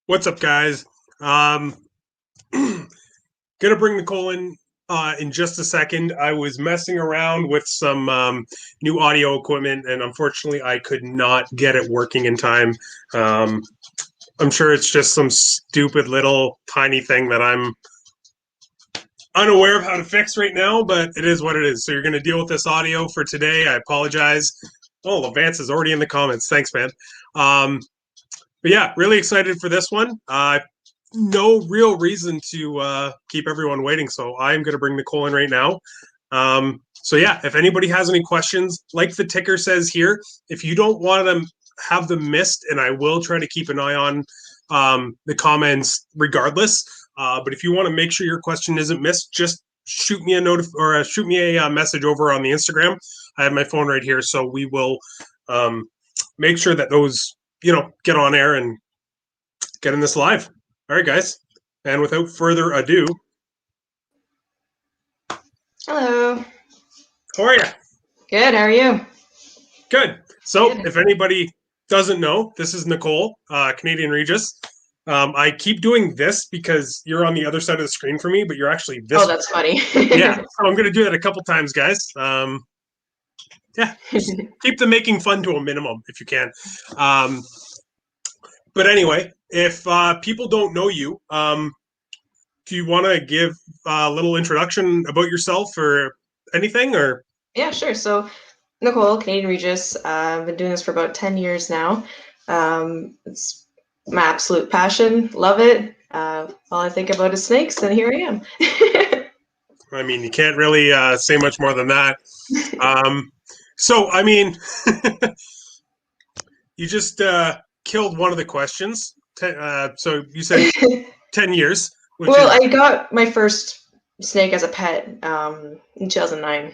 What's up, guys? Gonna bring Nicole in just a second. I was messing around with some new audio equipment, and unfortunately, I could not get it working in time. I'm sure it's just some stupid little tiny thing that I'm unaware of how to fix right now, but it is what it is. So you're going to deal with this audio for today. I apologize. Oh, Vance is already in the comments. Thanks, man. But yeah, really excited for this one. No real reason to keep everyone waiting, so I'm going to bring Nicole in right now. So yeah, if anybody has any questions, like the ticker says here, if you don't want to have them missed, and I will try to keep an eye on the comments regardless. But if you want to make sure your question isn't missed, just shoot me a note or shoot me a message over on the Instagram. I have my phone right here, so we will make sure that those get on air and get in this live. All right, guys. And without further ado. Hello. How are you? Good. How are you? Good. So if anybody doesn't know, this is Nicole, Canadian Regius. I keep doing this because you're on the other side of the screen for me, but you're actually this. Oh, that's funny. Yeah. So I'm going to do that a couple times, guys. Yeah. Keep the making fun to a minimum if you can. But anyway, if people don't know you, do you want to give a little introduction about yourself or anything? Or yeah, sure. So Nicole, Canadian Regius. I've been doing this for about 10 years now. It's my absolute passion. Love it. All I think about is snakes, and here I am. I mean, you can't really say much more than that. So, I mean, you just killed one of the questions. So you said 10 years. Well, I got my first snake as a pet in 2009.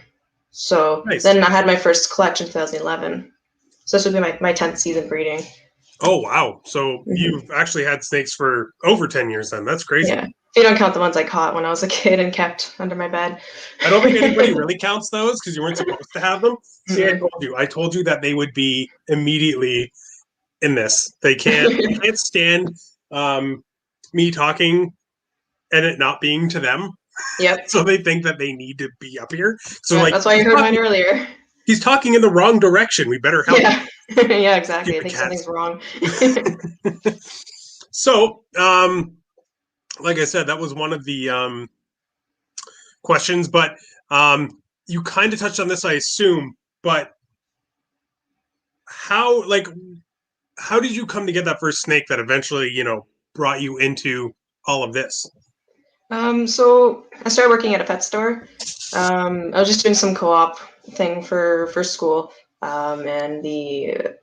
So nice. Then I had my first collection in 2011. So this would be my 10th season breeding. Oh, wow. So you've actually had snakes for over 10 years then. That's crazy. Yeah. If you don't count the ones I caught when I was a kid and kept under my bed. I don't think anybody really counts those because you weren't supposed to have them. See, I told you that they would be immediately in this. They can't stand me talking and it not being to them. Yep. So they think that they need to be up here. So yeah, that's why you heard mine earlier. He's talking in the wrong direction. We better help him. Yeah, exactly. I think something's wrong. So, like I said, that was one of the questions, but you kind of touched on this, I assume, but how did you come to get that first snake that eventually, brought you into all of this? So I started working at a pet store. I was just doing some co-op thing for school. And the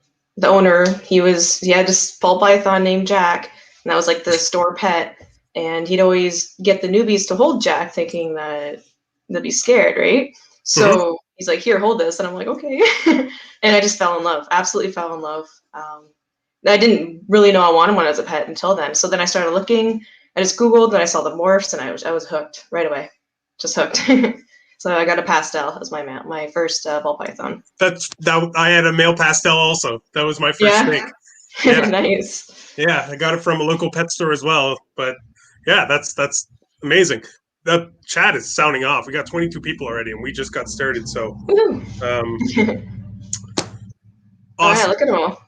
owner, he had this ball python named Jack, and that was like the store pet. And he'd always get the newbies to hold Jack, thinking that they'd be scared, right? So he's like, "Here, hold this," and I'm like, "Okay." And I just fell in love. Absolutely fell in love. I didn't really know I wanted one as a pet until then. So then I started looking. I just Googled, and I saw the morphs, and I was hooked right away. Just hooked. So I got a pastel as my first ball python. I had a male pastel also. That was my first snake. Yeah. Nice. Yeah, I got it from a local pet store as well. But yeah, that's amazing. The chat is sounding off. We got 22 people already, and we just got started. So, awesome. Oh yeah, look at them all.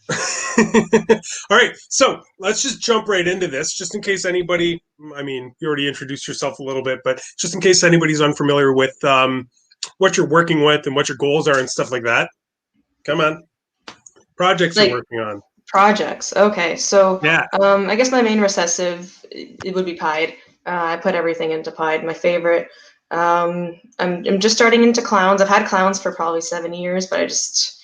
All right, so let's just jump right into this, just in case anybody. I mean, you already introduced yourself a little bit, but just in case anybody's unfamiliar with what you're working with and what your goals are and stuff like that. Come on, projects you're Like working on. projects. Okay, so Yeah. I guess my main recessive it would be Pied. I put everything into Pied. My favorite. I'm just starting into clowns. I've had clowns for probably 7 years, but I just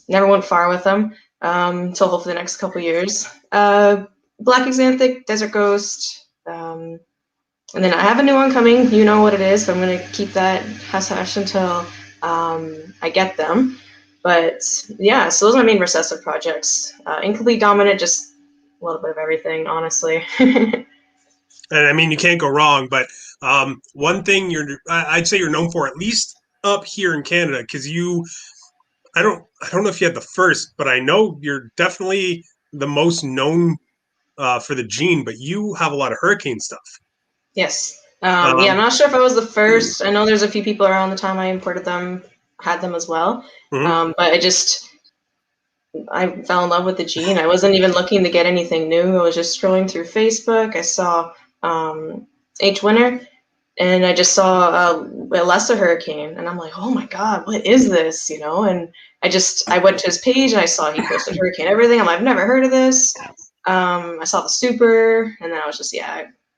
never went far with them. Until hopefully the next couple years. Black Exanthic, Desert Ghost. And then I have a new one coming. You know what it is, but I'm going to keep that hush hush until I get them. But yeah, so those are my main recessive projects. Incomplete Dominant, just a little bit of everything, honestly. And I mean, you can't go wrong. But one thing I'd say you're known for, at least up here in Canada, because I don't know if you had the first, but I know you're definitely the most known for the gene. But you have a lot of hurricane stuff. Yes. Yeah, I'm Um, not sure if I was the first. I know there's a few people around the time I imported them, had them as well. mhm. But I fell in love with the gene. I wasn't even looking to get anything new. I was just scrolling through Facebook. I saw H Winter, and I just saw a lesser hurricane, and I'm like, oh my god, what is this? And I went to his page and I saw he posted hurricane everything. I'm like, I've never heard of this. I saw the super, and then I was just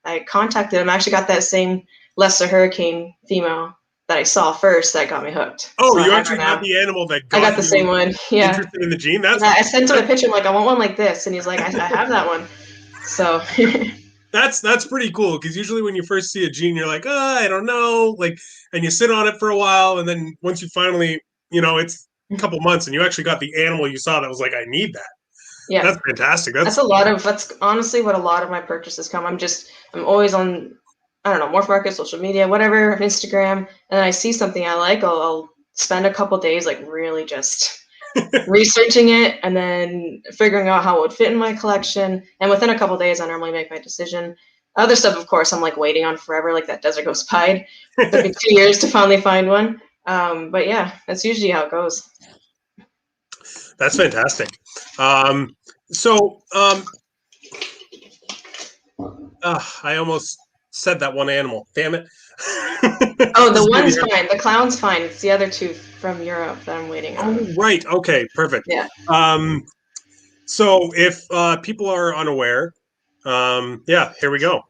I contacted him. I actually got that same lesser hurricane female that I saw first that got me hooked. Oh, So I you have her actually got now. the animal that I got got the same you one. Yeah. interested in the gene. That's Yeah, I sent him a picture. I'm like, I want one like this, and he's like, I have that one. So that's pretty cool because usually when you first see a gene, you're like, oh, I don't know, like, and you sit on it for a while, and then once you finally, it's a couple months, and you actually got the animal you saw that was like, I need that. yeah, That's fantastic. that's honestly what a lot of my purchases come. I'm always on, I don't know, Morph Market, social media, whatever, Instagram, and then I see something I like, I'll spend a couple days like really just researching it and then figuring out how it would fit in my collection. And within a couple days, I normally make my decision. Other stuff, of course, I'm like waiting on forever, like that Desert Ghost Pied. It took me 2 years to finally find one. But yeah, that's usually how it goes. That's fantastic. So I almost said that one animal. Damn it. Oh, the one's fine. The clown's fine. It's the other two from Europe that I'm waiting on. Oh, right. Okay, perfect. Yeah. So if people are unaware, yeah, here we go.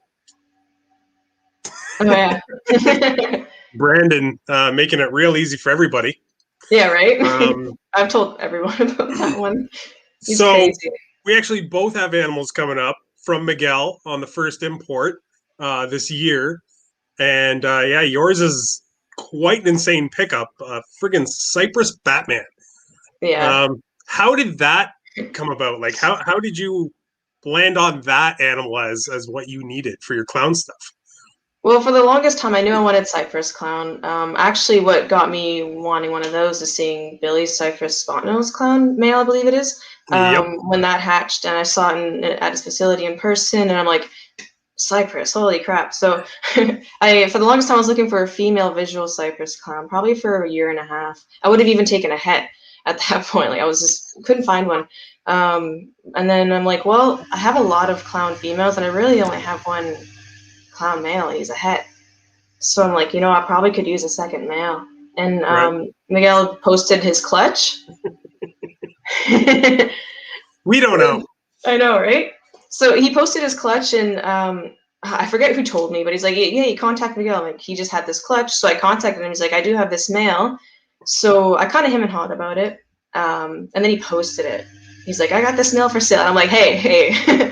Oh yeah. Brandon making it real easy for everybody. Yeah, right? I've told everyone about that one. He's so crazy. We actually both have animals coming up from Miguel on the first import this year. And yeah, yours is quite an insane pickup. Friggin' Cypress Batman. Yeah. How did that come about? Like, how did you land on that animal as what you needed for your clown stuff? Well, for the longest time, I knew I wanted Cypress Clown. Actually, what got me wanting one of those is seeing Billy's Cypress Spot-Nose Clown male, I believe it is. Yep. When that hatched, and I saw it at his facility in person, and I'm like, Cypress, holy crap. So for the longest time, I was looking for a female visual Cypress Clown, probably for a year and a half. I would have even taken a het at that point. Like, I was just couldn't find one. And then I'm like, well, I have a lot of clown females, and I really only have one clown male. He's a het. So I'm like, I probably could use a second male. And Right. Miguel posted his clutch. We don't know. I know, right? So he posted his clutch, and I forget who told me, but he's like, yeah, you contact Miguel. Like, he just had this clutch. So I contacted him. He's like, I do have this male. So I kind of him and hawed about it. And then he posted it. He's like, I got this male for sale. And I'm like, hey.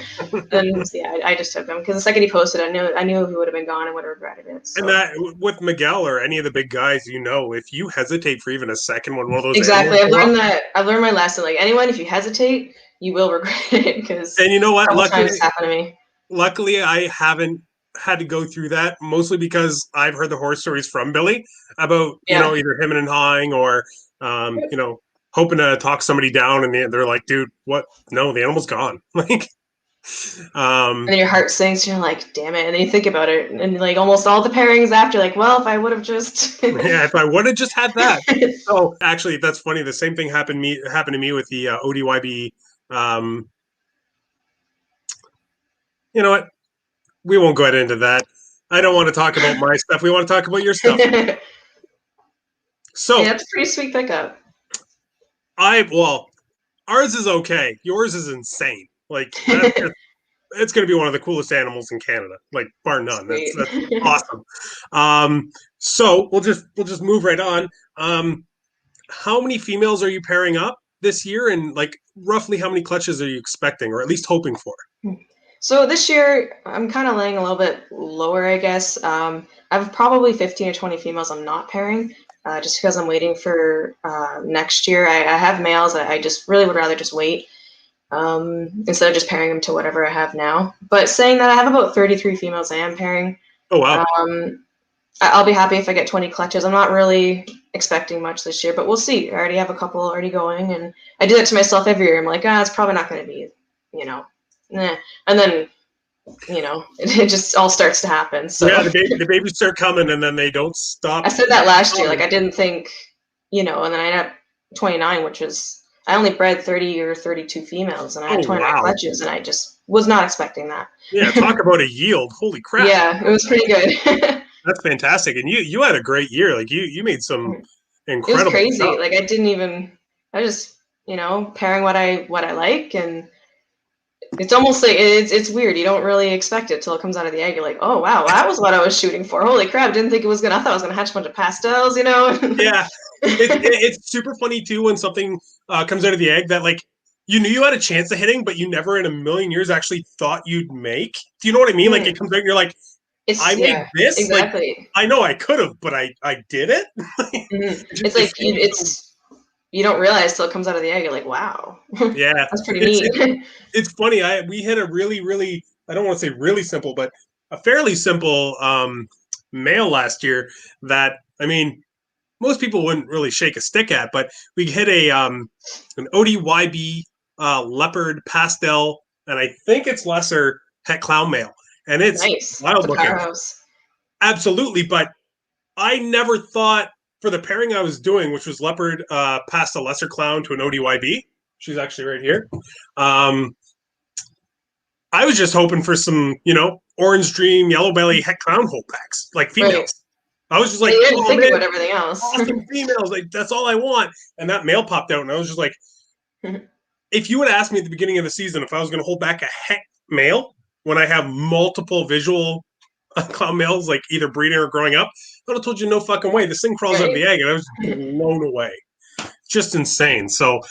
And yeah, I just took him because the second he posted, I knew he would have been gone and would have regretted it. So. And that with Miguel or any of the big guys, if you hesitate for even a second when one of those Exactly, I've learned my lesson. Like, anyone, if you hesitate, you will regret it. Because and you know what? times it's happened to me. Luckily, I haven't had to go through that, mostly because I've heard the horror stories from Billy about either him and hawing or hoping to talk somebody down, and they're like, dude, what? No, the animal's gone. Like. And then your heart sinks, and you're like, damn it. And then you think about it, and like almost all the pairings after, like, well, if I would have just yeah, if I would have just had that. So actually, that's funny. The same thing happened to me with the ODYB Um, you know what? We won't go into that. I don't want to talk about my stuff. We want to talk about your stuff. Yeah, So that's a pretty sweet pickup. ours is okay. Yours is insane. Like that's it's going to be one of the coolest animals in Canada, like bar none. Sweet. That's awesome. So we'll just move right on. How many females are you pairing up this year, and like roughly how many clutches are you expecting, or at least hoping for? So this year, I'm kind of laying a little bit lower, I guess. I have probably 15 or 20 females I'm not pairing, just because I'm waiting for next year. I have males. I just really would rather just wait instead of just pairing them to whatever I have now. But saying that, I have about 33 females I am pairing. Oh wow! I'll be happy if I get 20 clutches. I'm not really expecting much this year, but we'll see. I already have a couple already going, and I do that to myself every year. I'm like, it's probably not going to be, nah. And then, it just all starts to happen. So Yeah, the babies start coming, and then they don't stop. I said that last year. Like I didn't think, and then I had 29, which is I only bred 30 or 32 females, and I had 29 wow! clutches, and I just was not expecting that. Yeah, talk about a yield! Holy crap! Yeah, it was pretty good. That's fantastic, and you had a great year. Like you made some It was incredible crazy. stuff. Like I just, pairing what I like, and it's almost like it's weird. You don't really expect it till it comes out of the egg. You're like, oh wow, that was what I was shooting for. Holy crap! Didn't think it was gonna. I thought I was gonna hatch a bunch of pastels. Yeah, it's super funny too when something comes out of the egg that like you knew you had a chance of hitting, but you never in a million years actually thought you'd make. Do you know what I mean? Like it comes out and you're like, I made this. Exactly. Like I know I could have, but I did it. It's like you don't realize till it comes out of the egg. You're like, wow. Yeah, that's pretty neat. It's funny. We had a really I don't want to say really simple, but a fairly simple male last year that I mean most people wouldn't really shake a stick at, but we hit an ODYB leopard pastel, and I think it's lesser het clown male, and it's nice. wild looking. Powerhouse. Absolutely, but I never thought for the pairing I was doing, which was leopard past a lesser clown to an ODYB. She's actually right here. I was just hoping for some, orange dream, yellow belly, het clown whole packs, like females. Right. I was just like, you didn't think about everything else. Awesome females, like that's all I want. And that male popped out, and I was just like, if you would ask me at the beginning of the season if I was going to hold back a het male when I have multiple visual clown males, like either breeding or growing up, I would have told you no fucking way. This thing crawls out of the egg, and I was blown away. Just insane. So,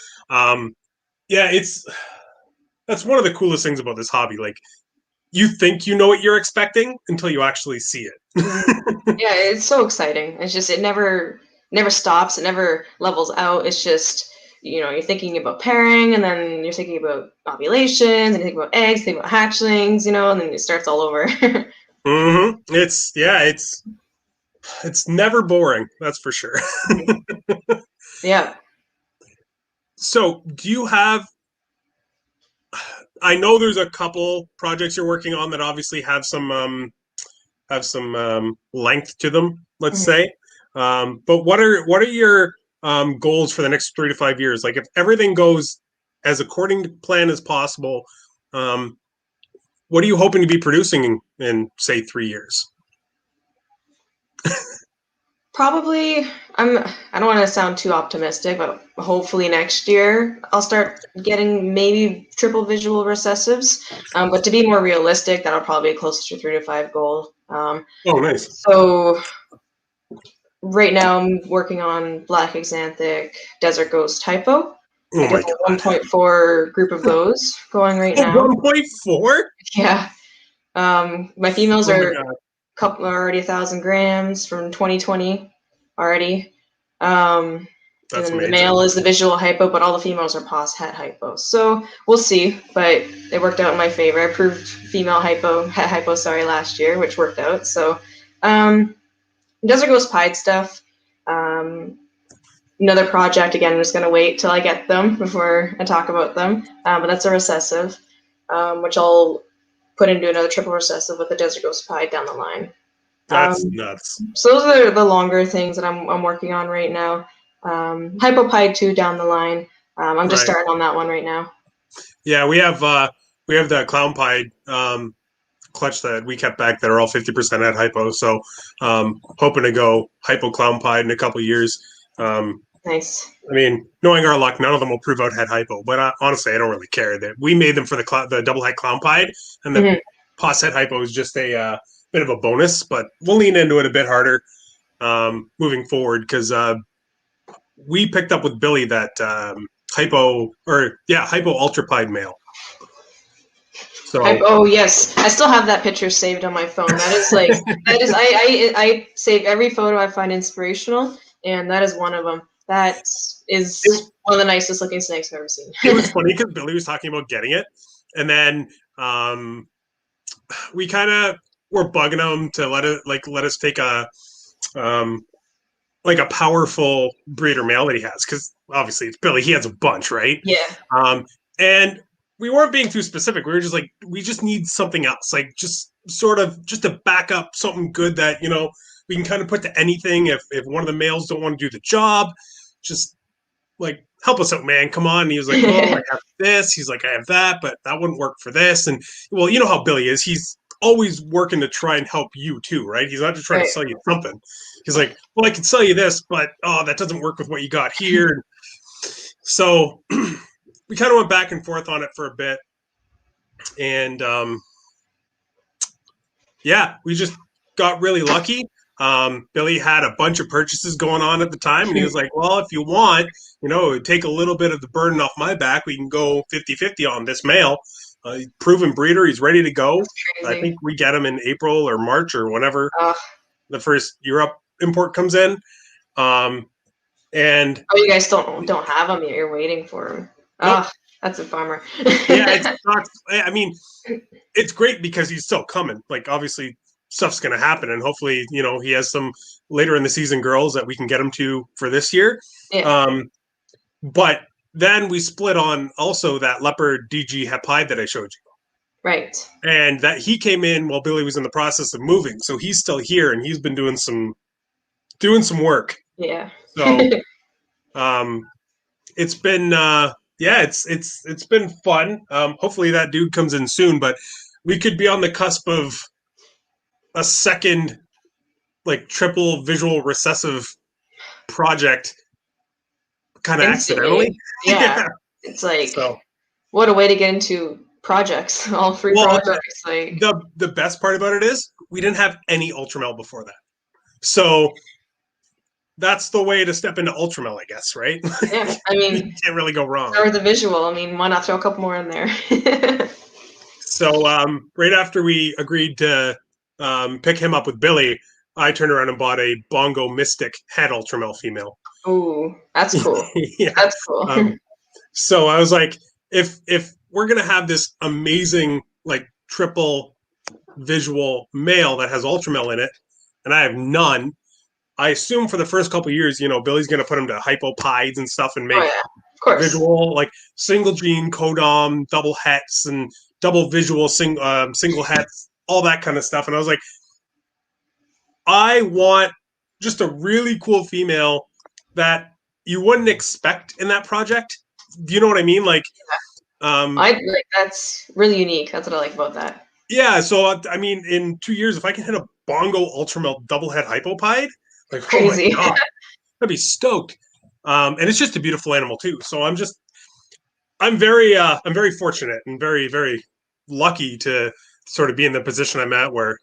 that's one of the coolest things about this hobby. Like, you think you know what you're expecting until you actually see it. Yeah, it's so exciting. It's just it never stops. It never levels out. It's just you're thinking about pairing, and then you're thinking about ovulations, and you think about eggs, think about hatchlings, and then it starts all over. Mm-hmm. It's never boring. That's for sure. Yeah. So, do you have? I know there's a couple projects you're working on that obviously have some length to them. Let's say, but what are your goals for the next 3 to 5 years? Like, if everything goes as according to plan as possible, what are you hoping to be producing in say 3 years? Probably, I don't want to sound too optimistic, but hopefully next year I'll start getting maybe triple visual recessives. But to be more realistic, that'll probably be closer to 3 to 5 goal. Oh, nice. So right now I'm working on black axanthic, desert ghost hypo. I got a 1.4 group of those going right now. 1.4? Yeah. My females are already 1,000 grams from 2020 already. And then the male is the visual hypo, but all the females are pos het hypo. So we'll see, but it worked out in my favor. I proved female hypo, het hypo, last year, which worked out. So desert ghost pied stuff. Another project, again, I'm just going to wait till I get them before I talk about them. But that's a recessive, which I'll put into another triple recessive with the desert ghost pied down the line. That's nuts. So those are the longer things that I'm working on right now. Hypo pied 2 down the line. I'm just starting on that one right now. Yeah, we have the clown pie clutch that we kept back that are all 50% at hypo. So hoping to go hypo clown pie in a couple of years. Nice. I mean, knowing our luck, none of them will prove out head hypo. But honestly, I don't really care. That we made them for the double head clown pie, and the Mhm. pos head hypo is just a bit of a bonus. But we'll lean into it a bit harder moving forward because we picked up with Billy that hypo ultra pied male. So Oh yes, I still have that picture saved on my phone. That is like that is I save every photo I find inspirational, and that is one of them. That is one of the nicest looking snakes I've ever seen. it was funny because Billy was talking about getting it, and then we kind of were bugging him to let us take um, a powerful breeder male that he has because obviously it's Billy. He has a bunch, right? Yeah. And we weren't being too specific. We were just like, we just need something else, like just sort of just to back up something good that we can kind of put to anything. If one of the males don't want to do the job, just like help us out, man. Come on. And he was like, well, I have this. He's like, I have that, but that wouldn't work for this. And well, you know how Billy is. He's always working to try and help you too, right? He's not just trying to sell you something. He's like, well, I can sell you this, but that doesn't work with what you got here. So we kind of went back and forth on it for a bit. And we just got really lucky. Billy had a bunch of purchases going on at the time, and he was like, well, if you want, take a little bit of the burden off my back. We can go 50-50 on this male. Proven breeder. He's ready to go. I think we get him in April or March or whenever the first Europe import comes in. And you guys don't have them yet. You're waiting for them. Nope. That's a bummer. Yeah, it's not. I mean, it's great because he's still coming. Like, obviously, stuff's going to happen, and hopefully, he has some later in the season girls that we can get him to for this year. Yeah. But then we split on also that leopard DG Hepide that I showed you. Right. And that he came in while Billy was in the process of moving, so he's still here, and he's been doing some work. Yeah. So, it's been it's been fun. Hopefully that dude comes in soon, but we could be on the cusp of a second like triple visual recessive project kind of accidentally. Yeah. It's like what a way to get into projects, all three projects. Like the best part about it is we didn't have any Ultramel before that. So that's the way to step into Ultramel, I guess, right? Yeah, I mean, you can't really go wrong. Or the visual. I mean, why not throw a couple more in there? So right after we agreed to pick him up with Billy, I turned around and bought a Bongo Mystic head Ultramel female. Ooh, that's cool. Yeah. That's cool. So I was like, if we're gonna have this amazing like triple visual male that has Ultramel in it, and I have none, I assume for the first couple of years, Billy's gonna put him to hypopides and stuff and make visual like single gene codom, double hets, and double visual single hets, all that kind of stuff. And I was like, I want just a really cool female that you wouldn't expect in that project. Do you know what I mean? Like, that's really unique. That's what I like about that. Yeah. So I mean, in 2 years, if I can hit a Bongo Ultramel double head hypopide, like crazy, oh my God, I'd be stoked. And it's just a beautiful animal too. So I'm very fortunate and very, very lucky to sort of be in the position I'm at where,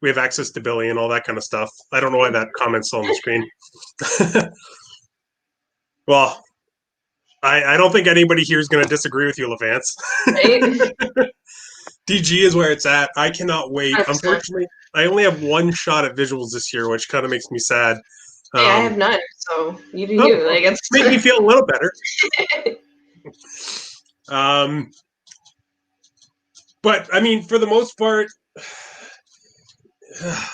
we have access to Billy and all that kind of stuff. I don't know why that comment's still on the screen. Well, I don't think anybody here is going to disagree with you, Levance. Right? DG is where it's at. I cannot wait. 100%. Unfortunately, I only have one shot at visuals this year, which kind of makes me sad. I have none, so you do you. Like, it's make me feel a little better. But I mean, for the most part,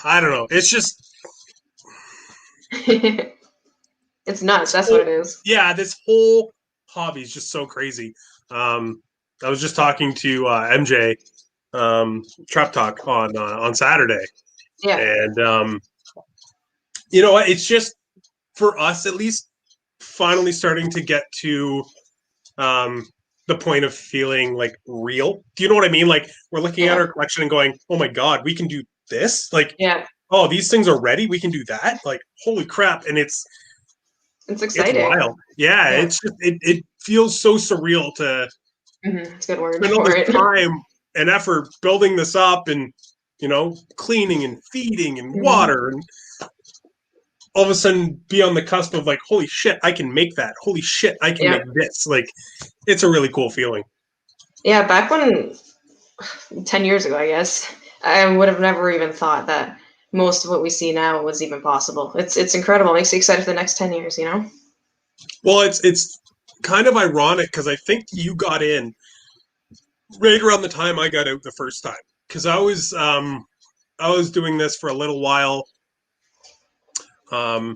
I don't know. It's just it's nuts. That's what it is. Yeah, this whole hobby is just so crazy. I was just talking to MJ Trap Talk on Saturday. Yeah. And you know what? It's just for us at least finally starting to get to the point of feeling like real. Do you know what I mean? Like we're looking at our collection and going, "Oh my god, we can do this!" Like, Yeah, "Oh, these things are ready. We can do that!" Like, holy crap! And it's it's exciting. wild. Yeah, Yeah, it's just it feels so surreal to it's a good word spend all for this it. time and effort building this up and cleaning and feeding and Mhm. water and all of a sudden be on the cusp of like, holy shit, I can make that. Holy shit, I can Yeah, make this. Like, it's a really cool feeling. yeah. Back when 10 years ago, I guess I would have never even thought that most of what we see now was even possible. It's incredible. It makes you excited for the next 10 years. You know? Well, it's kind of ironic because I think you got in right around the time I got out the first time because I was doing this for a little while um,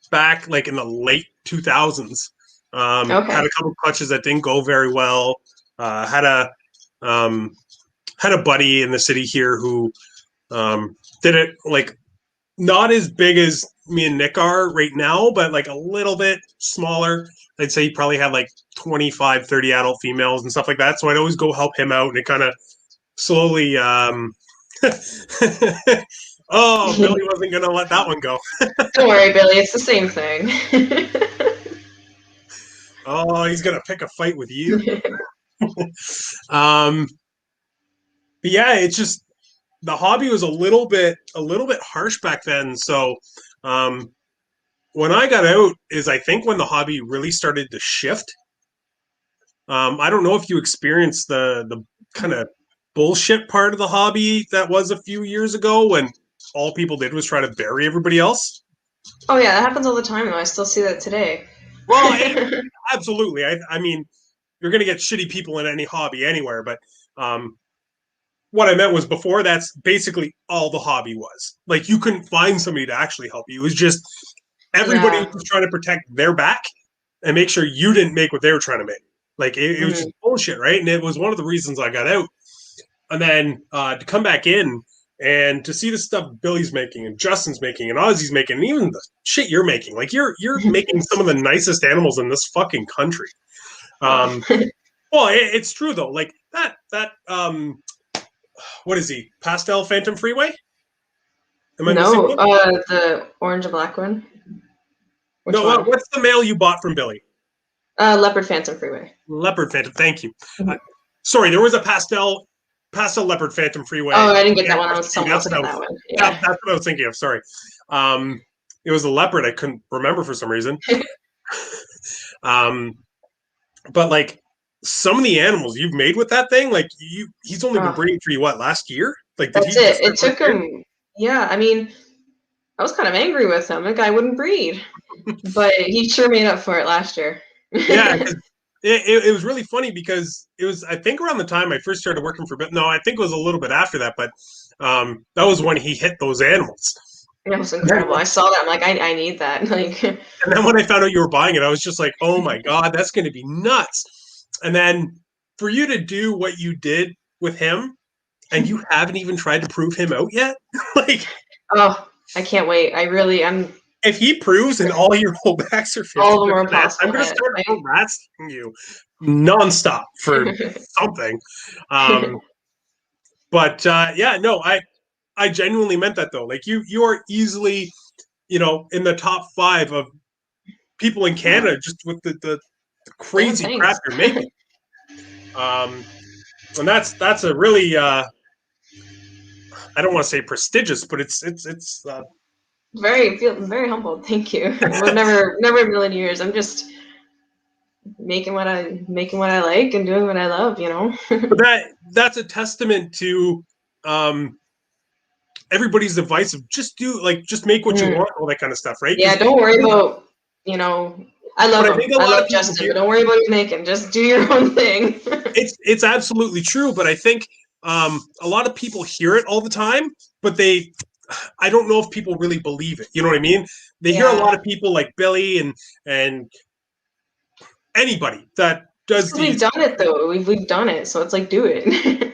back like in the late 2000s. Had Okay. a couple clutches that didn't go very well. Uh, had a um, had a buddy in the city here who did it like not as big as me and Nick are right now, but like a little bit smaller. I'd say he probably had like 25, 30 adult females and stuff like that. So I'd always go help him out and it kind of slowly oh, Billy wasn't gonna let that one go. Don't worry, Billy. It's the same thing. Oh, he's gonna pick a fight with you. um but yeah, it's just the hobby was a little bit harsh back then. So um when I got out is I think when the hobby really started to shift. I don't know if you experienced the kind of bullshit part of the hobby that was a few years ago when all people did was try to bury everybody else. Oh yeah, that happens all the time though. I still see that today. Well, absolutely. I mean, you're going to get shitty people in any hobby anywhere, but um, what I meant was before that's basically all the hobby was. Like you couldn't find somebody to actually help you. It was just everybody Yeah. was trying to protect their back and make sure you didn't make what they were trying to make. Like it was Mhm. just bullshit, right? And it was one of the reasons I got out. And then to come back in and to see the stuff Billy's making and Justin's making and Ozzy's making, and even the shit you're making, like you're making some of the nicest animals in this fucking country. Oh. Um, well, it's true though. Like that what is he? Pastel Phantom Freeway? Am I missing No, one? the orange and black one. Which No, one? what's the mail you bought from Billy? Leopard Phantom Freeway. Leopard Phantom. Thank you. Mhm. Sorry, there was a pastel leopard Phantom Freeway. Oh, I didn't get that one. That was That's someone else what I got was. that one. Yeah, Yeah. that's what I was thinking of. Sorry. It was a leopard. I couldn't remember for some reason. Um, but like some of the animals you've made with that thing, like he's only been Oh, breeding for you what last year? Like, did that's he just it. start It last took year? him. Yeah, I mean, I was kind of angry with him. The guy wouldn't breed, but he sure made up for it last year. Yeah, 'cause it was really funny because it was I think around the time I first started working for. No, I think it was a little bit after that, but that was when he hit those animals. It was And then, incredible. I saw that. I'm like, I need that. Like, and then when I found out you were buying it, I was just like, oh my god, that's going to be nuts. And then for you to do what you did with him, and you haven't even tried to prove him out yet, like oh, I can't wait. I'm if he proves and all your holdbacks are all of them 50% are match, I'm impossible going to hit. start harassing you nonstop for something. Um, but yeah, no, I genuinely meant that though. Like you are easily, in the top 5 of people in Oh, Canada just with the man, crazy crap thanks. you're making. Um, and that's a really I don't want to say prestigious, but it's Feel very humbled. Thank you. Would never in a million years. I'm just making what I like and doing what I love. You know. but that's a testament to um, everybody's advice of just make what you Mm. want, all that kind of stuff, right? Yeah, Because don't worry about, you know, I love what I him. think a I lot of love people Justin, hear, but don't worry about his making. Just do your own thing. it's absolutely true, but I think a lot of people hear it all the time, but I don't know if people really believe it. You know what I mean? They hear a Yeah. lot of people like Billy and anybody that It's does because we've these, done it though. We've done it, so it's like do it.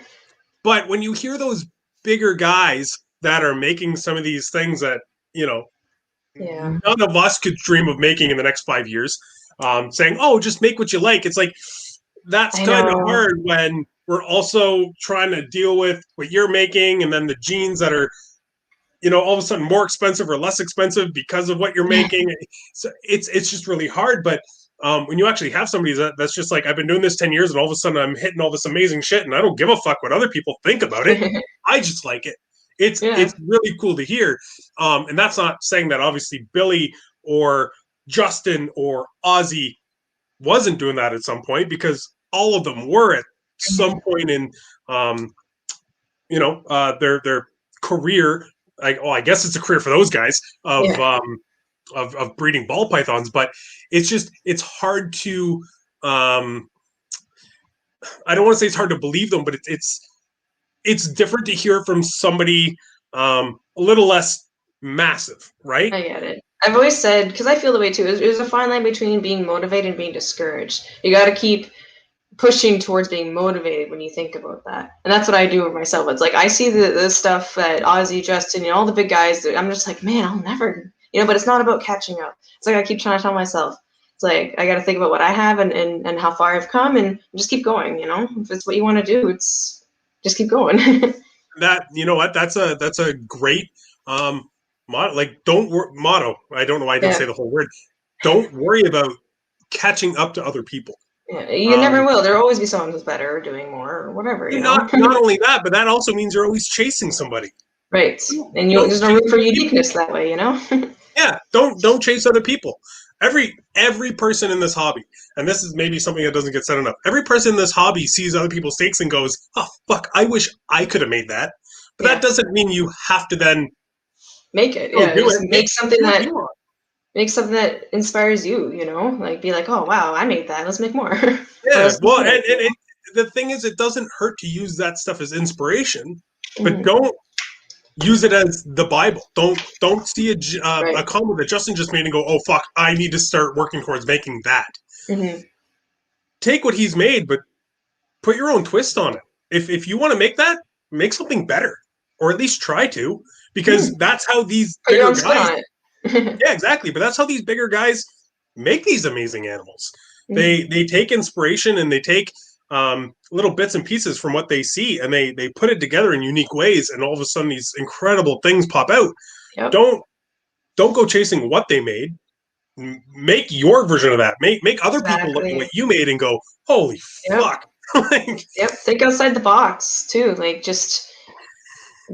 but when you hear those bigger guys that are making some of these things that you know Yeah. none of us could dream of making in the next 5 years, saying, "Oh, just make what you like." It's like that's I kind of know. hard when we're also trying to deal with what you're making and then the jeans that are, all of a sudden more expensive or less expensive because of what you're making. So it's just really hard. But when you actually have somebody that's just like, I've been doing this 10 years and all of a sudden I'm hitting all this amazing shit and I don't give a fuck what other people think about it. I just like it. Yeah. It's really cool to hear. And that's not saying that obviously Billy or Justin or Ozzy wasn't doing that at some point, because all of them were at some point in their career. I guess it's a career for those guys of breeding ball pythons, but it's hard to I don't want to say it's hard to believe them, but it's different to hear from somebody a little less massive, right? I get it. I've always said, because I feel the way too, there's a fine line between being motivated and being discouraged. You got to keep pushing towards being motivated when you think about that. And that's what I do with myself. It's like I see the stuff that Ozzy, Justin, all the big guys, I'm just like, man, I'll never, but it's not about catching up. It's like I keep trying to tell myself, it's like I got to think about what I have and how far I've come and just keep going. If it's what you want to do, it's just keep going. That, what, that's a great motto. Like, motto. I don't know why I didn't say the whole word. Don't worry about catching up to other people. Yeah, you never will. There'll always be someone who's better or doing more or whatever. Not only that, but that also means you're always chasing somebody. Right, and there's no room for uniqueness that way. Yeah, don't chase other people. Every person in this hobby, and this is maybe something that doesn't get said enough. Every person in this hobby sees other people's steaks and goes, "Oh fuck, I wish I could have made that." But that doesn't mean you have to then make it. Make something that inspires you. Like be like, "Oh wow, I made that. Let's make more." Yeah, well, and the thing is, it doesn't hurt to use that stuff as inspiration, but don't use it as the Bible. Don't see a comment that Justin just made and go, "Oh fuck, I need to start working towards making that." Mm-hmm. Take what he's made, but put your own twist on it. If you want to make that, make something better, or at least try to, because that's how these bigger guys. Yeah, exactly. But that's how these bigger guys make these amazing animals. They take inspiration and they take little bits and pieces from what they see, and they put it together in unique ways, and all of a sudden these incredible things pop out. Yep. Don't go chasing what they made. Make your version of that. Make other people look at what you made and go, "Holy fuck!" Yep. Think outside the box too. Like just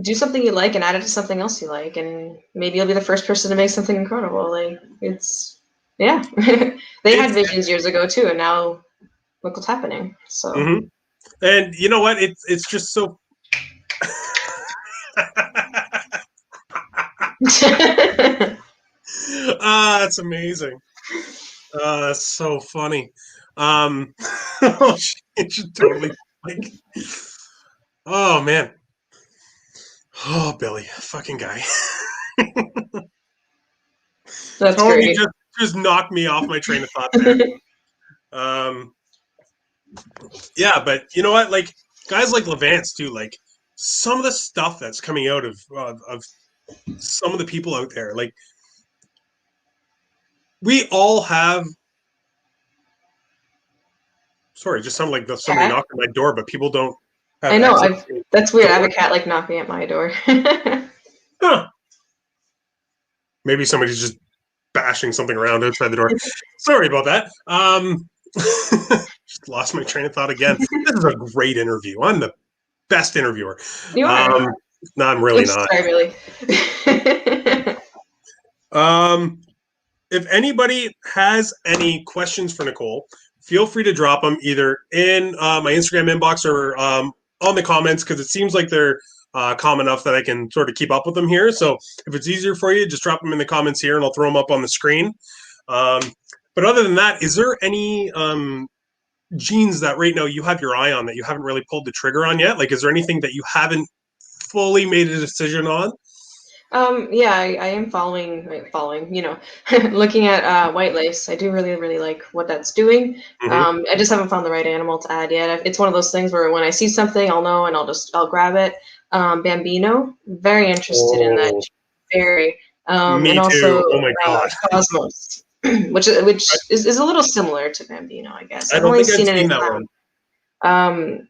do something you like and add it to something else you like, and maybe you'll be the first person to make something incredible. Like it's they had visions years ago too, and now look what's happening. So and you know what? It's just so that's amazing. That's so funny. It should totally like. Oh man. Oh, Billy, fucking guy. That's Tony great. just knocked me off my train of thought there. Yeah, but you know what? Like guys like Levance too. Like some of the stuff that's coming out of some of the people out there. Like we all have. Sorry, it just sounded like somebody knocked on my door, but people don't. I know. That's weird. I have a cat like knocking at my door. Huh. Maybe somebody's just bashing something around outside the door. Sorry about that. Just lost my train of thought again. This is a great interview. I'm the best interviewer. You are. No, I'm really not. Sorry, really. If anybody has any questions for Nicole, feel free to drop them either in my Instagram inbox or on the comments, because it seems like they're calm enough that I can sort of keep up with them here. So if it's easier for you, just drop them in the comments here and I'll throw them up on the screen. But other than that, is there any genes that right now you have your eye on that you haven't really pulled the trigger on yet? Like, is there anything that you haven't fully made a decision on? Yeah, I am following, looking at white lace. I do really, really like what that's doing. I just haven't found the right animal to add yet. It's one of those things where when I see something, I'll know and I'll grab it. Bambino, very interested in that. Very. Me and also, too. Oh my god. Cosmos, which is a little similar to Bambino, I guess. I don't think I've seen that one. I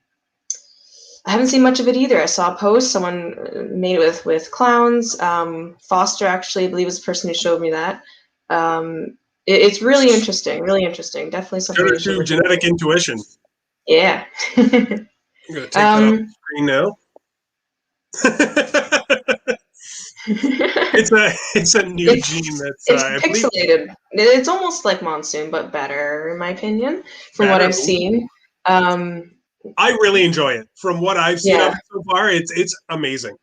haven't seen much of it either. I saw a post someone made it with clowns. Foster, actually, I believe, is the person who showed me that. It's really interesting. Really interesting. Definitely something you should look genetic into. intuition. Yeah. I'm gonna take that off the screen now. it's a new gene that's it's I pixelated. It's almost like Monsoon, but better, in my opinion, from what I've seen. I really enjoy it. From what I've seen of it so far, it's amazing.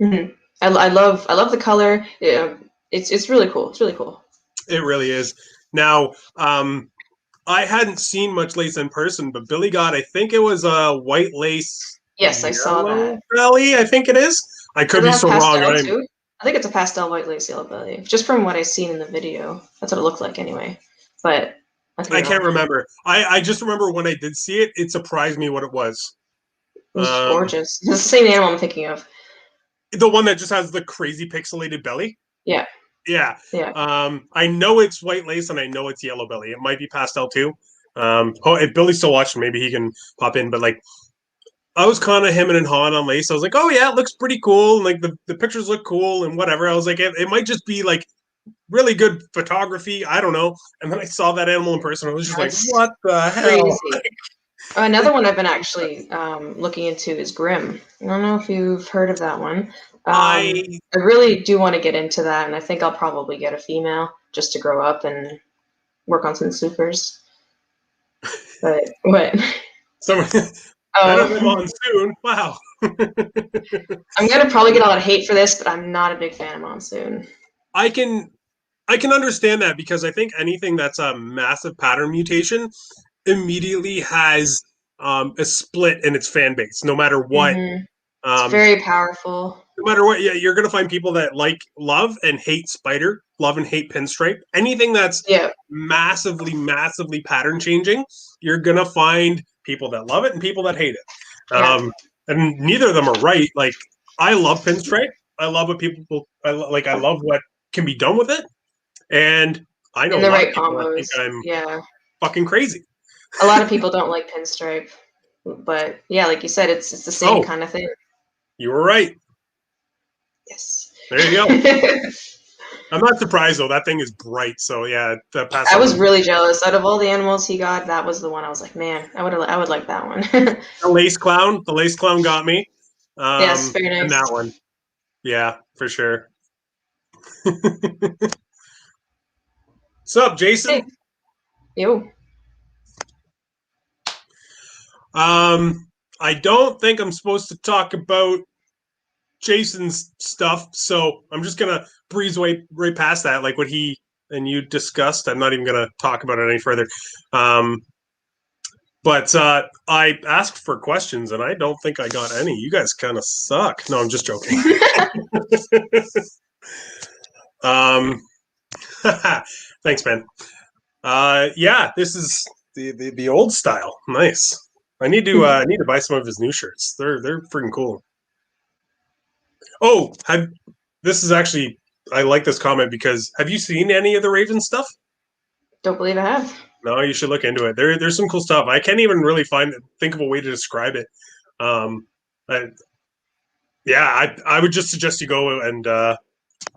Mm-hmm. I love the color. Yeah, it's really cool. It's really cool. It really is. Now, I hadn't seen much lace in person, but Billy got, I think it was a white lace. Yes, I saw that. Belly, I think it is. I could be so wrong. Too? I think it's a pastel white lace yellow belly. Just from what I've seen in the video, that's what it looked like anyway. But I can't remember. I just remember when I did see it, it surprised me what it was. It was gorgeous. It's the same animal I'm thinking of. The one that just has the crazy pixelated belly? Yeah. Yeah. I know it's white lace and I know it's yellow belly. It might be pastel too. If Billy's still watching, maybe he can pop in. But like, I was kind of hemming and hawing on lace. I was like, oh yeah, it looks pretty cool, and like the pictures look cool and whatever. I was like, it might just be like really good photography. I don't know. And then I saw that animal in person. I was just like, what the hell? Another one I've been actually looking into is Grimm. I don't know if you've heard of that one. I really do want to get into that, and I think I'll probably get a female just to grow up and work on some supers. But what? Better than Monsoon. Wow. I'm gonna probably get a lot of hate for this, but I'm not a big fan of Monsoon. I can understand that, because I think anything that's a massive pattern mutation immediately has a split in its fan base, no matter what. It's very powerful. No matter what, yeah, you're going to find people that love and hate spider, love and hate pinstripe. Anything that's massively pattern changing, you're going to find people that love it and people that hate it. And neither of them are right. Like, I love pinstripe. I love what I love what can be done with it. And I know a lot of people that think I'm fucking crazy. A lot of people don't like pinstripe. But yeah, like you said, it's the same kind of thing. You were right. Yes. There you go. I'm not surprised though. That thing is bright. So yeah, I was really jealous. Out of all the animals he got, that was the one I was like, man, I would like that one. The lace clown got me. Yes, very nice. And that one, yeah, for sure. What's up, Jason? Hey. Yo. I don't think I'm supposed to talk about Jason's stuff, so I'm just gonna breeze right past that, like what he and you discussed. I'm not even gonna talk about it any further. But I asked for questions, and I don't think I got any. You guys kind of suck. No, I'm just joking. Thanks, man. Yeah, this is the old style. Nice. I need to buy some of his new shirts. They're freaking cool. Oh, this is actually, I like this comment because have you seen any of the Raven stuff? Don't believe I have. No, you should look into it. There's some cool stuff. I can't even really think of a way to describe it. I would just suggest you go and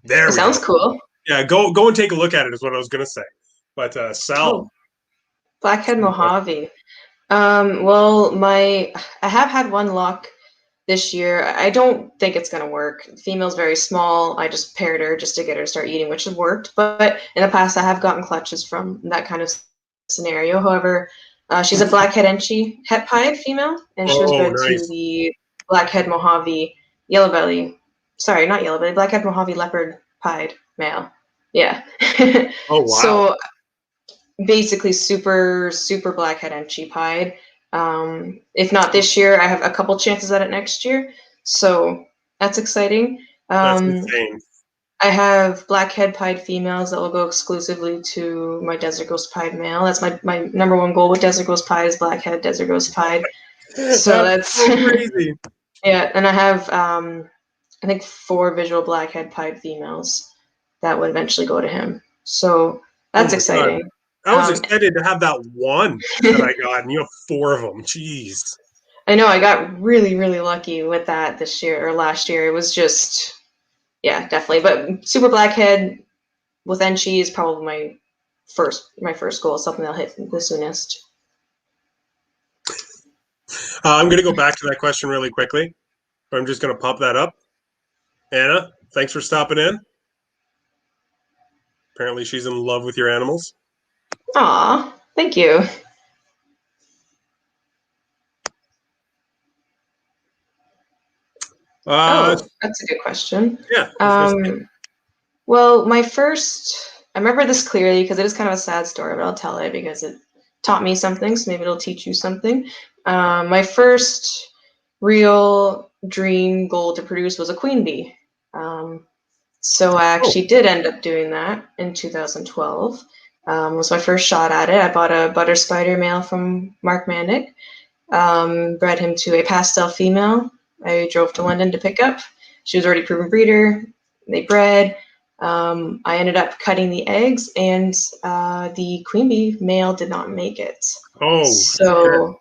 there. It sounds cool. Yeah, go and take a look at it is what I was gonna say. But Sal, Blackhead Mojave. Well, I have had one lock this year. I don't think it's gonna work. The female's very small. I just paired her just to get her to start eating, which has worked. But in the past, I have gotten clutches from that kind of scenario. However, she's a blackhead enchi het pied female, and she was bred to the blackhead Mojave yellow belly. Sorry, not yellow belly. Blackhead Mojave leopard pied male. Yeah. Oh wow. So basically, super blackhead enchi pied. If not this year, I have a couple chances at it next year. So that's exciting. That's insane. I have blackhead pied females that will go exclusively to my desert ghost pied male. That's my number one goal with desert ghost pied is blackhead desert ghost pied. So that's so crazy. Yeah, and I have I think 4 visual blackhead pied females that would eventually go to him. So that's exciting. God. I was excited to have that one that I got, and you have 4 of them. Jeez. I know I got really, really lucky with that this year or last year. It was just, yeah, definitely. But Super Blackhead with Enchi is probably my first goal, something I'll hit the soonest. I'm going to go back to that question really quickly. I'm just going to pop that up. Anna, thanks for stopping in. Apparently she's in love with your animals. Aw, thank you. That's a good question. Yeah. Well, I remember this clearly because it is kind of a sad story, but I'll tell it because it taught me something, so maybe it'll teach you something. My first real dream goal to produce was a queen bee. So I actually did end up doing that in 2012. Was my first shot at it. I bought a butter spider male from Mark Mandick, bred him to a pastel female. I drove to London to pick up. She was already a proven breeder. They bred. I ended up cutting the eggs, and the queen bee male did not make it. So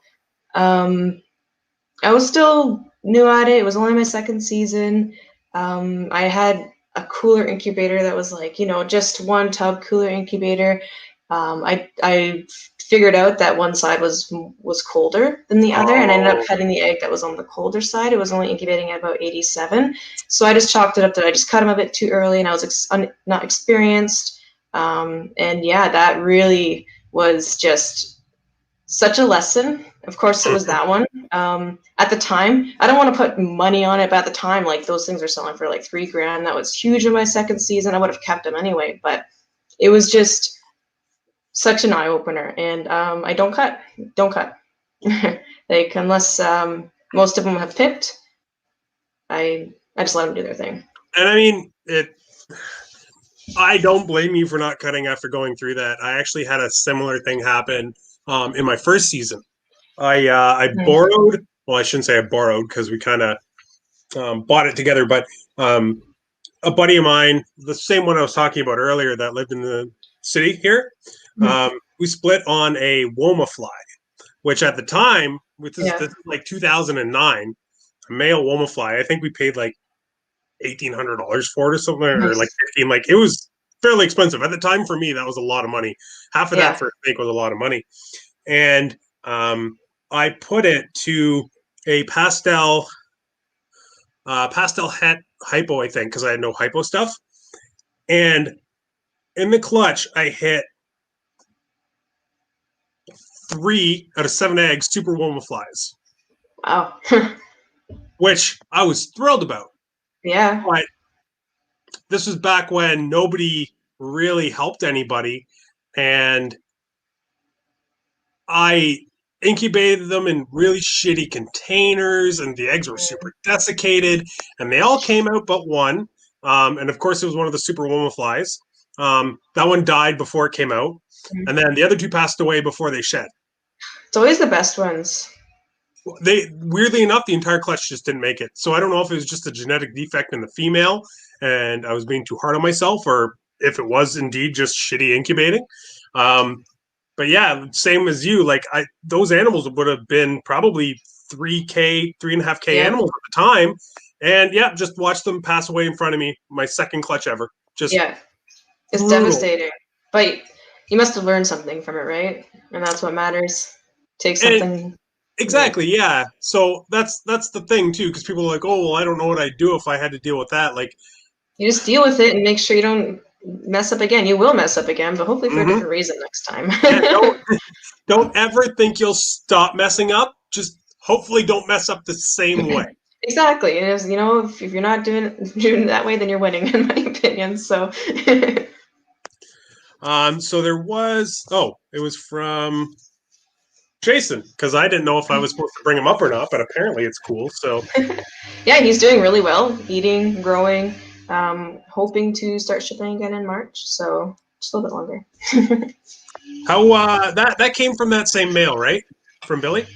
I was still new at it. It was only my second season. I had a cooler incubator that was like, just one tub cooler incubator. I figured out that one side was colder than the other, and I ended up cutting the egg that was on the colder side. It was only incubating at about 87. So I just chalked it up that I just cut them a bit too early, and I was not experienced. And yeah, that really was just such a lesson. Of course, it was that one. At the time, I don't want to put money on it, but at the time, like those things are selling for like $3,000. That was huge in my second season. I would have kept them anyway, but it was just such an eye opener. And I don't cut. Like unless most of them have pipped, I just let them do their thing. And I mean, I don't blame you for not cutting after going through that. I actually had a similar thing happen in my first season. I borrowed. Well, I shouldn't say I borrowed because we kind of bought it together. But a buddy of mine, the same one I was talking about earlier, that lived in the city here, we split on a Woma fly, which at the time, this is like 2009, a male Woma fly. I think we paid like $1,800 for it or something, or like 15. Like it was fairly expensive at the time. For me, that was a lot of money. Half of that for a snake was a lot of money. And I put it to a pastel het hypo, I think, because I had no hypo stuff. And in the clutch, I hit 3 out of 7 eggs, super Woma flies. Wow. Which I was thrilled about. Yeah. But this was back when nobody really helped anybody. And I incubated them in really shitty containers, and the eggs were super desiccated, and they all came out but one. And of course, it was one of the super Woma flies. That one died before it came out, and then the other 2 passed away before they shed. It's always the best ones. They weirdly enough, the entire clutch just didn't make it. So I don't know if it was just a genetic defect in the female, and I was being too hard on myself, or if it was indeed just shitty incubating. But yeah, same as you. Like those animals would have been probably 3.5K animals at the time, and just watch them pass away in front of me. My second clutch ever. Just it's brutal. Devastating. But you must have learned something from it, right? And that's what matters. Take something. Exactly. Yeah. So that's the thing too, because people are like, oh, well, I don't know what I'd do if I had to deal with that. Like, you just deal with it and make sure you don't mess up again. You will mess up again, but hopefully for a different reason next time. Don't ever think you'll stop messing up. Just hopefully don't mess up the same way. Exactly. And if you're not doing it that way, then you're winning, in my opinion. So. So there was. It was from Jason, because I didn't know if I was supposed to bring him up or not, but apparently it's cool. So. Yeah, he's doing really well, eating, growing. Hoping to start shipping again in March, so just a little bit longer. How that came from that same male, right? From Billy?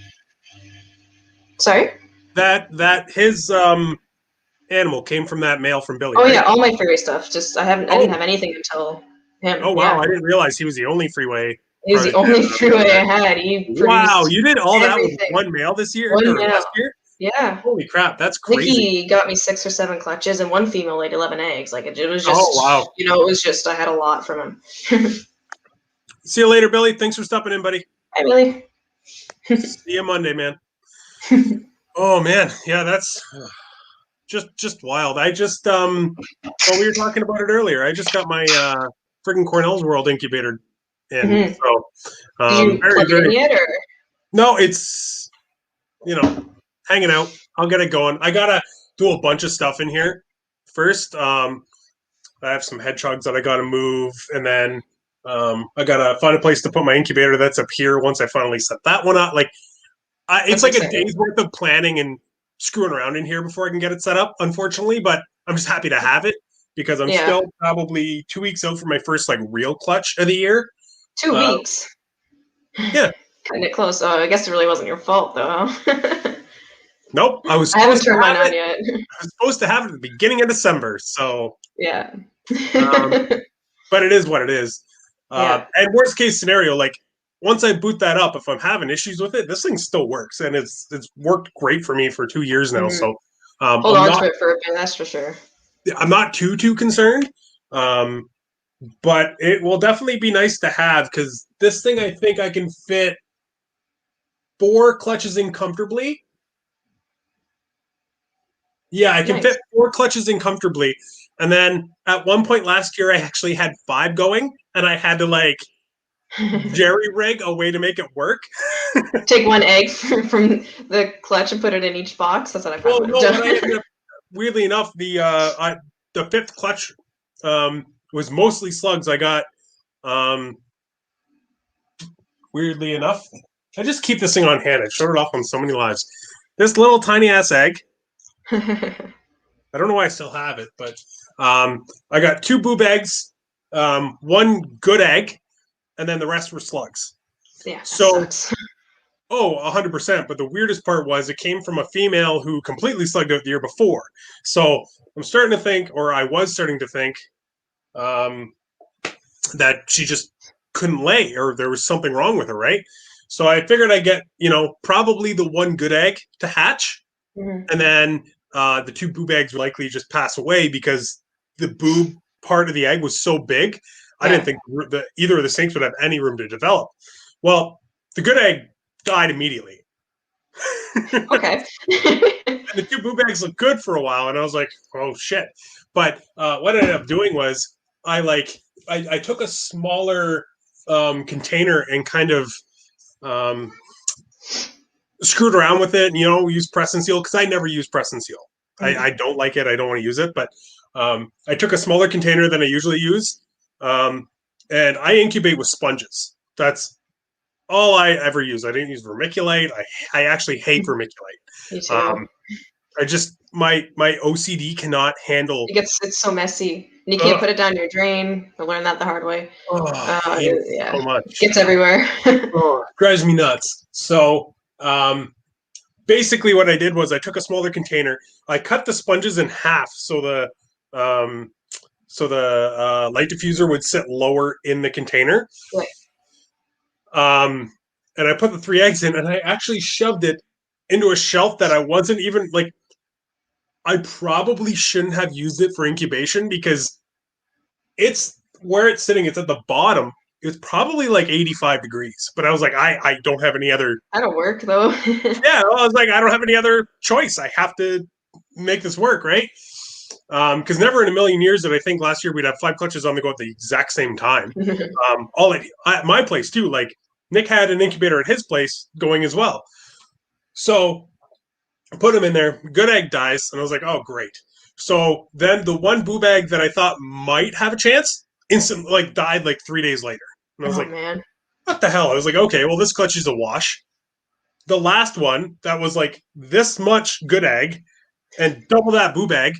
Sorry? That his animal came from that male from Billy. Oh right? Yeah, all my freeway stuff. Just I didn't have anything until him. Oh wow, I didn't realize he was the only freeway It was the only three-way I had. He Wow, produced you did all that with everything. one male this year One or male. last year? Yeah. Holy crap, that's crazy. Nikki got me 6 or 7 clutches, and one female laid 11 eggs. Like, it was just, Oh, wow. it was just, I had a lot from him. See you later, Billy. Thanks for stopping in, buddy. Hi, Billy. See you Monday, man. Oh, man. Yeah, that's just wild. I just, well, we were talking about it earlier. I just got my friggin' Cornell's World Incubator in. Mm-hmm. So, Did you plug it in yet, or? No, it's, hanging out. I'll get it going. I gotta do a bunch of stuff in here first. I have some hedgehogs that I gotta move, and then I gotta find a place to put my incubator that's up here once I finally set that one up. Like, it's like exciting. A day's worth of planning and screwing around in here before I can get it set up, unfortunately, but I'm just happy to have it because I'm still probably 2 weeks out from my first like real clutch of the year. 2 weeks? Yeah. Kind of close. Oh, I guess it really wasn't your fault though, huh? Nope. I haven't turned mine on yet. I was supposed to have it at the beginning of December, so yeah. But it is what it is. And worst case scenario, like once I boot that up, if I'm having issues with it, this thing still works, and it's worked great for me for 2 years now. So hold on to it for a bit, that's for sure. I'm not too concerned, but it will definitely be nice to have because this thing I think I can fit 4 clutches in comfortably. Yeah, I can fit 4 clutches in comfortably. And then at one point last year, I actually had 5 going, and I had to like jerry rig a way to make it work. Take 1 egg from the clutch and put it in each box. That's what I probably would have done. Weirdly enough, the 5th clutch was mostly slugs. I got weirdly enough, I just keep this thing on hand. I showed it off on so many lives. This little tiny ass egg. I don't know why I still have it, but I got 2 boob eggs, 1 good egg, and then the rest were slugs. Yeah, sucks. 100%. But the weirdest part was it came from a female who completely slugged out the year before. So I'm starting to think, or I was starting to think, that she just couldn't lay, or there was something wrong with her, right? So I figured I'd get, probably the 1 good egg to hatch, and then the 2 boob eggs would likely just pass away because the boob part of the egg was so big. I didn't think either of the sinks would have any room to develop. Well, the good egg died immediately. Okay. And the 2 boob eggs looked good for a while, and I was like, oh shit. But what I ended up doing was I took a smaller container and kind of screwed around with it and, used press and seal because I never use press and seal. I don't like it. I don't want to use it. But I took a smaller container than I usually use. And I incubate with sponges. That's all I ever use. I didn't use vermiculite. I actually hate vermiculite. Me too. I just my OCD cannot handle. It's so messy. And you can't put it down your drain. I learned that the hard way. So much. It gets everywhere. Drives me nuts. So basically what I did was I took a smaller container. I cut the sponges in half so the light diffuser would sit lower in the container. Right. And I put the 3 eggs in, and I actually shoved it into a shelf that I wasn't even like. I probably shouldn't have used it for incubation because it's where it's sitting. It's at the bottom. It's probably like 85 degrees. But I was like, I don't have any other. That'll work though. Yeah, I was like, I don't have any other choice. I have to make this work, right? Because never in a million years did I think last year we'd have 5 clutches on the go at the exact same time. At my place too. Like Nick had an incubator at his place going as well. So I put him in there. Good egg dies, and I was like, oh great. So then the 1 boob egg that I thought might have a chance instantly died 3 days later. And I was man. What the hell? I was like, okay, well this clutch is a wash. The last one that was this much good egg and double that boob egg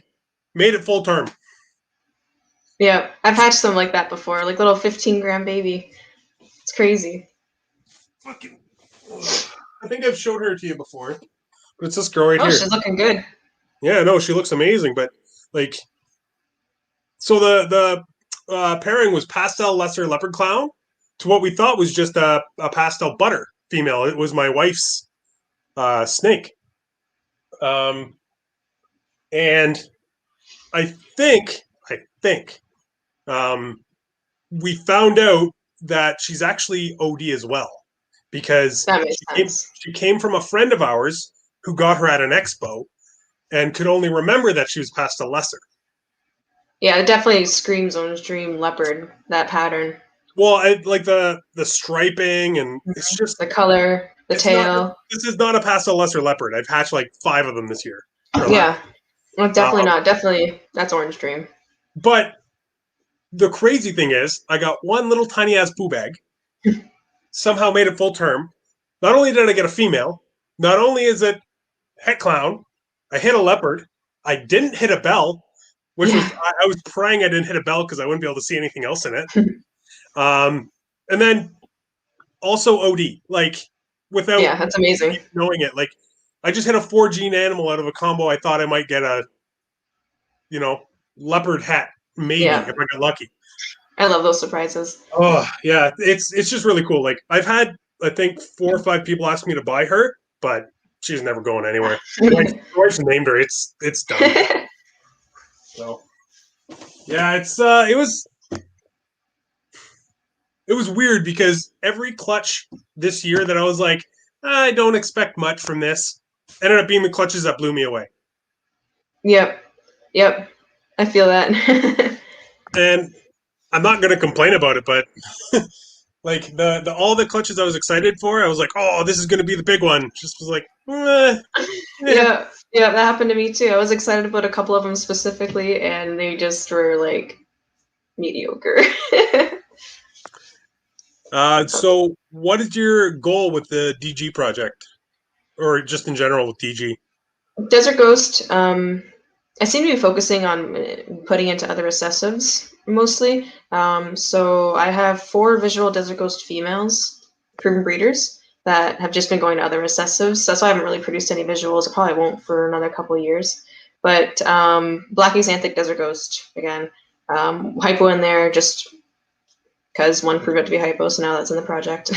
made it full term. Yeah, I've hatched some like that before, like little 15-gram baby. It's crazy. I think I've showed her to you before, but it's this girl right here. Oh, she's looking good. Yeah, no, she looks amazing. But so the pairing was pastel lesser leopard clown to what we thought was just a pastel butter female. It was my wife's snake. And I think um, we found out that she's actually OD as well because That makes sense. she came from a friend of ours who got her at an expo and could only remember that she was pastel lesser. Yeah, it definitely screams Orange Dream leopard, that pattern. Well, like the striping, and it's just the color, the tail. This is not a pastel lesser leopard. I've hatched like 5 of them this year. Yeah, well, definitely Um, not. Definitely, that's Orange Dream. But the crazy thing is, I got one little tiny ass poo bag. Somehow made it full term. Not only did I get a female, not only is it het clown, I hit a leopard. I didn't hit a bell, which was I was praying I didn't hit a bell because I wouldn't be able to see anything else in it. And then also OD, like without that's amazing. knowing it. Like I just hit a 4 gene animal out of a combo. I thought I might get a, leopard hat, maybe if I got lucky. I love those surprises. Oh yeah, it's just really cool. Like I've had, I think 4 or 5 people ask me to buy her, but she's never going anywhere. My wife's named her. It's done. So yeah, it was weird because every clutch this year that I was like, I don't expect much from this, ended up being the clutches that blew me away. Yep. I feel that. And I'm not going to complain about it, but like the all the clutches I was excited for, I was like, oh, this is going to be the big one. Just was like, Yeah, that happened to me too. I was excited about a couple of them specifically, and they just were like mediocre. So what is your goal with the DG project, or just in general with DG? Desert Ghost. I seem to be focusing on putting into other recessives mostly. So I have 4 visual Desert Ghost females, proven breeders, that have just been going to other recessives. That's why I haven't really produced any visuals. I probably won't for another couple of years. But Black Axanthic Desert Ghost, again. Hypo in there just because one proved out to be hypo, so now that's in the project.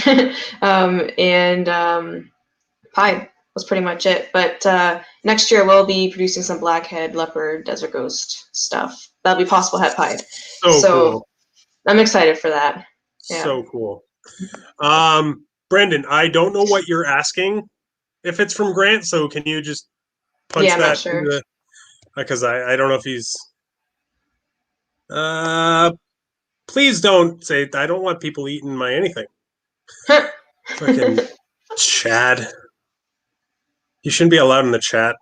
Pied was pretty much it. But next year we'll be producing some blackhead, leopard, desert ghost stuff. That'll be possible het pied. So cool. I'm excited for that. Yeah. So cool. Brendan, I don't know what you're asking if it's from Grant, so can you just punch that? Not sure. Because I don't know if he's please don't say I don't want people eating my anything. Fucking Chad. You shouldn't be allowed in the chat.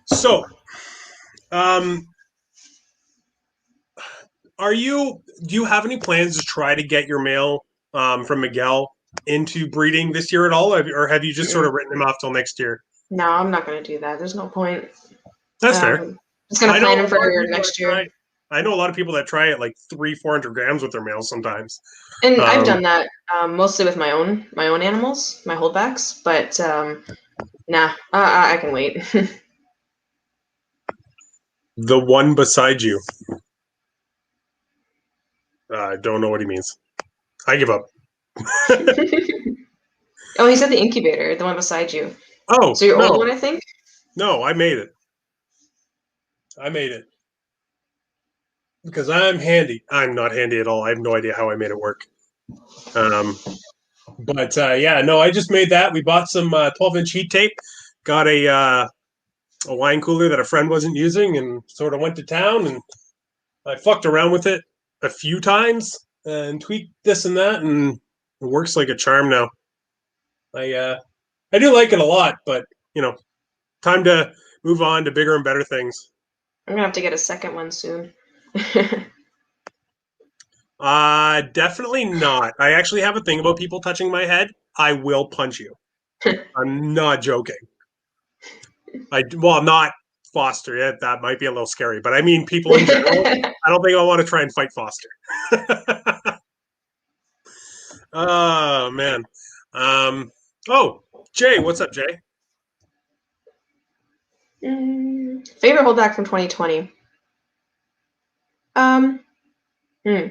So, do you have any plans to try to get your male from Miguel into breeding this year at all? Or have you just sort of written him off till next year? No, I'm not going to do that. There's no point. That's fair. Just going to plan him for next year. I know a lot of people that try it like 300-400 grams with their males sometimes. And I've done that mostly with my own animals, my holdbacks. But nah, I can wait. The one beside you. I don't know what he means. I give up. Oh, he said the incubator, the one beside you. Oh, so your old one, I think? No, I made it. Because I'm handy. I'm not handy at all. I have no idea how I made it work. But I just made that. We bought some 12-inch heat tape. Got a wine cooler that a friend wasn't using, and sort of went to town, and I fucked around with it a few times and tweaked this and that, and it works like a charm now. I do like it a lot, but time to move on to bigger and better things. I'm gonna have to get a second one soon. Definitely not. I actually have a thing about people touching my head. I will punch you. I'm not joking. Not Foster. Yeah, that might be a little scary, but I mean people in general. I don't think I want to try and fight Foster. Oh man. Jay, what's up, Jay? Favorite holdback from 2020. Um, hmm.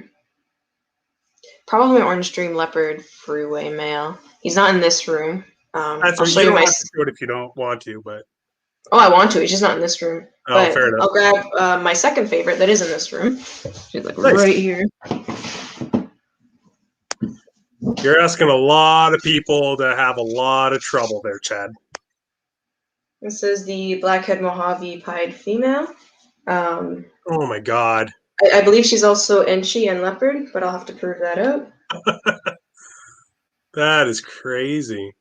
Probably Orange Dream Leopard Freeway male. He's not in this room. That's I'll right. show You you don't my. have to show it if you don't want to, but Oh, I want to. He's just not in this room. oh, But fair enough. I'll grab my second favorite that is in this room. She's like Nice. right here. You're asking a lot of people to have a lot of trouble there, Chad. This is the Blackhead Mojave Pied female. Oh my God. I believe she's also Enchi and Leopard, but I'll have to prove that out. That is crazy.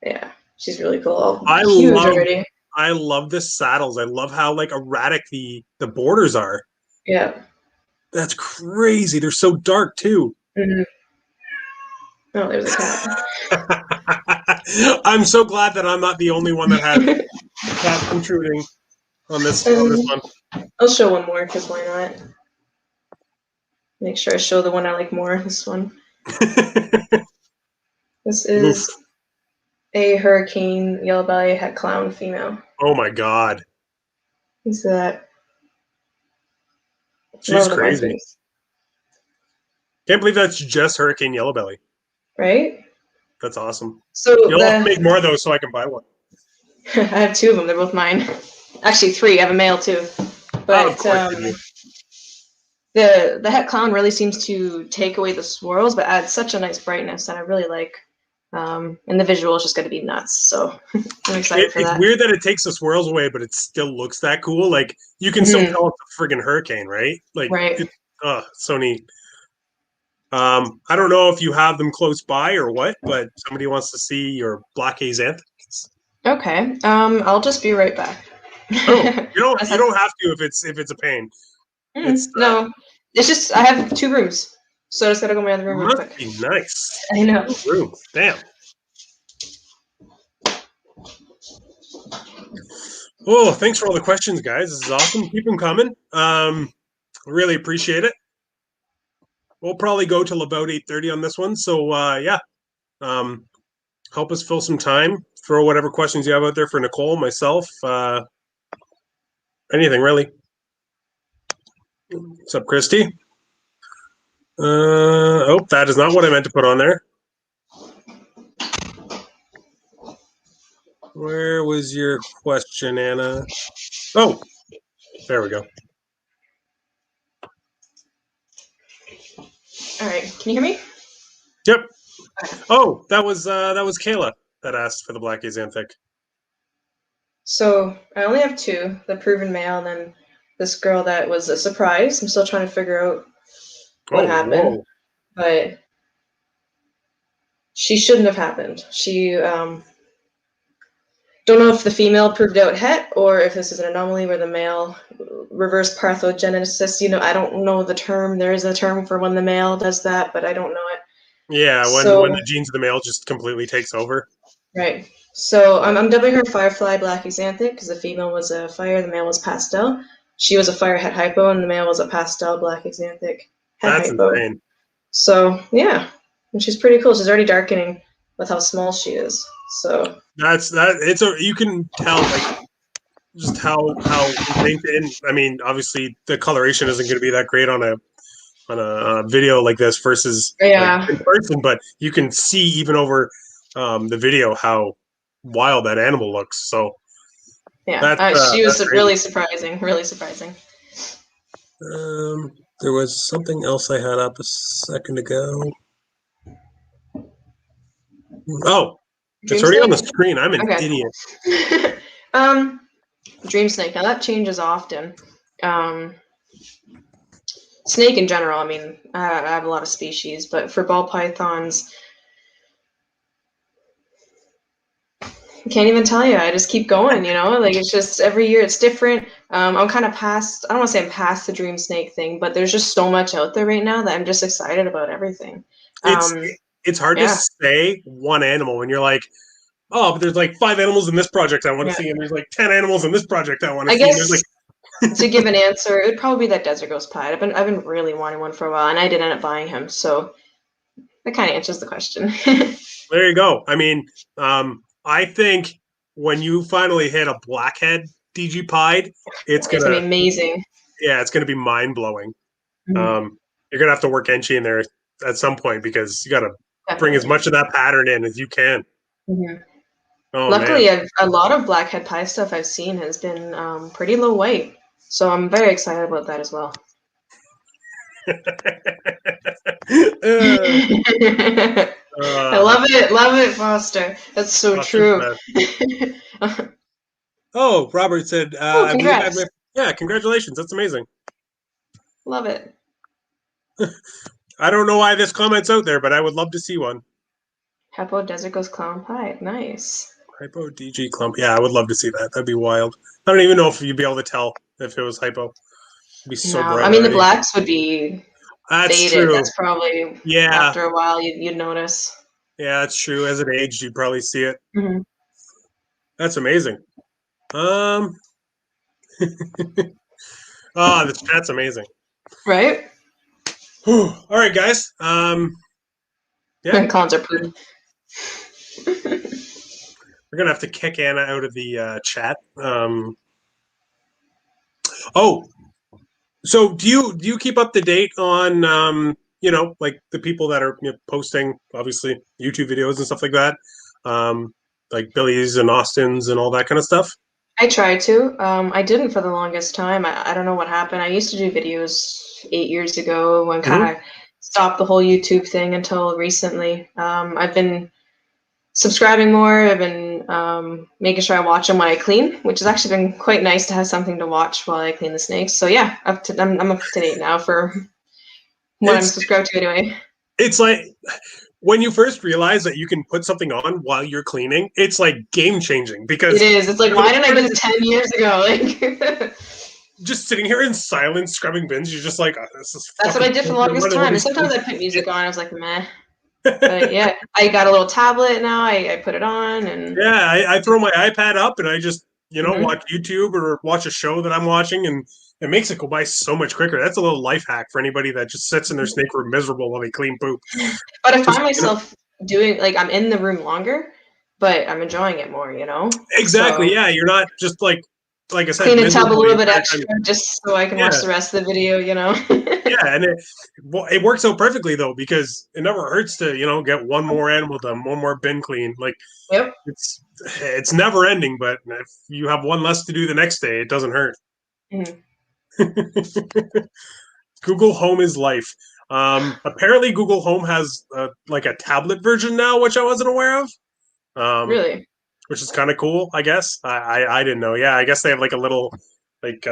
Yeah, she's really cool. I Huge already. love the saddles. I love how like erratic the borders are. Yeah. That's crazy. They're so dark too. Mm-hmm. Oh, there's a cat. I'm so glad that I'm not the only one that has cats intruding on this one. I'll show one more because why not? Make sure I show the one I like more. This one. This is a Hurricane Yellow Belly Het Clown female. Oh my God. Who's that? She's crazy. Can't believe that's just Hurricane Yellow Belly. Right? That's awesome. So you'll have to make more of those so I can buy one. I have two of them. They're both mine. Actually, three. I have a male too. But the Het Clown really seems to take away the swirls, but adds such a nice brightness that I really like. And the visual is just going to be nuts. So I'm excited for that. It's weird that it takes the swirls away, but it still looks that cool. Like you can still tell it's a friggin' hurricane, right? Like, right. So neat. I don't know if you have them close by or what, but somebody wants to see your black axanthics. Okay. I'll just be right back. Oh, you don't have to if it's a pain. No, it's just I have two rooms, so I just gotta go in my other room real quick. Be nice. I know. Room. Damn. Oh, thanks for all the questions, guys. This is awesome. Keep them coming. Really appreciate it. We'll probably go till about 8:30 on this one. So yeah, help us fill some time. Throw whatever questions you have out there for Nicole, myself, anything really. What's up, Christy? Oh, that is not what I meant to put on there. Where was your question, Anna? Oh, there we go. All right, can you hear me? Yep. Oh, that was Kayla that asked for the black axanthic. So I only have two: the proven male, and then this girl that was a surprise. I'm still trying to figure out what happened, but she shouldn't have happened. She don't know if the female proved out het or if this is an anomaly where the male reverse parthenogenesis. I don't know the term. There is a term for when the male does that, but I don't know it. Yeah, when the genes of the male just completely takes over. Right. So I'm dubbing her Firefly Black Axanthic because the female was a fire, the male was pastel. She was a fire het hypo, and the male was a pastel Black Axanthic het hypo. That's insane. So yeah, and she's pretty cool. She's already darkening with how small she is. So you can tell like just how in. I mean, obviously the coloration isn't going to be that great on a video like this versus like, in person, but you can see even over the video how wild that animal looks. So yeah, she was really surprising. Really surprising. There was something else I had up a second ago. Oh. It's already on the screen. I'm an idiot. Dream snake. Now that changes often. Snake in general. I mean, I have a lot of species, but for ball pythons, I can't even tell you. I just keep going. Like it's just every year it's different. I'm kind of past. I don't want to say I'm past the dream snake thing, but there's just so much out there right now that I'm just excited about everything. It's hard to say one animal when you're like, oh, but there's like 5 animals in this project I want to see, and there's like 10 animals in this project I want to see. I guess to give an answer, it would probably be that Desert Ghost Pied. I've been really wanting one for a while, and I did end up buying him, so that kind of answers the question. There you go. I mean, I think when you finally hit a blackhead DG Pied, it's gonna be amazing. Yeah, it's gonna be mind blowing. You're gonna have to work Enchi in there at some point because you got to bring as Definitely. much of that pattern in as you can. Mhm. Oh man. Luckily, a lot of blackhead pie stuff I've seen has been pretty low white, so I'm very excited about that as well. I love it, Foster. That's so true. Oh, Robert said, Oh, I believe I have congrats. yeah, congratulations. That's amazing. Love it. I don't know why this comment's out there, but I would love to see one. Hypo Desert Ghost Clown Pie. Nice. Hypo DG clump. Yeah, I would love to see that. That'd be wild. I don't even know if you'd be able to tell if it was hypo. It'd be so No, bright I mean the already. blacks would be That's faded. true. That's probably Yeah. after a while you'd notice. Yeah, that's true. As it aged, you'd probably see it. Mm-hmm. That's amazing. Oh, the chat's amazing. Right? Whew. All right, guys. Yeah. Clowns are poop. We're gonna have to kick Anna out of the chat. Oh, so do you keep up to date on like the people that are posting obviously YouTube videos and stuff like that, like Billy's and Austin's and all that kind of stuff? I tried to. I didn't for the longest time. I don't know what happened. I used to do videos 8 years ago and Mm-hmm. kind of stopped the whole YouTube thing until recently. I've been subscribing more. I've been making sure I watch them when I clean, which has actually been quite nice to have something to watch while I clean the snakes. So yeah, I'm up to date now for what I'm It's subscribed to anyway. it's like when you first realize that you can put something on while you're cleaning, it's like game changing It because is. It's like, for the why didn't I part do of this 10 years ago? Like, just sitting here in silence scrubbing bins, you're just like, oh, this is that's what I fucking did for the I'm longest running all time. And these sometimes things. I put music on. I was like, meh. But yeah, I got a little tablet now. I put it on and. Yeah, I throw my iPad up and I just, Mhm. watch YouTube or watch a show that I'm watching, and it makes it go by so much quicker. That's a little life hack for anybody that just sits in their snake room miserable while they clean poop. But I Just, find myself doing like I'm in the room longer, but I'm enjoying it more, you know? exactly. So Yeah, you're not just like I said, clean the tub a miserable the little bit entire extra time. just so I can watch Yeah, the rest of the video, you know? yeah, and it works out perfectly though because it never hurts to get one more animal done, one more bin clean. Like Yep. it's never ending, but if you have one less to do the next day, it doesn't hurt. Mhm. Google Home is life. Apparently, Google Home has like a tablet version now, which I wasn't aware of. Really? Which is kind of cool, I guess. I didn't know. Yeah, I guess they have like a little like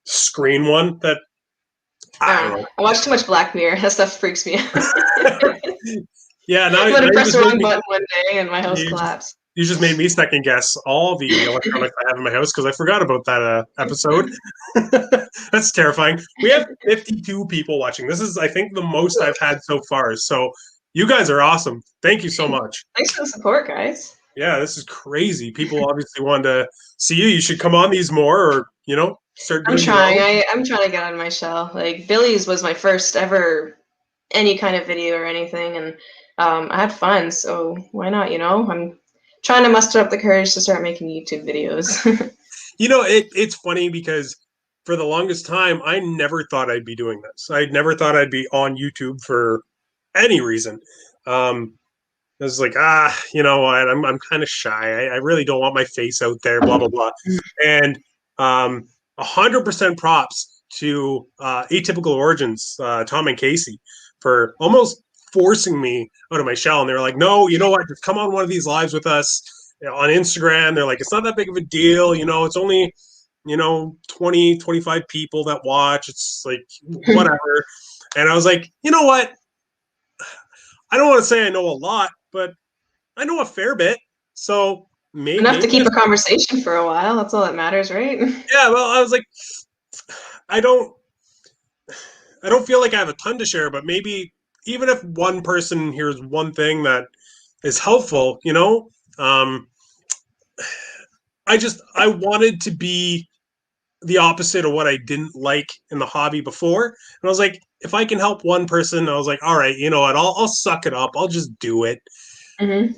screen one that I I don't don't know. know. I watch too much Black Mirror. That stuff freaks me out. Yeah, now, I'm now gonna you press just the made wrong me. button one day and my house You just, collapsed. you just made me second guess all the electronics I have in my house because I forgot about that episode. That's terrifying. We have 52 people watching. This is, I think, the most I've had so far. So you guys are awesome. Thank you so much. Thanks for the support, guys. Yeah, this is crazy. People obviously want to see you. You should come on these more, or start I'm doing your trying. own. I'm trying to get out of my shell. Like Billy's was my first ever any kind of video or anything, and I had fun. So why not? You know, I'm trying to muster up the courage to start making YouTube videos. It's funny because for the longest time, I never thought I'd be doing this. I never thought I'd be on YouTube for any reason. I was like, you know what? I'm kind of shy. I really don't want my face out there. Blah blah blah. And 100% props to Atypical Origins, Tom and Casey, for almost forcing me out of my shell. And they were like, no, you know what? Just come on one of these lives with us on Instagram. They're like, it's not that big of a deal. It's only 20, 25 people that watch. It's like whatever. And I was like, you know what? I don't want to say I know a lot, but I know a fair bit. So Enough maybe to keep a conversation for a while. That's all that matters, right? yeah. Well, I was like, I don't I don't feel like I have a ton to share, but maybe even if one person hears one thing that is helpful, I wanted to be the opposite of what I didn't like in the hobby before. And I was like, if I can help one person, I was like, all right, you know what? I'll suck it up. I'll just do it. Mm-hmm.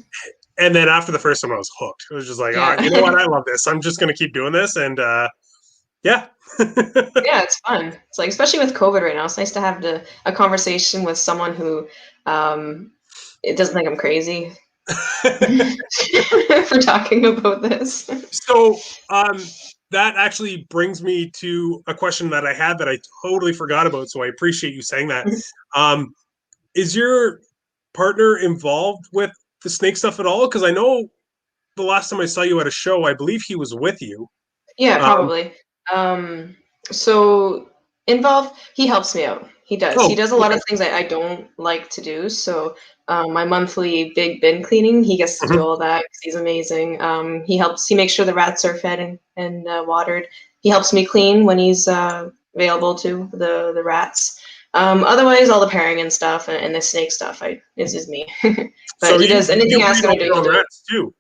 And then after the first time, I was hooked. It was just like, all Yeah. right, you know what? I love this. I'm just going to keep doing this. And Yeah. Yeah, it's fun. It's like, especially with COVID right now, it's nice to have a conversation with someone who it doesn't think I'm crazy for talking about this. So, that actually brings me to a question that I had that I totally forgot about. So I appreciate you saying that. Um, is your partner involved with the snake stuff at all? Because I know the last time I saw you at a show, I believe he was with you. Yeah, Um, probably. So involved, he helps me out. He does. He oh, does a lot okay. of things I don't like to do. So my monthly big bin cleaning, he gets to do Mhm. all that 'cause he's amazing. He helps. He makes sure the rats are fed and watered. He helps me clean when he's available to the rats. Otherwise, all the pairing and stuff and the snake stuff is me. But So he does anything you I ask breed him all to do, your he'll own do it. rats too.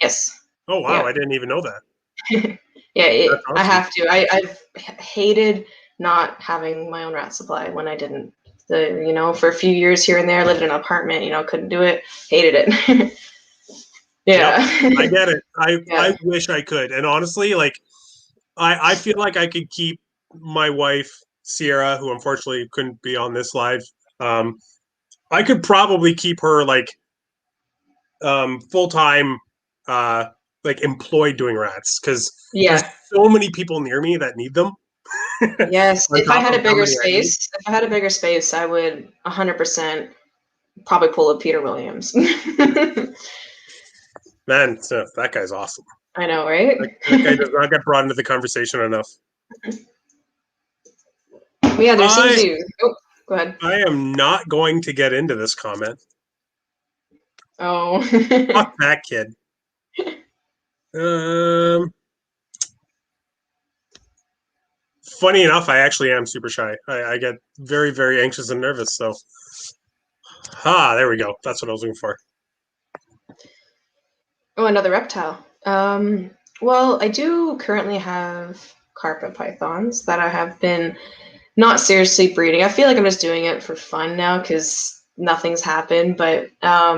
Yes. Oh wow, Yeah. I didn't even know that. Yeah, That's I awesome. have to. I've hated not having my own rat supply when I didn't. For a few years here and there, lived in an apartment, couldn't do it. Hated it. Yep, Yeah. I get it. I Yeah. wish I could. And honestly, like I feel like I could keep my wife Sierra, who unfortunately couldn't be on this live. Um, I could probably keep her like full time, uh, like employed doing rats because there's Yeah. so many people near me that need them. Yes. On top of how many I need. If I had a bigger space, I would 100% probably pull a Peter Williams. Man, so that guy's awesome. I know, right? That guy does not get brought into the conversation enough. Yeah, there seems I to. Oh, go ahead. I am not going to get into this comment. Oh. Fuck that kid. Um, Funny enough, I actually am super shy. I get very, very anxious and nervous. So, there we go. That's what I was looking for. Oh, another reptile. Well, I do currently have carpet pythons that I have been not seriously breeding. I feel like I'm just doing it for fun now because nothing's happened. But I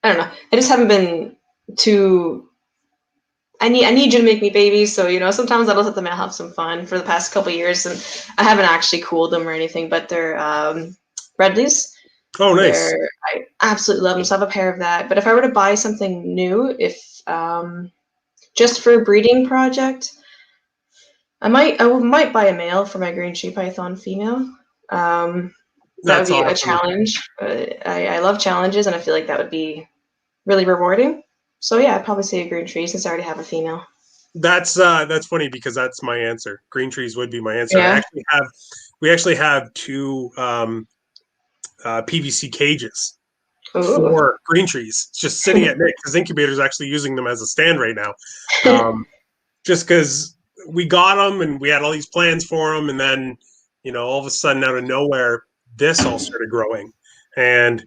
don't know. I just haven't been too. I need you to make me babies, so sometimes I'll let them have some fun for the past couple of years, and I haven't actually cooled them or anything. But they're Redleys. Oh, nice. I absolutely love them. So I have a pair of that. But if I were to buy something new, if just for a breeding project, I might buy a male for my green tree python female. That would That's be a awesome. challenge. I love challenges, and I feel like that would be really rewarding. So yeah, I'd probably say a green tree since I already have a female. That's funny because that's my answer. Green trees would be my answer. Yeah. We actually have two PVC cages Ooh. for green trees just sitting at Nick. His incubator is actually using them as a stand right now. Just because we got them and we had all these plans for them, and then all of a sudden out of nowhere, this all started growing, and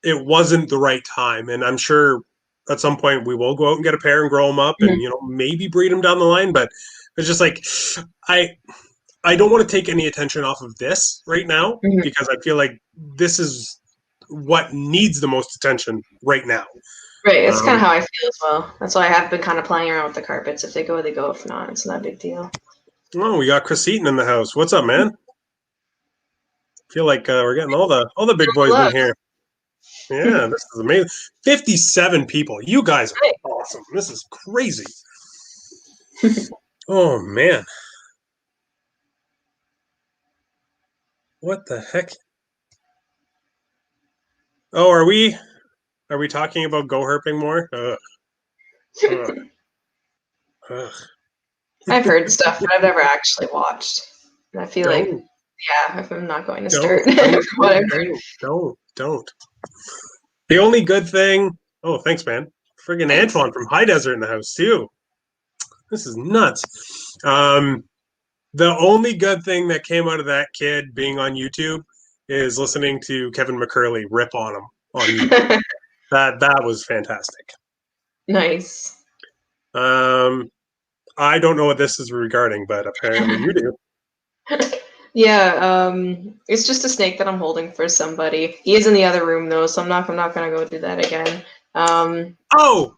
it wasn't the right time. And I'm sure at some point we will go out and get a pair and grow them up, and maybe breed them down the line. But it's just like I I don't want to take any attention off of this right now Mhm. because I feel like this is what needs the most attention right now. Right, it's kind of Um, how I feel as well. That's why I have been kind of playing around with the carpets. If they go, they go. If not, it's not a big deal. oh, we got Chris Eaton in the house. What's up, man? Feel like we're getting all the big boys in Look, here. Yeah, this is amazing. 57 people. You guys right. are awesome. This is crazy. Oh man. What the heck? Oh, are we talking about go herping more? Ugh, ugh. I've heard stuff, but I've never actually watched. And I feel like, Don't, yeah, if I'm not going to don't, start, from don't, what don't, I've heard. don't. The only good thing. Oh, thanks, man. Friggin' Thanks. Antoine from High Desert in the house too. This is nuts. The only good thing that came out of that kid being on YouTube is listening to Kevin McCurley rip on him on YouTube. That was fantastic. Nice. I don't know what this is regarding, but apparently you do. Yeah, it's just a snake that I'm holding for somebody. He is in the other room though, so I'm not gonna go do that again. Oh,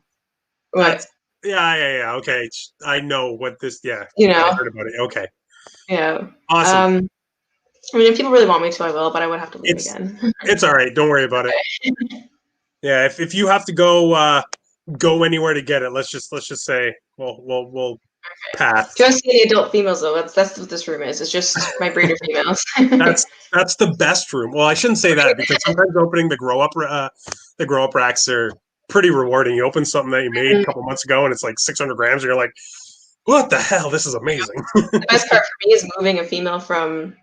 What? Yeah. Okay, I know what this. Yeah, You I know? heard about it. Okay, Yeah. awesome. I mean, if people really want me to, I will, but I would have to leave It's again. it's all right. Don't worry about it. Yeah, if you have to go anywhere to get it, let's just say we'll If you pass. want to see any adult females, though, that's what this room is. It's just my breeder females. That's the best room. Well, I shouldn't say that because sometimes opening the grow up racks are pretty rewarding. You open something that you made a couple months ago and it's like 600 grams, and you're like, what the hell? This is amazing. The best part for me is moving a female from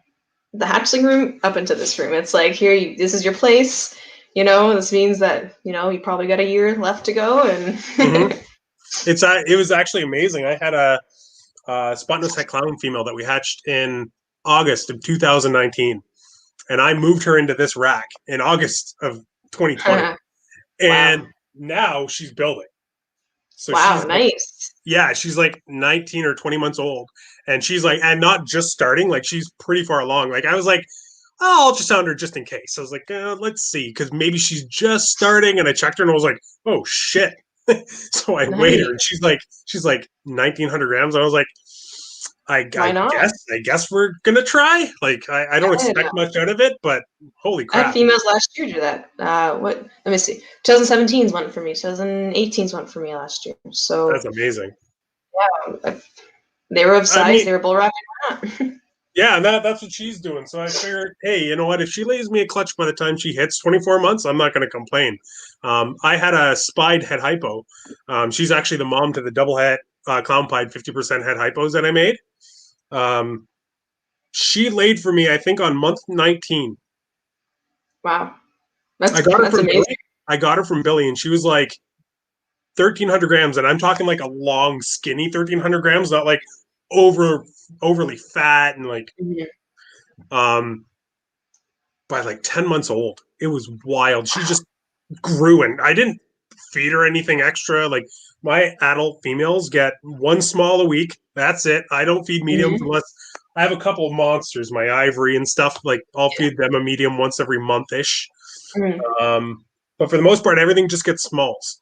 the hatchling room up into this room. It's like, here, this is your place. This means that, you probably got a year left to go. And Mm-hmm. It was actually amazing. I had a spot-nose het clown female that we hatched in August of 2019, and I moved her into this rack in August of 2020, wow. and now she's building. So Wow, she's like, nice. yeah, she's like 19 or 20 months old, and she's like, and not just starting, like she's pretty far along. Like I was like, oh, I'll just sound her just in case. I was like, let's see, because maybe she's just starting, and I checked her and I was like, oh shit. So I weighed her, and Nice. she's like 1,900 grams. I was like, Why I not? guess we're gonna try. Like I don't expect much out of it, but holy I had crap! females last year do that. What? Let me see. 2017's one for me. 2018's one for me last year. That's So amazing. yeah, they were of I size. mean, They were bull rocking. yeah, and that's what she's doing. So I figured, hey, you know what? If she lays me a clutch by the time she hits 24 months, I'm not going to complain. I had a spied head hypo. She's actually the mom to the double head clown pied 50% head hypos that I made. She laid for me, I think, on month 19. Wow, I got her that's from amazing. Billy. I got her from Billy, and she was like 1,300 grams, and I'm talking like a long, skinny 1,300 grams, not like overly fat and like um by like 10 months old. It was wild. She just grew, and I didn't feed her anything extra. Like my adult females get one small a week. That's it. I don't feed mediums Mm-hmm. unless I have a couple of monsters, my ivory and stuff. Like I'll feed them a medium once every month ish. Mm-hmm. But for the most part, everything just gets smalls.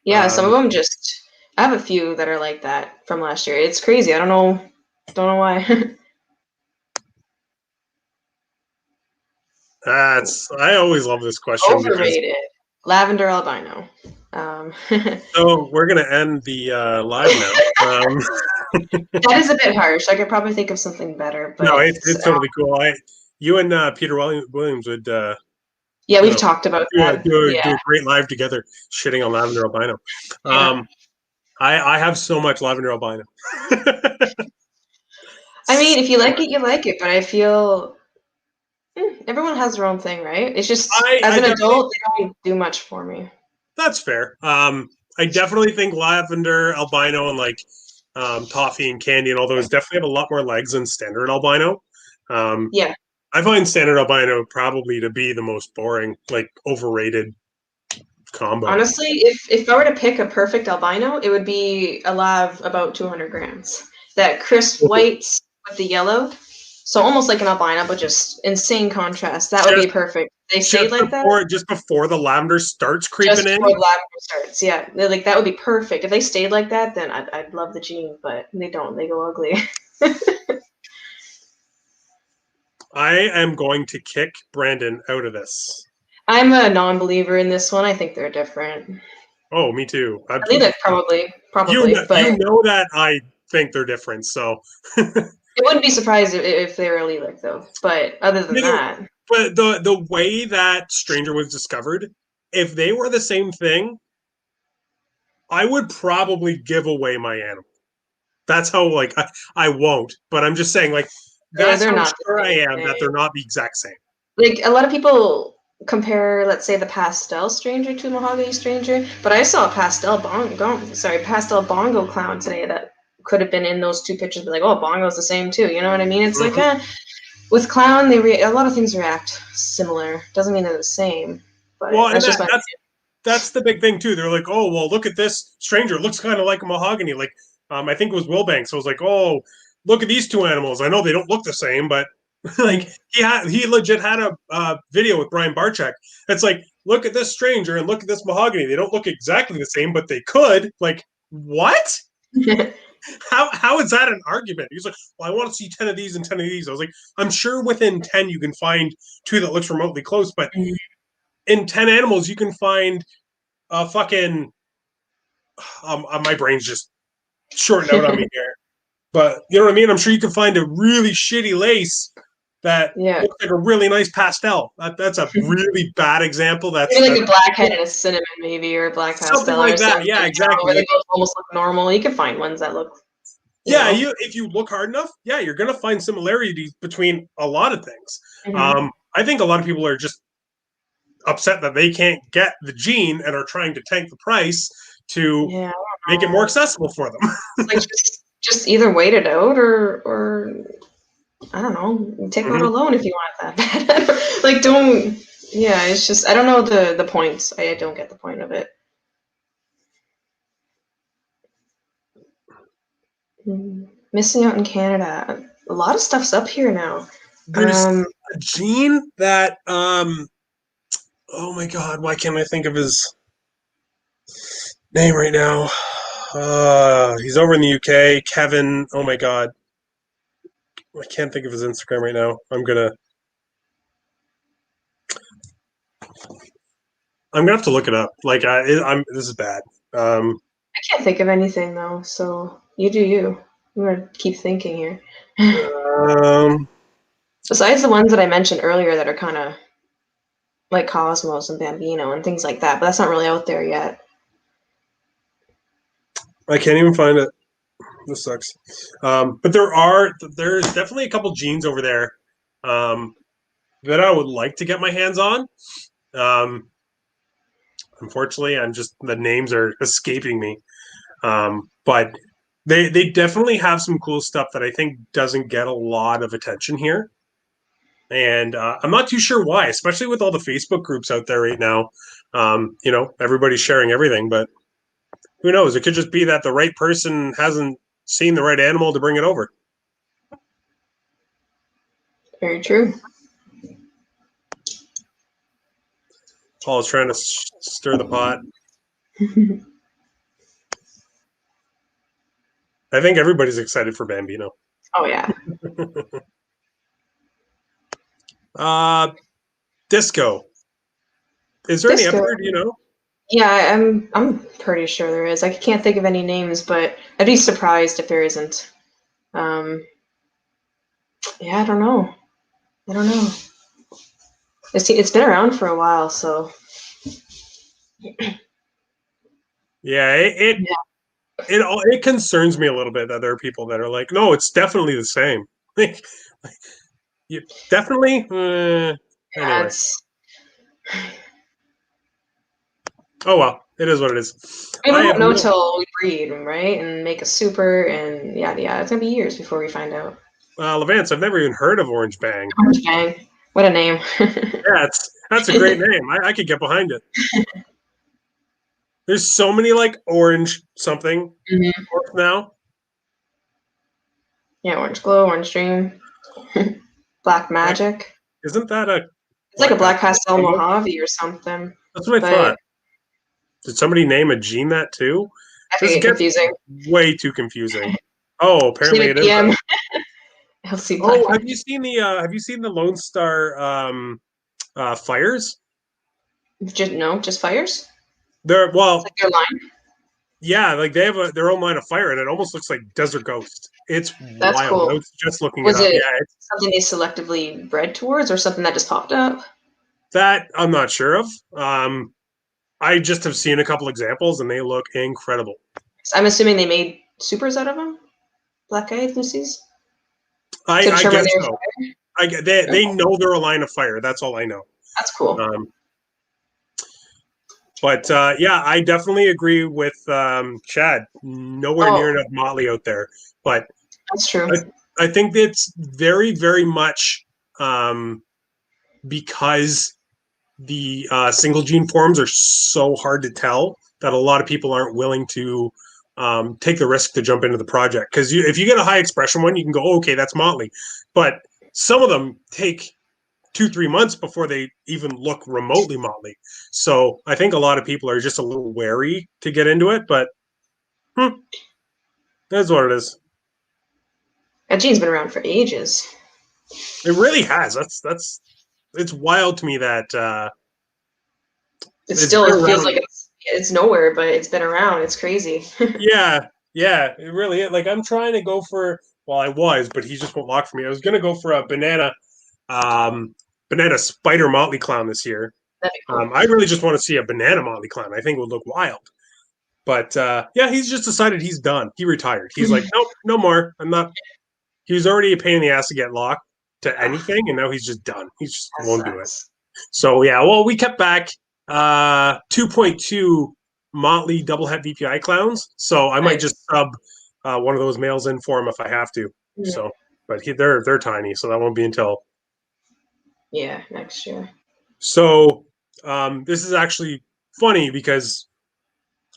Yeah, some of them just. I have a few that are like that from last year. It's crazy. I don't know why. I always love this question because Overrated. Lavender albino. so we're gonna end the live now. That is a bit harsh. I could probably think of something better, No, but it's totally cool. You and Peter Williams would yeah, you we've know talked about that. do Yeah, a great live together, shitting on lavender albino. yeah. I have so much lavender albino. I mean, if you like it, you like it. But I feel everyone has their own thing, right? It's just as I an definitely adult, they don't do much for me. that's fair. I definitely think lavender albino and like toffee and candy and all those definitely have a lot more legs than standard albino. Um, Yeah. I find standard albino probably to be the most boring, like overrated combo. Honestly, if I were to pick a perfect albino, it would be a lav about 200 grams. That crisp white with the yellow. So almost like an albino, but just insane contrast. That would be Just perfect. They stayed like that just before the lavender starts just creeping in. before the lavender starts. Yeah, they're like that would be perfect. If they stayed like that, then I'd love the gene, but they don't. They go ugly. I am going to kick Brandon out of this. I'm a non-believer in this one. I think they're different. Oh, me too. I think that's probably, but You know that I think they're different, so it wouldn't be surprised if they were allelic though. But other than that, but the way that Stranger was discovered, if they were the same thing, I would probably give away my animal. That's how like I won't, but I'm just saying like that's they're how not sure the I same am that thing. they're not the exact same. Like a lot of people compare, let's say, the pastel stranger to a mahogany stranger, but I saw a pastel bongo clown today that could have been in those two pictures, but like, oh, bongo's the same too. You know what I mean? It's like, with clown, a lot of things react similar. Doesn't mean they're the same, but Well, and that's just my opinion. that's the big thing too. They're like, oh well, look at this stranger. It looks kind of like a mahogany. Like, I think it was Wilbanks. So I was like, oh, look at these two animals. I know they don't look the same, but like he legit had a video with Brian Barczyk. It's like, look at this stranger and look at this mahogany. They don't look exactly the same, but they could. Like, what? How is that an argument? He's like, well, I want to see 10 of these and 10 of these. I was like, I'm sure within 10 you can find 2 that looks remotely close, but in 10 animals you can find a fucking my brain's just shorting out on me here. But you know what I mean? I'm sure you can find a really shitty lace that looks like a really nice pastel. That's a really bad example. That's maybe like a blackhead and a cinnamon, maybe, or a black pastel, something like that. Something, yeah, exactly. Where they both almost look normal. You can find ones that look. If you look hard enough, you're gonna find similarities between a lot of things. I think a lot of people are just upset that they can't get the gene and are trying to tank the price to make it more accessible for them. Like just either wait it out or I don't know, take out a loan if you want that bad. Like don't. Yeah, it's just I don't know the points. I don't get the point of it. Missing out in Canada. A lot of stuff's up here now. There's a gene that oh my god, why can't I think of his name right now? He's over in the UK. Kevin, oh my god. I can't think of his Instagram right now. I'm gonna have to look it up. Like this is bad. I can't think of anything though, so you do you. I'm gonna keep thinking here. Besides the ones that I mentioned earlier that are kind of like Cosmos and Bambino and things like that, but that's not really out there yet. I can't even find it. This sucks. But there's definitely a couple genes over there that I would like to get my hands on. Unfortunately, the names are escaping me. But they definitely have some cool stuff that I think doesn't get a lot of attention here. And I'm not too sure why, especially with all the Facebook groups out there right now. Everybody's sharing everything, but who knows? It could just be that the right person hasn't seen the right animal to bring it over. Very true. Paul's trying to stir the pot. I think everybody's excited for Bambino. Oh yeah. Disco. Is there any up there? Do you know? Yeah, I'm pretty sure there is. I can't think of any names, but I'd be surprised if there isn't. Yeah, I don't know. It's been around for a while, so. Yeah, it concerns me a little bit that there are people that are like, no, it's definitely the same. You definitely. Anyway. Oh well, it is what it is. We won't know till we breed, right, and make a super, and yeah, it's gonna be years before we find out. Levance, I've never even heard of Orange Bang. Orange Bang, what a name! Yeah, that's a great name. I could get behind it. There's so many like orange something now. Yeah, Orange Glow, Orange Dream, Black Magic. Isn't that It's like a Black Pastel Mojave or something. That's what I thought. Did somebody name a gene that too? This gets confusing. Way too confusing. Oh, apparently it is. Oh, have you seen the Lone Star fires? Just fires? They're like their line. Yeah, like they have their own line of fire, and it almost looks like Desert Ghost. That's wild. Cool. I was just looking it up. Yeah, it's something they selectively bred towards, or something that just popped up? That I'm not sure of. I just have seen a couple examples, and they look incredible. So I'm assuming they made supers out of them, black-eyed Lucy's. I guess so. They know they're a line of fire. That's all I know. That's cool. But yeah, I definitely agree with Chad. Nowhere near enough motley out there. But that's true. I think it's very, very much because the single gene forms are so hard to tell that a lot of people aren't willing to take the risk to jump into the project. Because if you get a high expression one, you can go, oh, okay, that's motley. But some of them take 2-3 months before they even look remotely motley. So I think a lot of people are just a little wary to get into it. But That's what it is. That gene's been around for ages. It really has. It's wild to me that It it's still been it feels around. like it's nowhere, but it's been around. It's crazy. Yeah, yeah, it really is. Like I'm trying to go for. Well, I was, but he just won't lock for me. I was gonna go for a um, banana spider motley clown this year. That'd be cool. I really just want to see a banana motley clown. I think it would look wild. But yeah, he's just decided he's done. He retired. He's like, nope, no more. I'm not. He was already a pain in the ass to get locked to Ah, anything, and now he's just done. He just that won't do it. sucks. So yeah, well, we kept back 2.2 Motley double het VPI clowns. So I might Nice. just sub one of those males in for him if I have to. Yeah, So, but they're tiny, so that won't be until. yeah, next year. So this is actually funny because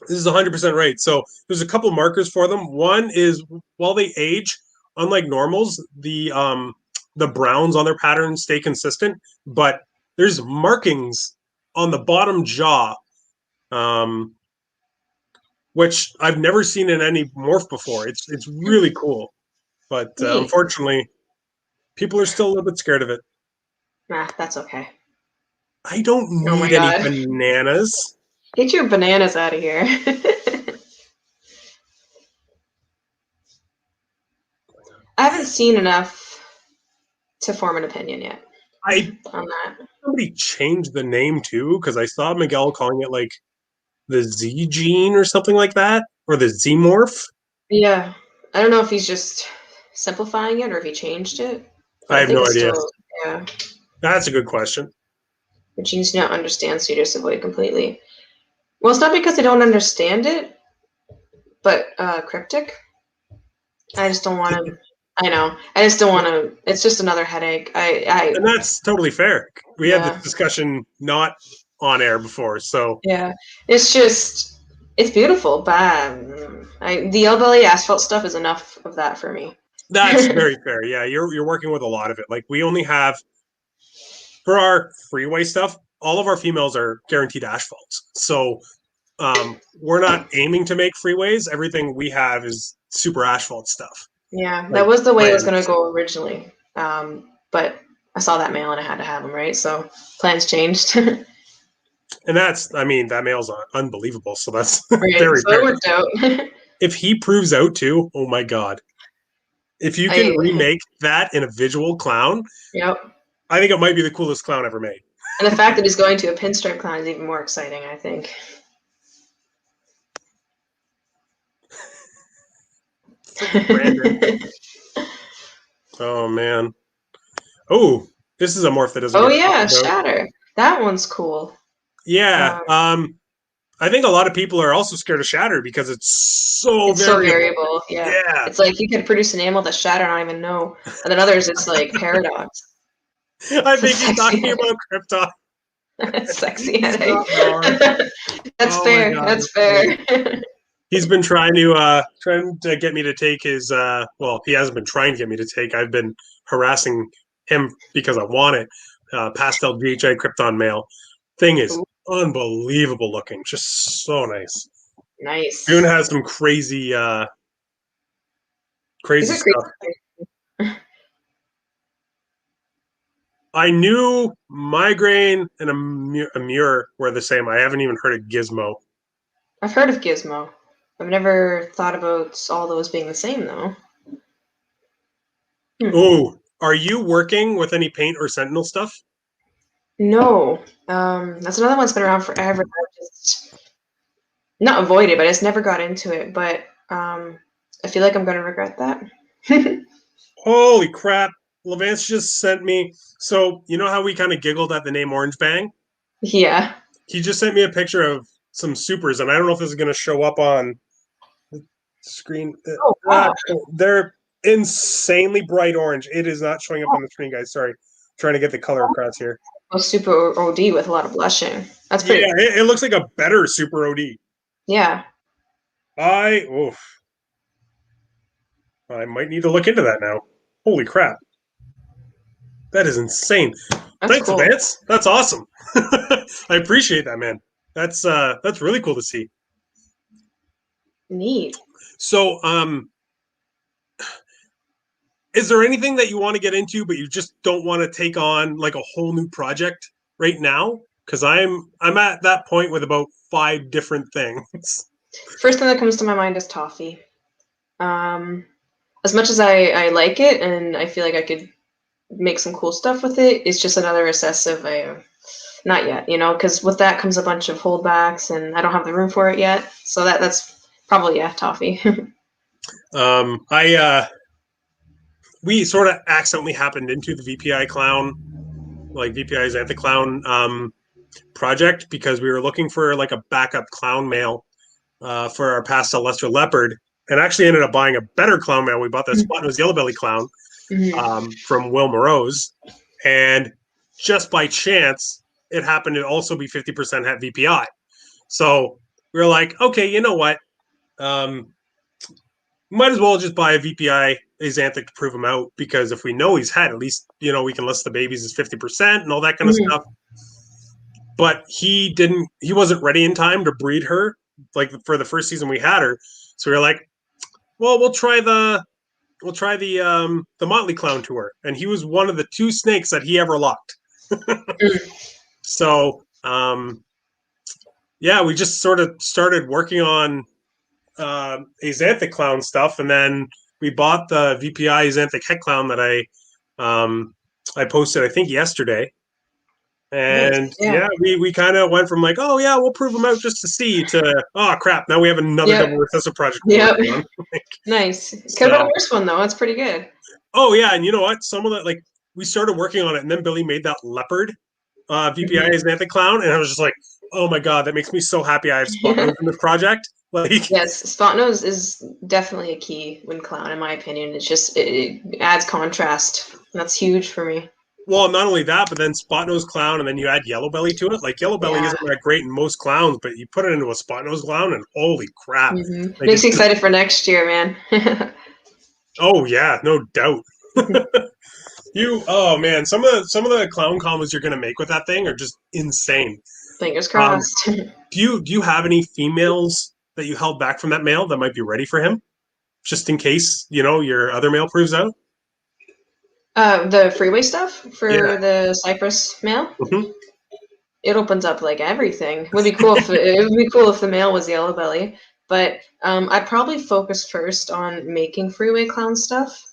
this is 100% right. So there's a couple markers for them. One is while they age, unlike normals, the browns on their pattern stay consistent, but there's markings on the bottom jaw, um, which I've never seen in any morph before. It's really cool, but Neat. unfortunately, people are still a little bit scared of it. Nah, that's okay. I don't Oh my need any god. bananas. Get your bananas out of here. I haven't seen enough to form an opinion yet I on that. somebody changed the name too because I saw Miguel calling it like the Z gene or something like that, or the Z morph. Yeah. I don't know if he's just simplifying it or if he changed it, but I I have think no it's idea. still, yeah. That's a good question. The genes do not understand pseudous avoid completely. Well, it's not because they don't understand it, but cryptic. I just don't want to. I know. I just don't want to. It's just another headache. And that's totally fair. We had this Yeah, discussion not on air before, so yeah. It's just, it's beautiful, but the L-belly asphalt stuff is enough of that for me. that's very fair. Yeah, you're working with a lot of it. Like we only have for our freeway stuff, all of our females are guaranteed asphalts. So we're not aiming to make freeways. Everything we have is super asphalt stuff. Yeah, that Like was the way it was going to plans. go originally. But I saw that male and I had to have him, right? So plans changed. And that's, I mean, that male's unbelievable. So that's Right. very So it fair. worked out. If he proves out too, oh my God. If you can I, remake that in a visual clown, yep. I think it might be the coolest clown ever made. And the fact that he's going to a pinstripe clown is even more exciting, I think. Freaking Brandon. Oh man. Oh, this is a morph that doesn't Oh get talked yeah, about. Shatter. That one's cool. Yeah. Um, I think a lot of people are also scared of Shatter because it's so it's so variable. variable. Yeah. Yeah. It's like you could produce an animal that Shatter and I don't even know. And then others, it's like Paradox. I It's a think he's sexy talking headache. about Krypton. Sexy He's headache. not wrong. That's Oh my fair. God, That's that's great. fair. He's been trying to get me to take his well, he hasn't been trying to get me to take. I've been harassing him because I want it. Pastel GHI Krypton male. Thing is Ooh, unbelievable looking. Just so nice. Boone nice. has some crazy These crazy are crazy. stuff. I knew Migraine and a Muir were the same. I haven't even heard of Gizmo. I've heard of Gizmo. I've never thought about all those being the same though. Hmm. Oh, are you working with any paint or Sentinel stuff? No. That's another one that's been around forever. I just not avoided, but I just never got into it. But I feel like I'm gonna regret that. Holy crap. Levance just sent me. So, you know how we kind of giggled at the name Orange Bang? Yeah. He just sent me a picture of some supers, and I don't know if this is going to show up on the screen. Oh wow. They're insanely bright orange. It is not showing up on the screen, guys. Sorry. Trying to get the color across here. Oh, super OD with a lot of blushing. That's Yeah, pretty. it looks like a better Super OD. Yeah. Oof. I might need to look into that now. Holy crap. That is insane. That's Thanks, cool. Vance. That's awesome. I appreciate that, man. That's really cool to see. Neat. So, is there anything that you want to get into, but you just don't want to take on like a whole new project right now? Because I'm at that point with about 5 different things. First thing that comes to my mind is toffee. As much as I like it and I feel like I could make some cool stuff with it, it's just another recessive. Not yet, because with that comes a bunch of holdbacks, and I don't have the room for it yet. So that's probably toffee. We sort of accidentally happened into the VPI clown, like VPI Xanthic clown project, because we were looking for like a backup clown male for our pastel luster leopard, and actually ended up buying a better clown male. We bought the spot nose yellow belly clown from Will Morose, and just by chance, it happened to also be 50% het VPI. So we were like, okay, you know what? Might as well just buy a VPI Xanthic to prove him out, because if we know he's het, at least we can list the babies as 50% and all that kind of stuff. But he wasn't ready in time to breed her like for the first season we had her. So we were like, well, we'll try the Motley Clown tour, and he was one of the 2 snakes that he ever locked. So we just sort of started working on Xanthic clown stuff, and then we bought the VPI Xanthic het clown that I posted, I think, yesterday. And we kind of went from like, oh yeah, we'll prove them out just to see, to oh crap, now we have another double recessive project. Nice. Could have been a worse one though. That's pretty good. Oh yeah, and you know what? Some of that, like, we started working on it, and then Billy made that leopard VPI Xanthic clown, and I was just like, oh my god, that makes me so happy I have spot nose in this project. Like, yes, spot nose is definitely a key when clown, in my opinion. It's just it adds contrast. That's huge for me. Well, not only that, but then spot nose clown, and then you add yellow belly to it. Like, yellow belly isn't that great in most clowns, but you put it into a spot nose clown, and holy crap! Like, makes me excited for next year, man. Oh yeah, no doubt. Oh man, some of the clown combos you're gonna make with that thing are just insane. Fingers crossed. Do you have any females that you held back from that male that might be ready for him, just in case your other male proves out? The freeway stuff for the Cypress male. Mm-hmm. It opens up like everything. It would be cool if the male was yellow belly, but I'd probably focus first on making freeway clown stuff.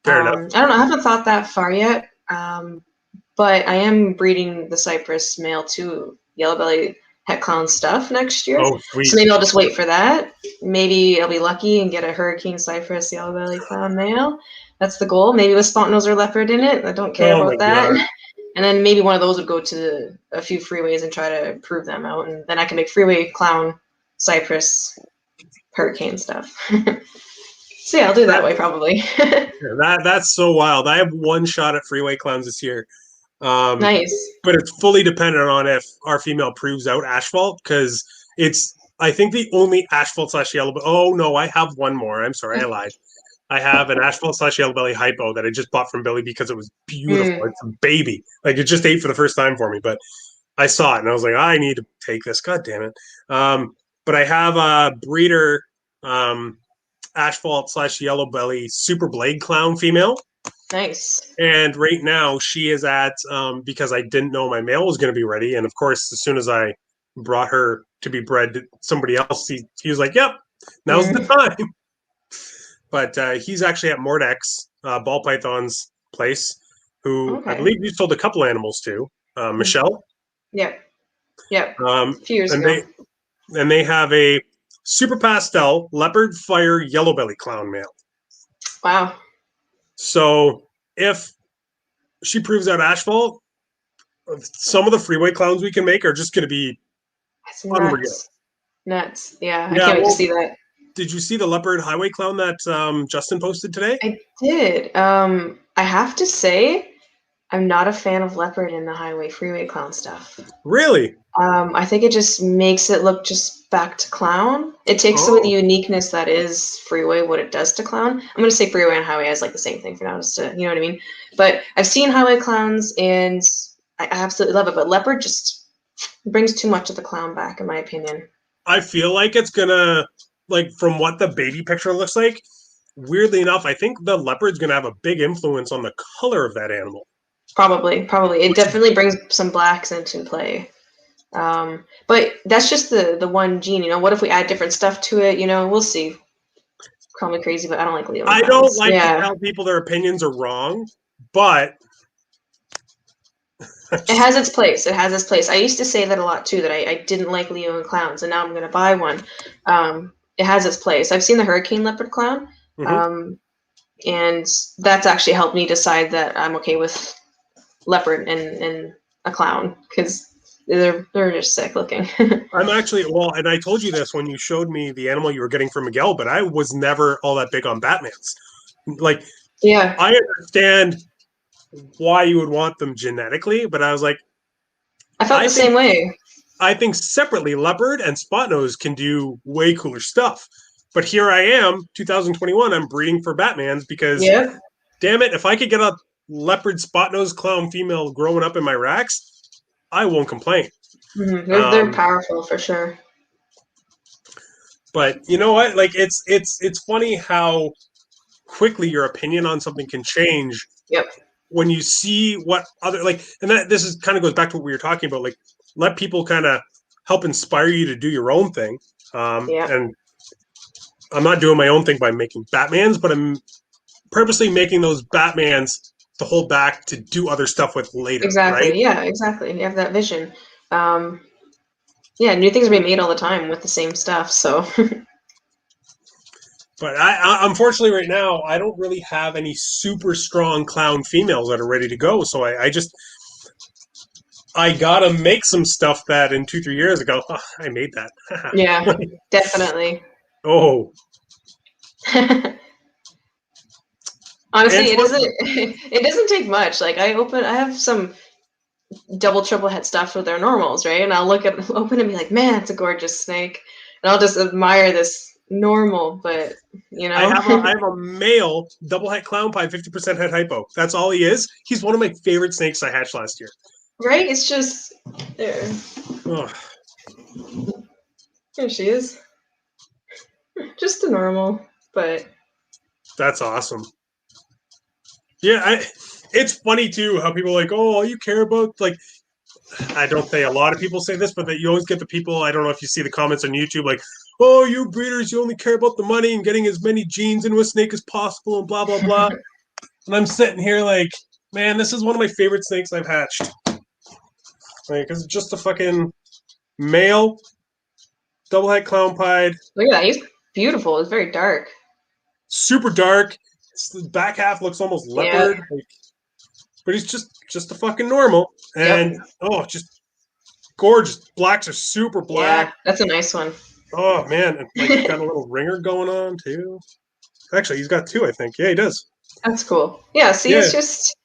Fair enough. I don't know. I haven't thought that far yet, but I am breeding the Cypress male to yellow belly het clown stuff next year. Oh, sweet. So maybe I'll just wait for that. Maybe I'll be lucky and get a Hurricane Cypress yellow belly clown male. That's the goal. Maybe with spot nose or leopard in it. I don't care about that. God. And then maybe one of those would go to a few freeways and try to prove them out. And then I can make freeway clown Cypress Hurricane stuff. So yeah, I'll do that way probably. That's so wild. I have one shot at freeway clowns this year. Nice. But it's fully dependent on if our female proves out asphalt, because it's, I think, the only asphalt / yellow. Oh no, I have one more. I'm sorry, I lied. I have an asphalt / yellow belly hypo that I just bought from Billy because it was beautiful. It's a baby. Like, it just ate for the first time for me, but I saw it and I was like, I need to take this. God damn it. But I have a breeder asphalt / yellow belly super blade clown female. Nice. And right now she is at, because I didn't know my male was going to be ready. And of course, as soon as I brought her to be bred to somebody else, he was like, yep, now's the time. But he's actually at Mordex, Ball Python's place, who I believe you sold a couple animals to, Michelle. Yep. A few years ago. They have a super pastel leopard fire yellow belly clown male. Wow. So if she proves out asphalt, some of the freeway clowns we can make are just going to be unreal. Nuts. Yeah, I can't wait to see that. Did you see the leopard highway clown that Justin posted today? I did. I have to say, I'm not a fan of leopard in the highway freeway clown stuff. Really? I think it just makes it look just back to clown. It takes away the uniqueness that is freeway, what it does to clown. I'm going to say freeway and highway as like the same thing for now, just to, you know what I mean? But I've seen highway clowns and I absolutely love it, but leopard just brings too much of the clown back, in my opinion. I feel like it's going to like from what the baby picture looks like, weirdly enough, I think the leopard's going to have a big influence on the color of that animal. Probably. It definitely brings some blacks into play. But that's just the one gene, you know. What if we add different stuff to it? You know, we'll see. Call me crazy, but I don't like Leo and I don't clowns. like to tell people their opinions are wrong, but it has its place. It has its place. I used to say that a lot too, that I didn't like Leo and clowns, and now I'm going to buy one. It has its place. I've seen the hurricane leopard clown, and that's actually helped me decide that I'm okay with leopard and a clown, because they're just sick looking. I'm actually, well, and I told you this when you showed me the animal you were getting from Miguel, but I was never all that big on Batmans. Like, yeah, I understand why you would want them genetically, but I was like, I felt the same way. I think separately, leopard and spot nose can do way cooler stuff. But here I am, 2021. I'm breeding for Batmans because, damn it, if I could get a leopard spot nose clown female growing up in my racks, I won't complain. They're powerful for sure. But you know what? Like it's funny how quickly your opinion on something can change. Yep. When you see what other and that this is kind of goes back to what we were talking about. Like, let people kind of help inspire you to do your own thing. And I'm not doing my own thing by making Batmans, but I'm purposely making those Batmans to hold back to do other stuff with later. Exactly. Right? Yeah, exactly. You have that vision. New things are being made all the time with the same stuff. So. But I unfortunately right now I don't really have any super strong clown females that are ready to go. So I gotta make some stuff that in 2-3 years ago I made that. Yeah, definitely. Oh. Honestly, it doesn't take much. Like I have some double triple head stuff with their normals, right? And I'll open and be like, man, it's a gorgeous snake. And I'll just admire this normal, but you know. I have a male double head clown pie, 50% head hypo. That's all he is. He's one of my favorite snakes I hatched last year. Right? It's just there. Oh. There she is. Just a normal, but that's awesome. Yeah, it's funny too how people are like, oh, all you care about, like, I don't say a lot of people say this, but that you always get the people, I don't know if you see the comments on YouTube, like, oh, you breeders, you only care about the money and getting as many genes into a snake as possible and blah, blah, blah. And I'm sitting here like, man, this is one of my favorite snakes I've hatched. Like, it's just a fucking male, double head clown pied. Look at that. He's beautiful. It's very dark. Super dark. The back half looks almost leopard. Yeah. Like, but he's just a fucking normal. And, just gorgeous. Blacks are super black. Yeah, that's a nice one. Oh, man. And, like, got a little ringer going on, too. Actually, he's got 2, I think. Yeah, he does. That's cool. Yeah, see, it's just,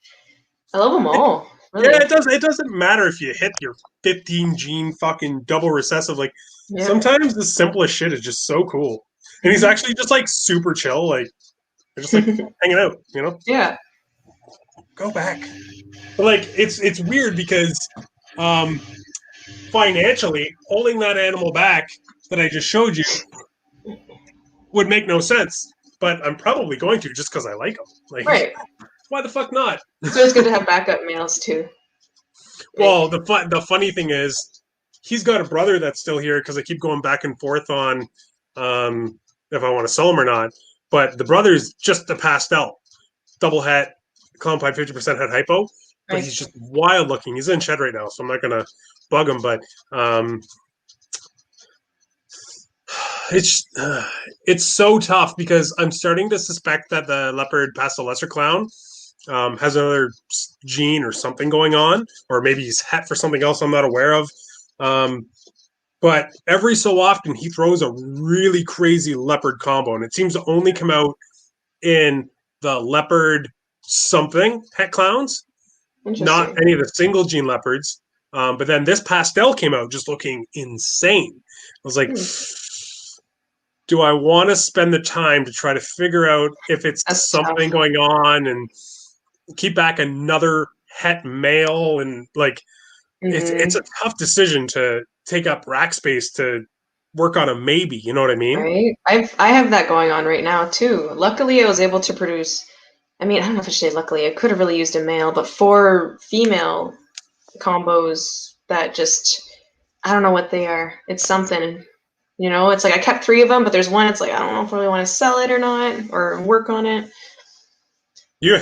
I love them all. Really. Yeah, it doesn't matter if you hit your 15 gene fucking double recessive. Like, sometimes the simplest shit is just so cool. And he's actually just, like, super chill. Like, they're just, like, hanging out, you know? Yeah. Go back. But, like, it's weird because financially, holding that animal back that I just showed you would make no sense. But I'm probably going to just because I like them. Like, right. Why the fuck not? So it's good to have backup males too. Well, the funny thing is, he's got a brother that's still here because I keep going back and forth on if I want to sell him or not. But the brother's just a pastel, double hat, clown pied 50% head hypo. But he's just wild looking. He's in shed right now, so I'm not gonna bug him. But it's so tough because I'm starting to suspect that the leopard pastel lesser clown has another gene or something going on, or maybe he's het for something else I'm not aware of. But every so often he throws a really crazy leopard combo, and it seems to only come out in the leopard something het clowns, not any of the single gene leopards. But then this pastel came out just looking insane. I was like, do I want to spend the time to try to figure out if it's something going on and keep back another het male? And like, it's a tough decision to take up rack space to work on a maybe. You know what I mean? Right? I have that going on right now too. Luckily, I was able to produce. I mean, I don't know if I should say luckily. I could have really used a male, but 4 female combos that just I don't know what they are. It's something. It's like I kept 3 of them, but there's one. It's like I don't know if I really want to sell it or not, or work on it. You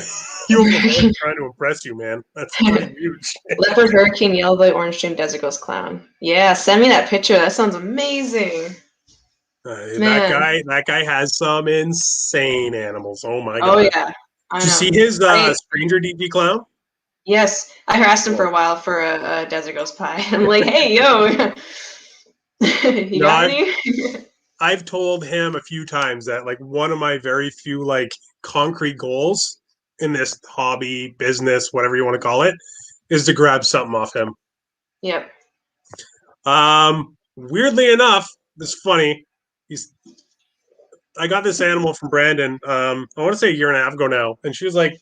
you have the world trying to impress you, man. That's pretty huge. Leopard, Hurricane, Yellowbelly, Orange Stream, Desert Ghost, Clown. Yeah, send me that picture. That sounds amazing. Man. That guy has some insane animals. Oh my Oh god! yeah, I Did you see know. his Stranger DP clown? Yes, I harassed him for a while for a Desert Ghost pie. I'm like, hey, yo, you No, got any? I've told him a few times that like one of my very few like concrete goals in this hobby, business, whatever you want to call it, is to grab something off him. Yep. Weirdly enough, it's funny. I got this animal from Brandon. I want to say a year and a half ago now, and she was like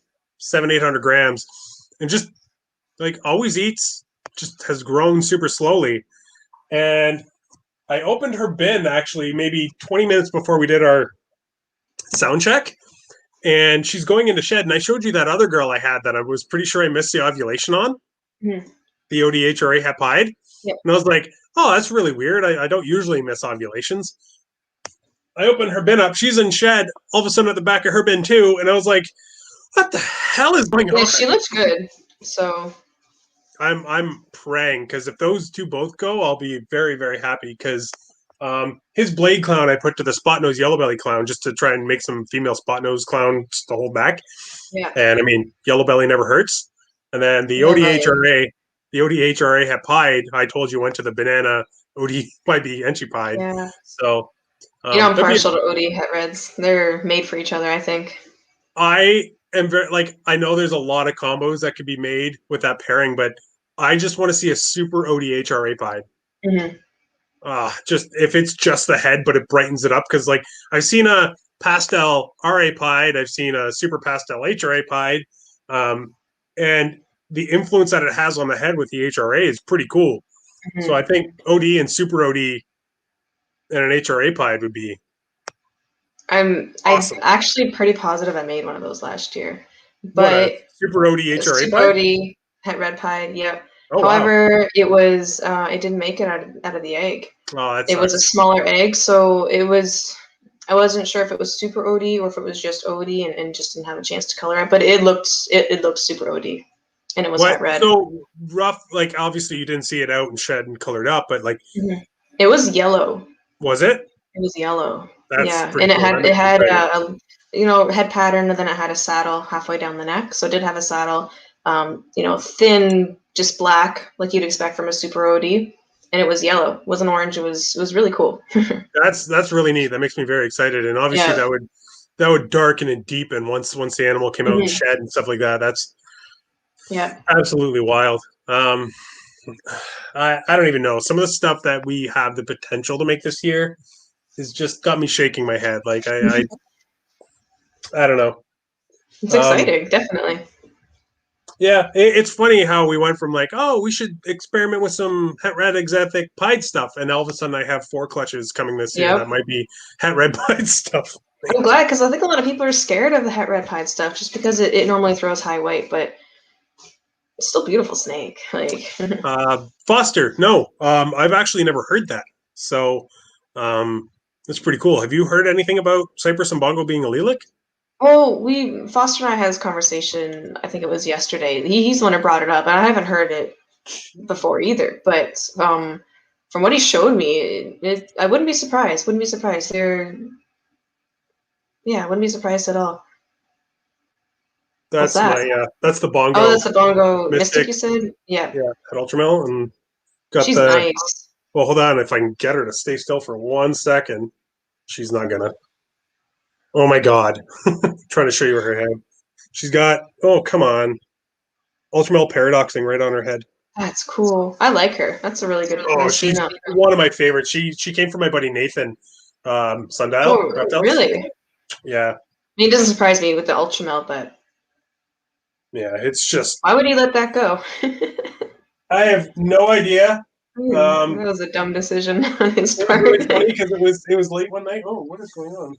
700-800 grams, and just like always eats, just has grown super slowly. And I opened her bin actually maybe 20 minutes before we did our sound check, and she's going into shed. And I showed you that other girl I had that I was pretty sure I missed the ovulation on, the ODHRA hepide. Yep. And I was like, oh, that's really weird. I don't usually miss ovulations. I opened her bin up. She's in shed. All of a sudden at the back of her bin too. And I was like, what the hell is going on? Yeah, she looks good. So I'm praying because if those two both go, I'll be very, very happy because his blade clown I put to the spot nose yellow belly clown just to try and make some female spot nose clown just to hold back. Yeah. And I mean, yellow belly never hurts. And then the ODHRA hepide, I told you went to the banana ODYB entry pied. Yeah. So I'm partial to OD het reds. They're made for each other, I think. I am very I know there's a lot of combos that could be made with that pairing, but I just want to see a super ODHRA pied. Just if it's just the head, but it brightens it up because like I've seen a pastel RA pied, I've seen a super pastel HRA pied, and the influence that it has on the head with the HRA is pretty cool. So I think OD and super OD and an HRA pied would be awesome. I'm actually pretty positive I made one of those last year. But super OD HRA super pied? OD het red pied, yep. Oh, however, wow. it was it didn't make it out of the egg. Oh, it was a smaller egg, so I wasn't sure if it was super OD or if it was just OD and just didn't have a chance to color it, but it looked super OD. And it was het red. So rough, like obviously you didn't see it out and shed and colored up, but like it was yellow. Was it? It was yellow. That's yeah, and it had head pattern, and then it had a saddle halfway down the neck. So it did have a saddle, thin, just black, like you'd expect from a super OD, and it was yellow. It wasn't orange. It was really cool. That's really neat. That makes me very excited, and obviously that would darken and deepen once the animal came out and shed and stuff like that. That's absolutely wild. I don't even know. Some of the stuff that we have the potential to make this year has just got me shaking my head. Like I don't know. It's exciting, definitely. Yeah, it's funny how we went from like, oh, we should experiment with some het red exotic pied stuff, and all of a sudden I have 4 clutches coming this year that might be het red pied stuff. I'm glad because I think a lot of people are scared of the het red pied stuff just because it normally throws high weight, but it's still a beautiful snake. Like Foster, no, I've actually never heard that. So that's pretty cool. Have you heard anything about Cypress and Bongo being allelic? Well, Foster and I had this conversation, I think it was yesterday. He's the one who brought it up, and I haven't heard it before either. But from what he showed me, I wouldn't be surprised. Wouldn't be surprised. I wouldn't be surprised at all. That's that's the Bongo. Oh, that's the Bongo Mystic you said? Yeah. Yeah, at Ultramel and got She's nice. Well, hold on. If I can get her to stay still for 1 second, she's not gonna. Oh my God! Trying to show you her head. She's got. Oh, come on! Ultramel paradoxing right on her head. That's cool. I like her. That's a really good. Oh, she's one of my favorites. She came from my buddy Nathan, Sundial. Oh, really? Yeah. It doesn't surprise me with the Ultramel, but yeah, it's just. Why would he let that go? I have no idea. Um, That was a dumb decision on his it was part. really funny because it was late one night. Oh, what is going on?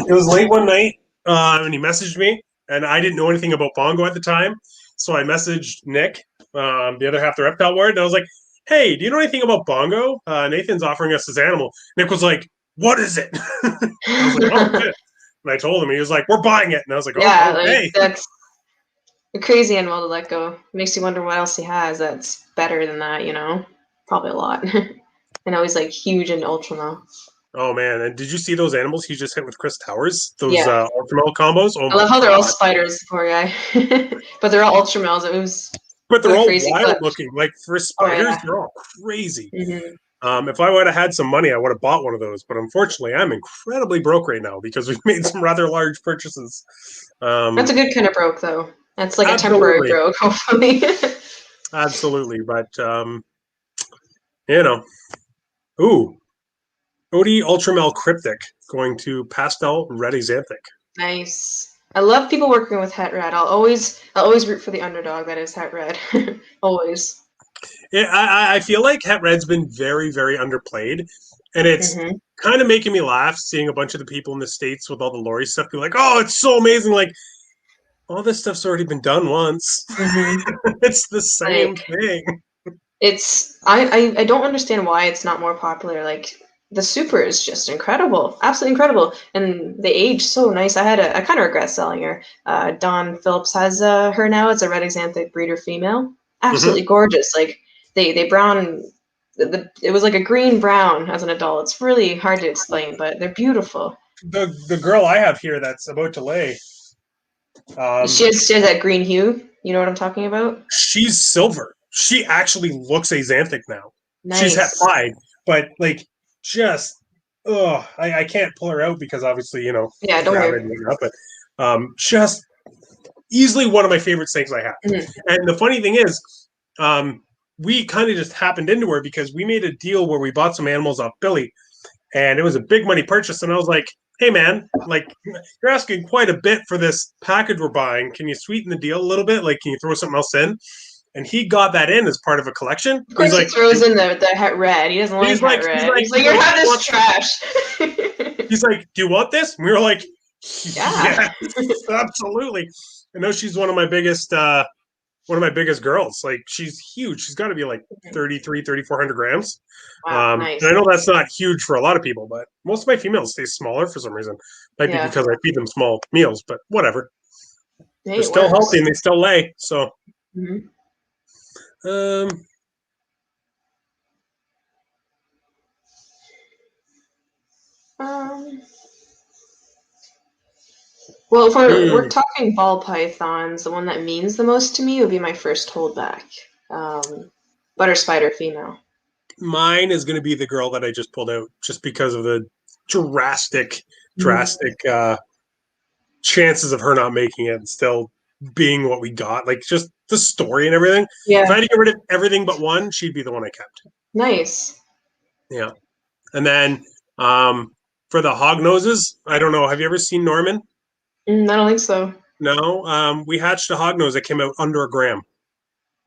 It was late one night, and he messaged me, and I didn't know anything about Bongo at the time, so I messaged Nick, the other half of the reptile ward, and I was like, "Hey, do you know anything about Bongo? Nathan's offering us his animal." Nick was like, "What is it?" I was like, "Oh shit!" And I told him, he was like, "We're buying it," and I was like, "Oh, Yeah, like okay." that's a crazy animal to let go. Makes you wonder what else he has that's better than that, you know? Probably a lot. I know he's like huge and ultra now. Oh man, and did you see those animals he just hit with Chris Towers? Those Yeah. Ultramel combos? Oh I my love how they're all god. spiders, the poor guy. But they're all ultra males. It was But they're a all crazy wild clutch. looking. Like for Oh spiders, yeah. they're all crazy. Hmm. If I would have had some money, I would have bought one of those. But unfortunately, I'm incredibly broke right now because we've made some rather large purchases. That's Um, a good kind of broke though. That's like a temporary absolutely, broke, hopefully. absolutely. But you know, ooh, Odie Ultramel Cryptic going to Pastel Red Xanthic. Nice. I love people working with Het Red. I'll always root for the underdog that is Het Red. Always. Yeah, I feel like Het Red's been very, very underplayed, and it's Hmm. kind of making me laugh seeing a bunch of the people in the States with all the lorry stuff be like, "Oh, it's so amazing!" Like all this stuff's already been done once. Hmm. It's the same Like thing. I don't understand why it's not more popular. Like the super is just incredible, absolutely incredible, and they age so nice. I kind of regret selling her. Dawn Phillips has her now. It's a red xanthic breeder female, Hmm. absolutely gorgeous. Like they brown. It was like a green brown as an adult. It's really hard to explain, but they're beautiful. The girl I have here that's about to lay, um, She has that green hue. You know what I'm talking about? she's silver. She actually looks Xanthic now. She's het Nice. pied, but like just I can't pull her out because obviously Yeah, don't gravity worry. and whatnot, but just easily one of my favorite snakes I have. Mhm. And the funny thing is, um, we kind of just happened into her because we made a deal where we bought some animals off Billy, and it was a big money purchase. And I was like, "Hey, man, like you're asking quite a bit for this package we're buying. Can you sweeten the deal a little bit? Like, can you throw something else in?" And he got that in as part of a collection. Of course, he throws in the het red. He doesn't like He's het like, he's red. like, He's like, he's "You like, have do you this want? trash." He's like, "Do you want this?" And we were like, Yeah. "Yes, absolutely." I know she's one of my biggest girls. Like she's huge. She's got to be like 3,400 grams. Wow, nice. And I know that's not huge for a lot of people, but most of my females stay smaller for some reason. Might be Yeah. because I feed them small meals, but whatever. Hey, They're it still healthy works. and they still lay. So, Hmm. um, Um, well, if we're hmm, talking ball pythons, the one that means the most to me would be my first holdback, butter spider female. mine is going to be the girl that I just pulled out, just because of the drastic, Mhm. drastic chances of her not making it and still being what we got. Like just the story and everything. If I Yeah, had to get rid of everything but one, she'd be the one I kept. nice. Yeah. And then for the hog noses, I don't know. Have you ever seen Norman? I don't think so. No. We hatched a hog nose that came out under a gram.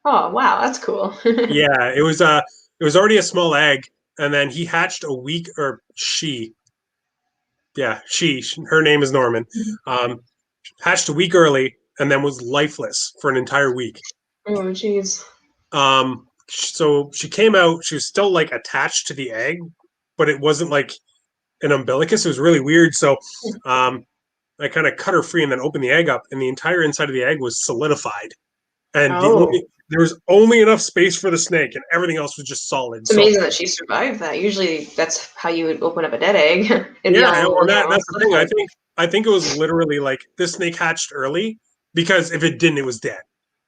Oh, wow, that's cool. Yeah, it was already a small egg, and then he hatched a week or she. Yeah, her name is Norman. Um, Hatched a week early and then was lifeless for an entire week. Oh, jeez. So she came out, she was still like attached to the egg, but it wasn't like an umbilicus. It was really weird. So I kind of cut her free and then opened the egg up, and the entire inside of the egg was solidified. And Oh. there was only enough space for the snake, and everything else was just solid. It's So amazing that she survived that. Usually, that's how you would open up a dead egg. It'd be yeah, all, and that's the thing. solidified. I think it was literally like this snake hatched early because if it didn't, it was dead.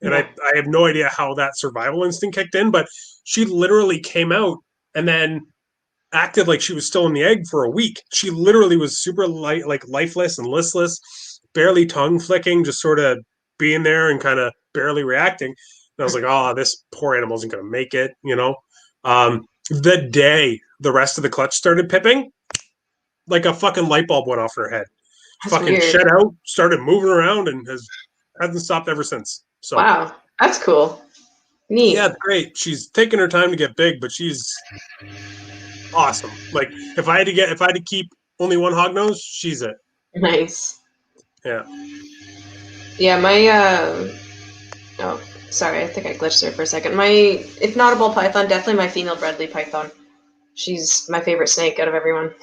And Yeah. I have no idea how that survival instinct kicked in, but she literally came out and then acted like she was still in the egg for a week. She literally was super light, like lifeless and listless, barely tongue flicking, just sort of being there and kind of barely reacting. And I was like, oh, this poor animal isn't going to make it. The day the rest of the clutch started pipping, like a fucking light bulb went off her head. That's Fucking weird. shed out, started moving around, and hasn't stopped ever since. So Wow, that's cool. Neat. Yeah, it's great. She's taking her time to get big, but she's awesome. Like if I had to keep only one hog nose, she's it. Nice. Yeah. Yeah, my oh, sorry, I think I glitched there for a second. My, if not a ball python, definitely my female Bredli python. She's my favorite snake out of everyone.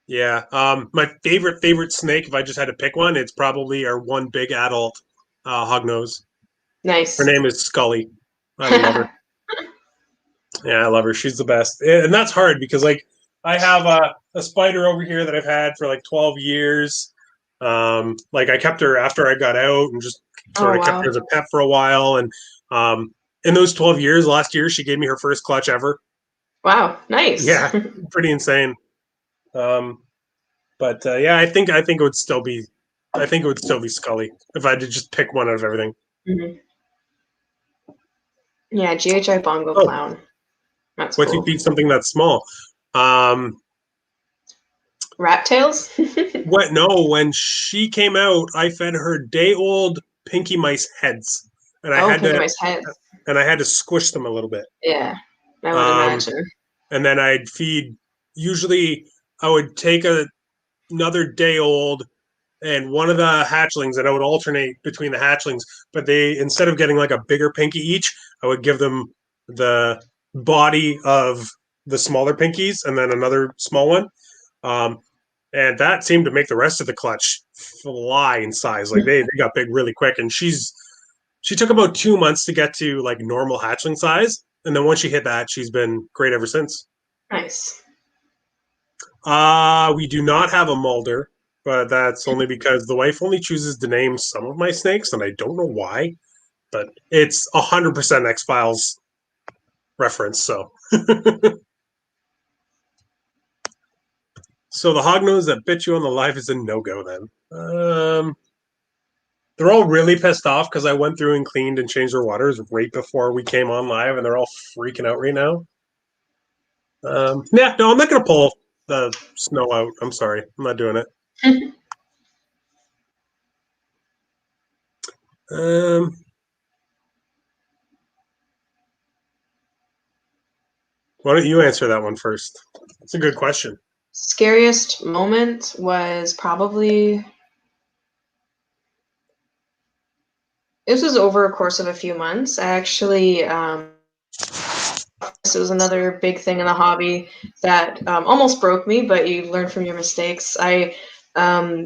Yeah. My favorite snake, if I just had to pick one, it's probably our one big adult hognose. Her Nice. name is Scully. I love her. Yeah, I love her. She's the best. And that's hard because like I have a spider over here that I've had for like 12 years. Like I kept her after I got out and just Oh sort of kept wow. her as a pet for a while. And in those 12 years, last year she gave me her first clutch ever. Wow, nice. Yeah, pretty insane. Um, but yeah, I think it would still be Scully if I had to just pick one out of everything. Mhm. Yeah, GHI bongo Oh, clown. That's what if you cool. feed something that's small? Um, Rat tails? what? No, when she came out, I fed her day old pinky mice heads, and I Oh, had pinky to mice heads. squish them a little bit. Yeah, I would Um, imagine. and then I'd feed. Usually, I would take another day old and one of the hatchlings, and I would alternate between the hatchlings. But they, instead of getting like a bigger pinky each, I would give them the body of the smaller pinkies and then another small one. Um, and that seemed to make the rest of the clutch fly in size. Like they got big really quick. And she took about 2 months to get to like normal hatchling size. And then once she hit that, she's been great ever since. Nice. We do not have a Mulder, but that's only because the wife only chooses to name some of my snakes, and I don't know why. But it's 100% X Files reference. So, so the hognose that bit you on the live is a no go. Then, they're all really pissed off because I went through and cleaned and changed their waters right before we came on live, and they're all freaking out right now. Yeah, no, I'm not gonna pull the snow out. I'm sorry, I'm not doing it. Um, why don't you answer that one first? It's a good question. Scariest moment was probably, this was over a course of a few months. I actually, this was another big thing in the hobby that almost broke me, but you learn from your mistakes. I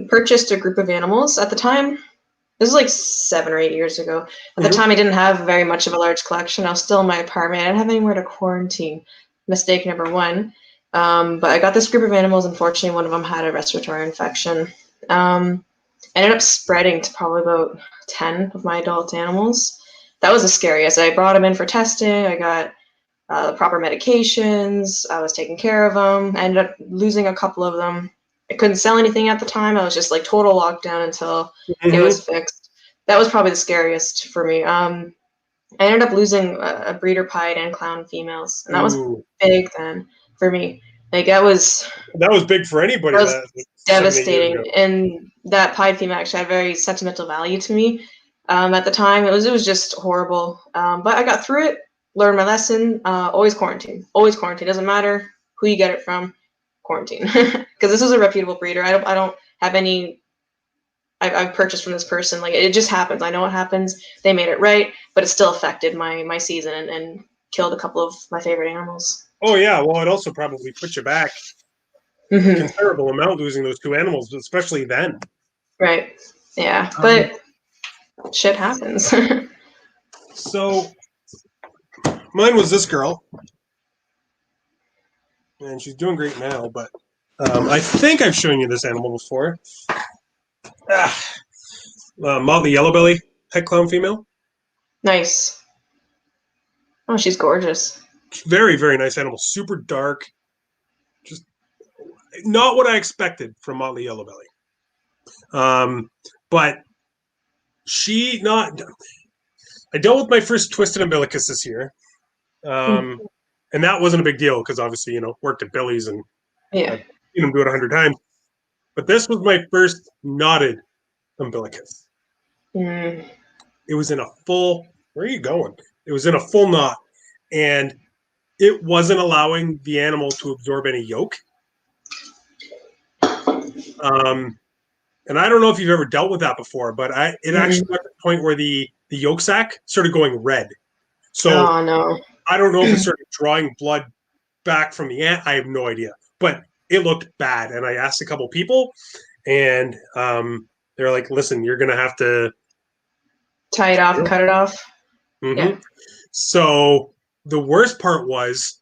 purchased a group of animals at the time. This was like 7 or 8 years ago. At the time, I didn't have very much of a large collection. I was still in my apartment. I didn't have anywhere to quarantine. Mistake number one. But I got this group of animals. Unfortunately, one of them had a respiratory infection. Ended up spreading to probably about 10 of my adult animals. That was the scariest. I brought them in for testing. I got the proper medications. I was taking care of them. I ended up losing a couple of them. I couldn't sell anything at the time. I was just like total lockdown until it was fixed. That was probably the scariest for me. I ended up losing a breeder pied and clown females, and that was big then for me. Like that was big for anybody. that was That 7 8 years devastating, ago. and that pied female actually had very sentimental value to me. At the time, it was just horrible. But I got through it. Learned my lesson. Always quarantine. Always quarantine. Doesn't matter who you get it from. Quarantine, because this is a reputable breeder. I don't have any. I've purchased from this person. Like it just happens. I know what happens. They made it right, but it still affected my season and killed a couple of my favorite animals. Oh yeah, well, it also probably put you back a Mm-hmm. considerable amount losing those two animals, especially then. Right. Yeah, but shit happens. So mine was this girl, and she's doing great now. But I think I've shown you this animal before. Motley yellow belly head clown female. Nice. Oh, she's gorgeous. Very very nice animal. Super dark. Just not what I expected from Motley yellow belly. But she not. I dealt with my first twisted umbilicus this year. And that wasn't a big deal because obviously, worked at Billy's and Yeah. I've seen him do it 100 times. But this was my first knotted umbilicus. Mm. It was in a full. Where are you going? It was in a full knot, and it wasn't allowing the animal to absorb any yolk. And I don't know if you've ever dealt with that before, but it actually got to the point where the yolk sac started going red. So Oh no. I don't know if it started drawing blood back from the ant. I have no idea, but it looked bad. And I asked a couple people, and they're like, "Listen, you're gonna have to Tie it off and cut it off. Mm-hmm. Yeah. So the worst part was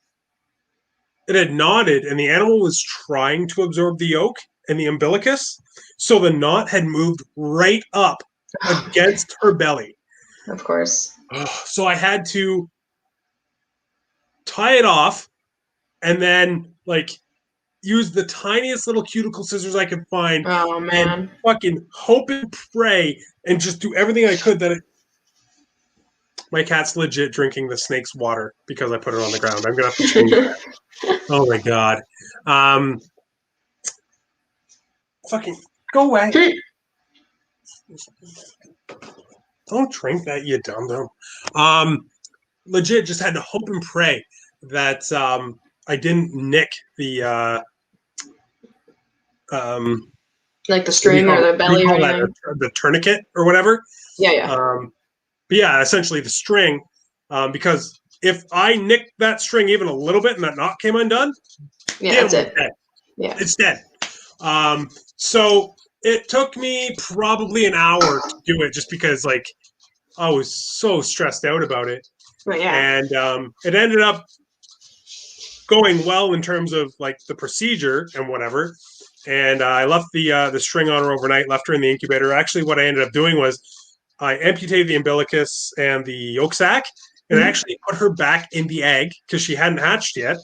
it had knotted, and the animal was trying to absorb the yolk and the umbilicus. So the knot had moved right up against her belly. Of course. So I had to tie it off and then like use the tiniest little cuticle scissors I could find and fucking hope and pray and just do everything I could that my cat's legit drinking the snake's water because I put it on the ground. I'm gonna have to change that. Oh my god. Fucking go away. Don't drink that, you dum-dum. Legit just had to hope and pray that I didn't nick the like the string or the belly or anything. The tourniquet or whatever. Yeah. But yeah, essentially the string, because if I nicked that string even a little bit and that knot came undone, that's it. Dead. Yeah, it's dead. So it took me probably an hour to do it just because like I was so stressed out about it. And it ended up going well in terms of like the procedure and whatever. And I left the string on her overnight, left her in the incubator. Actually, what I ended up doing was I amputated the umbilicus and the yolk sac, and I actually put her back in the egg because she hadn't hatched yet.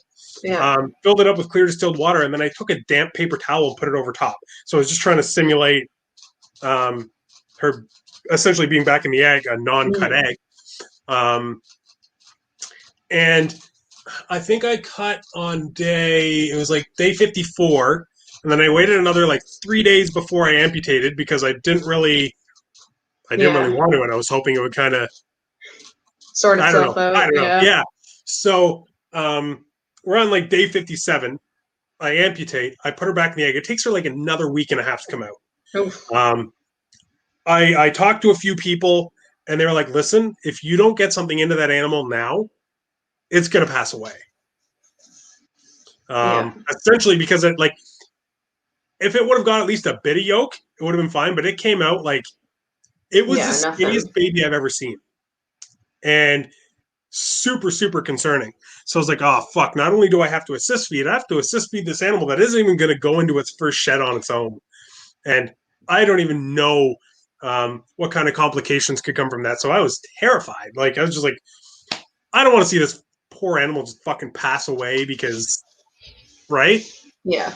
Filled it up with clear distilled water, and then I took a damp paper towel and put it over top. So I was just trying to simulate her essentially being back in the egg, a non-cut egg. And I think I cut on day 54, and then I waited another like 3 days before I amputated because I didn't really want to, and I was hoping it would kind of sort itself out. I don't know. Yeah. So we're on like day 57. I amputate. I put her back in the egg. It takes her like another week and a half to come out. Oof. I talked to a few people, and they were like, "Listen, if you don't get something into that animal now, it's gonna pass away." Essentially, because it like if it would have got at least a bit of yolk, it would have been fine. But it came out like it was the skinniest baby I've ever seen, and super, super concerning. So I was like, "Oh fuck! Not only do I have to assist feed, I have to assist feed this animal that isn't even going to go into its first shed on its own." And I don't even know what kind of complications could come from that. So I was terrified. Like I was just like, I don't want to see this poor animal just fucking pass away because, right? Yeah.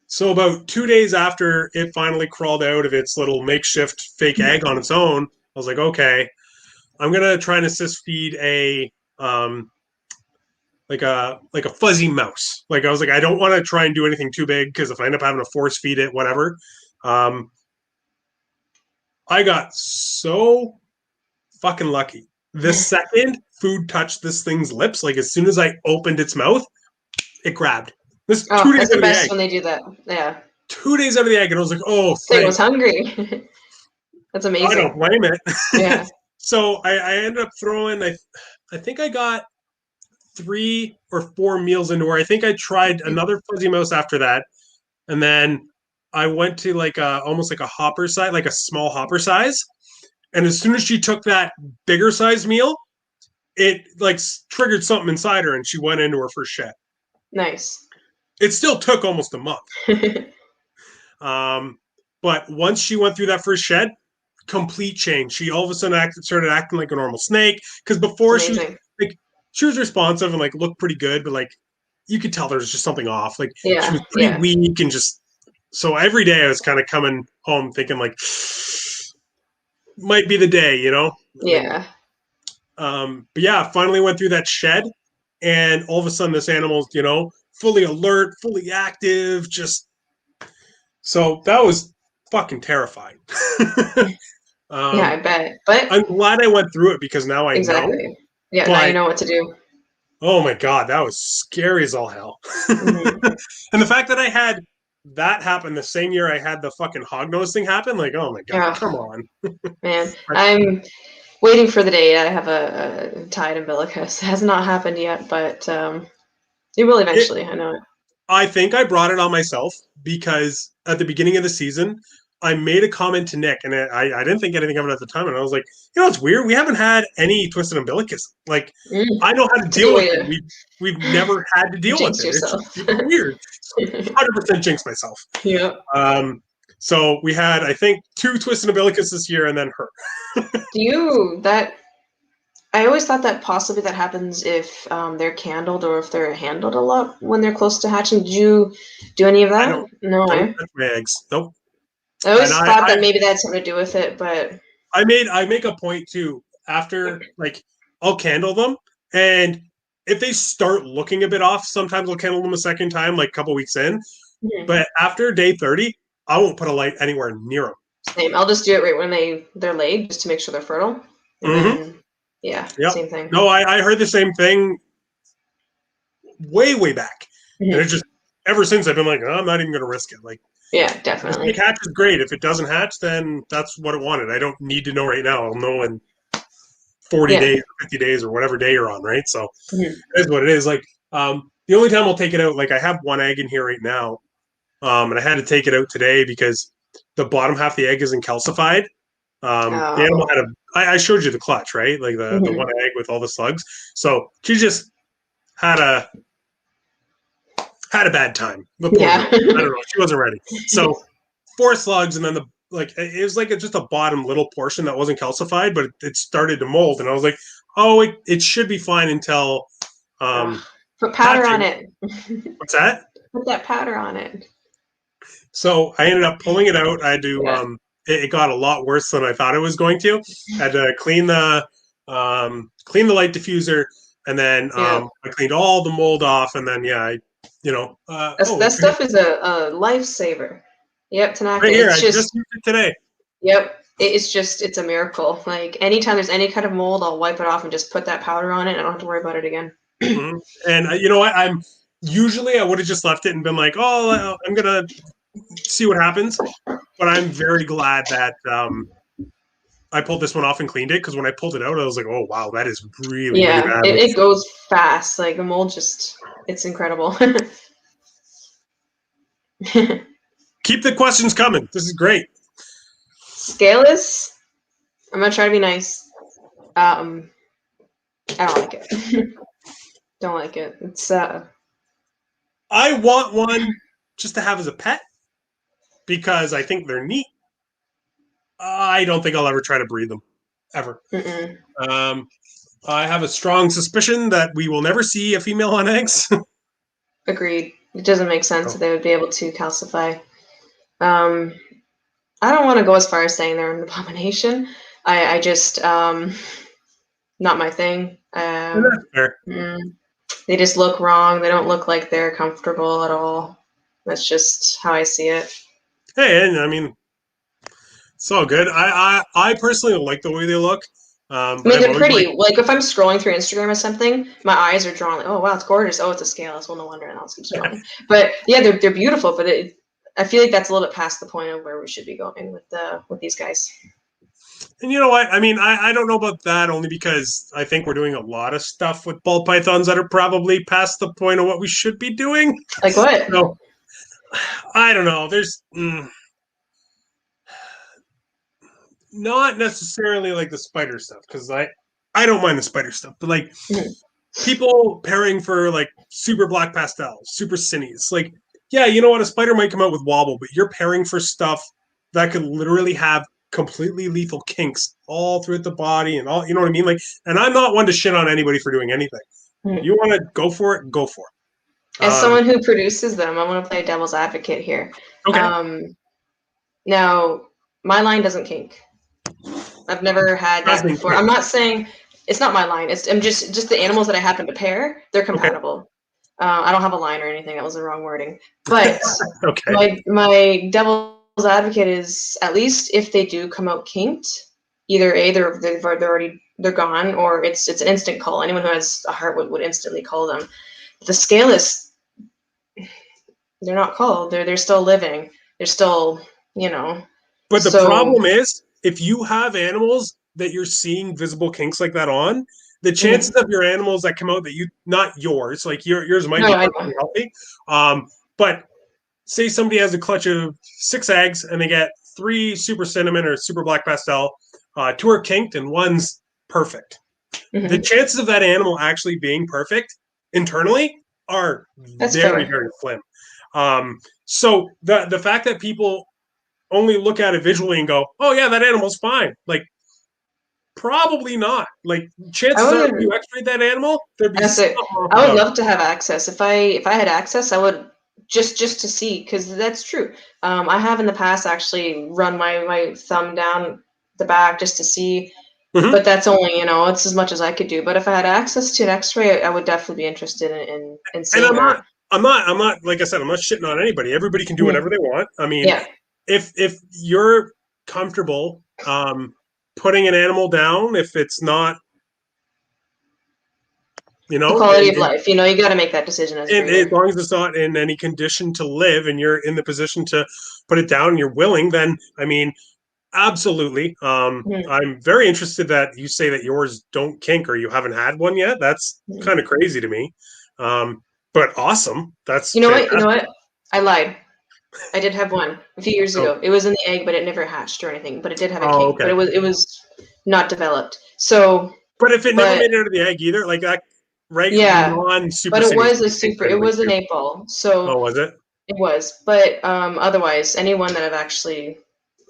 So about 2 days after it finally crawled out of its little makeshift fake egg on its own, I was like, okay, I'm gonna try and assist feed a like a fuzzy mouse. Like I was like, I don't want to try and do anything too big because if I end up having to force feed it, whatever. I got so fucking lucky. The second food touched this thing's lips, like as soon as I opened its mouth, it grabbed. This 2 days that's the out best of the egg. when they do that. Yeah. 2 days out of the egg, and I was like, "Oh, it was hungry." That's amazing. I don't blame it. Yeah. So I ended up throwing. I think I got 3 or 4 meals into her. I think I tried another fuzzy mouse after that, and then I went to like almost like a hopper size, like a small hopper size. And as soon as she took that bigger size meal, it like triggered something inside her, and she went into her first shed. Nice. It still took almost a month. But once she went through that first shed, complete change. She all of a sudden started acting like a normal snake. Because before she was responsive and like looked pretty good, but like you could tell there was just something off. Like she was pretty weak and just so every day I was kind of coming home thinking like might be the day, you know? Yeah. But yeah, finally went through that shed, and all of a sudden this animal's, you know, fully alert, fully active, just so that was fucking terrifying. Yeah, I bet. But I'm glad I went through it because now I know. Yeah, now you But know what to do. oh my God, that was scary as all hell. Hmm. And the fact that I had that happen the same year I had the fucking hog nose thing happen, like, oh my God, Yeah, come on. man. I'm waiting for the day I have a tied umbilicus. It has not happened yet, but it will It, eventually. I know it. I think I brought it on myself because at the beginning of the season, I made a comment to Nick, and I didn't think anything of it at the time. And I was like, it's weird. We haven't had any twisted umbilicus. Like, Mm. I know how to It's a deal good with way it. to We've never had to deal with jinx it. It's yourself. just super weird. 100% jinx myself. Yeah. So we had, I think, 2 twisted umbilicus this year, and then her. Do you that? I always thought that possibly that happens if they're candled or if they're handled a lot when they're close to hatching. Did you do any of I that? No, don't eh? touch my eggs. Nope. I And always thought that maybe that had something to do with it, but I make a point too after, like, I'll candle them, and if they start looking a bit off, sometimes I'll candle them a second time, like a couple weeks in. mhm, But after day 30, I won't put a light anywhere near them. same. I'll just do it right when they're laid, just to make sure they're fertile, and Mm-hmm. then yeah, Yep. same thing. No, I heard the same thing way back, and Mhm. it's just ever since I've been like, I'm not even going to risk it. Like, Yeah, if the snake definitely. hatches, great. If it doesn't hatch, then that's what it wanted. I don't need to know right now. I'll know in 40 Yeah. days or 50 days or whatever day you're on, right? So Mhm. it is what it is. Like, the only time I'll take it out, like, I have one egg in here right now, and I had to take it out today because the bottom half of the egg isn't calcified. The animal Oh. had I showed you the clutch, right? Like the one Mhm. egg with all the slugs. So she just had a bad time. The poor Yeah. girl. I don't know. She wasn't ready. So 4 slugs, and then it was like just a bottom little portion that wasn't calcified, but it started to mold, and I was like, oh, it should be fine until Ugh. um, Put powder on hatching. it. What's that? Put that powder on it. So I ended up pulling it out. I had to. Yeah. It got a lot worse than I thought it was going to. I had to clean the light diffuser, and then Yeah. I cleaned all the mold off, and then yeah, That stuff is a lifesaver. Yep, Tanaka. right here, It's I just just used it today. yep. It's a miracle. Like anytime there's any kind of mold, I'll wipe it off and just put that powder on it, and I don't have to worry about it again. Hmm. And you know what? I'm usually I would have just left it and been like, oh, I'm gonna see what happens. But I'm very glad that I pulled this one off and cleaned it, because when I pulled it out, I was like, oh wow, that is really really Yeah, bad. Like, it goes fast. Like the mold just it's incredible. keep the questions coming. This is great. Scaleless. I'm gonna try to be nice. Um, I don't like it. Don't like it. It's I want one just to have as a pet because I think they're neat. I don't think I'll ever try to breed them, ever. mm-mm. Um, I have a strong suspicion that we will never see a female on eggs. Agreed. It doesn't make sense that Oh. they would be able to calcify. Um, I don't want to go as far as saying they're an abomination. I just not my thing. And that's fair. They just look wrong. They don't look like they're comfortable at all. That's just how I see it. Hey, and I mean, it's all good. I personally like the way they look, I but mean, I've they're always pretty. liked. Like if I'm scrolling through Instagram or something, my eyes are drawn. Like, oh wow, it's gorgeous. Oh, it's a scaleless. Well, no wonder. And I'll keep scrolling. But yeah, they're beautiful. But I feel like that's a little bit past the point of where we should be going with these guys. And you know what? I mean, I don't know about that, only because I think we're doing a lot of stuff with ball pythons that are probably past the point of what we should be doing. Like what? So I don't know. There's not necessarily like the spider stuff, because I don't mind the spider stuff, but like Mhm. people pairing for like super black pastels, super cinnies, like, yeah, you know what? A spider might come out with wobble, but you're pairing for stuff that could literally have completely lethal kinks all throughout the body and all, you know what I mean? Like, and I'm not one to shit on anybody for doing anything. Mhm. You want to go for it, go for it. As someone who produces them, I want to play devil's advocate here. Okay. Now, my line doesn't kink. I've never had that Doesn't before. kink. I'm not saying it's not my line. I'm just the animals that I happen to pair. They're Okay. compatible. I don't have a line or anything. That was the wrong wording. But Okay. my devil's advocate is at least if they do come out kinked, either A, they're already they're gone, or it's an instant call. Anyone who has a heart would instantly call them. The scale is, they're not called. They're still living. They're still, But the So problem is, if you have animals that you're seeing visible kinks like that on, the chances of your animals that come out that not yours, like yours might be perfectly healthy, but say somebody has a clutch of 6 eggs and they get 3 super cinnamon or super black pastel, 2 are kinked and 1's perfect. The chances of that animal actually being perfect internally are very, very slim. So the fact that people only look at it visually and go, "Oh yeah, that animal's fine," like probably not. Like chances are, if you X-rayed that animal, there'd be. I would love to have access. If I had access, I would just to see, because that's true. I have in the past actually run my thumb down the back just to see. But that's only, it's as much as I could do. But if I had access to an X-ray, I would definitely be interested in seeing that. I'm not, like I said, I'm not shitting on anybody. Everybody can do whatever they want. I mean, if you're comfortable putting an animal down, if it's not, the quality of life, you got to make that decision as long as it's not in any condition to live and you're in the position to put it down and you're willing, then, I mean, absolutely. I'm very interested that you say that yours don't kink or you haven't had one yet. That's kind of crazy to me. But awesome. That's fantastic. You know what? I lied. I did have one a few years ago. It was in the egg, but it never hatched or anything. But it did have a kink. Okay. But it was not developed. So. But if it never made it out of the egg either, like that, right? Yeah. But it was it was an 8-ball. So. Oh, was it? It was. But otherwise, anyone that I've actually,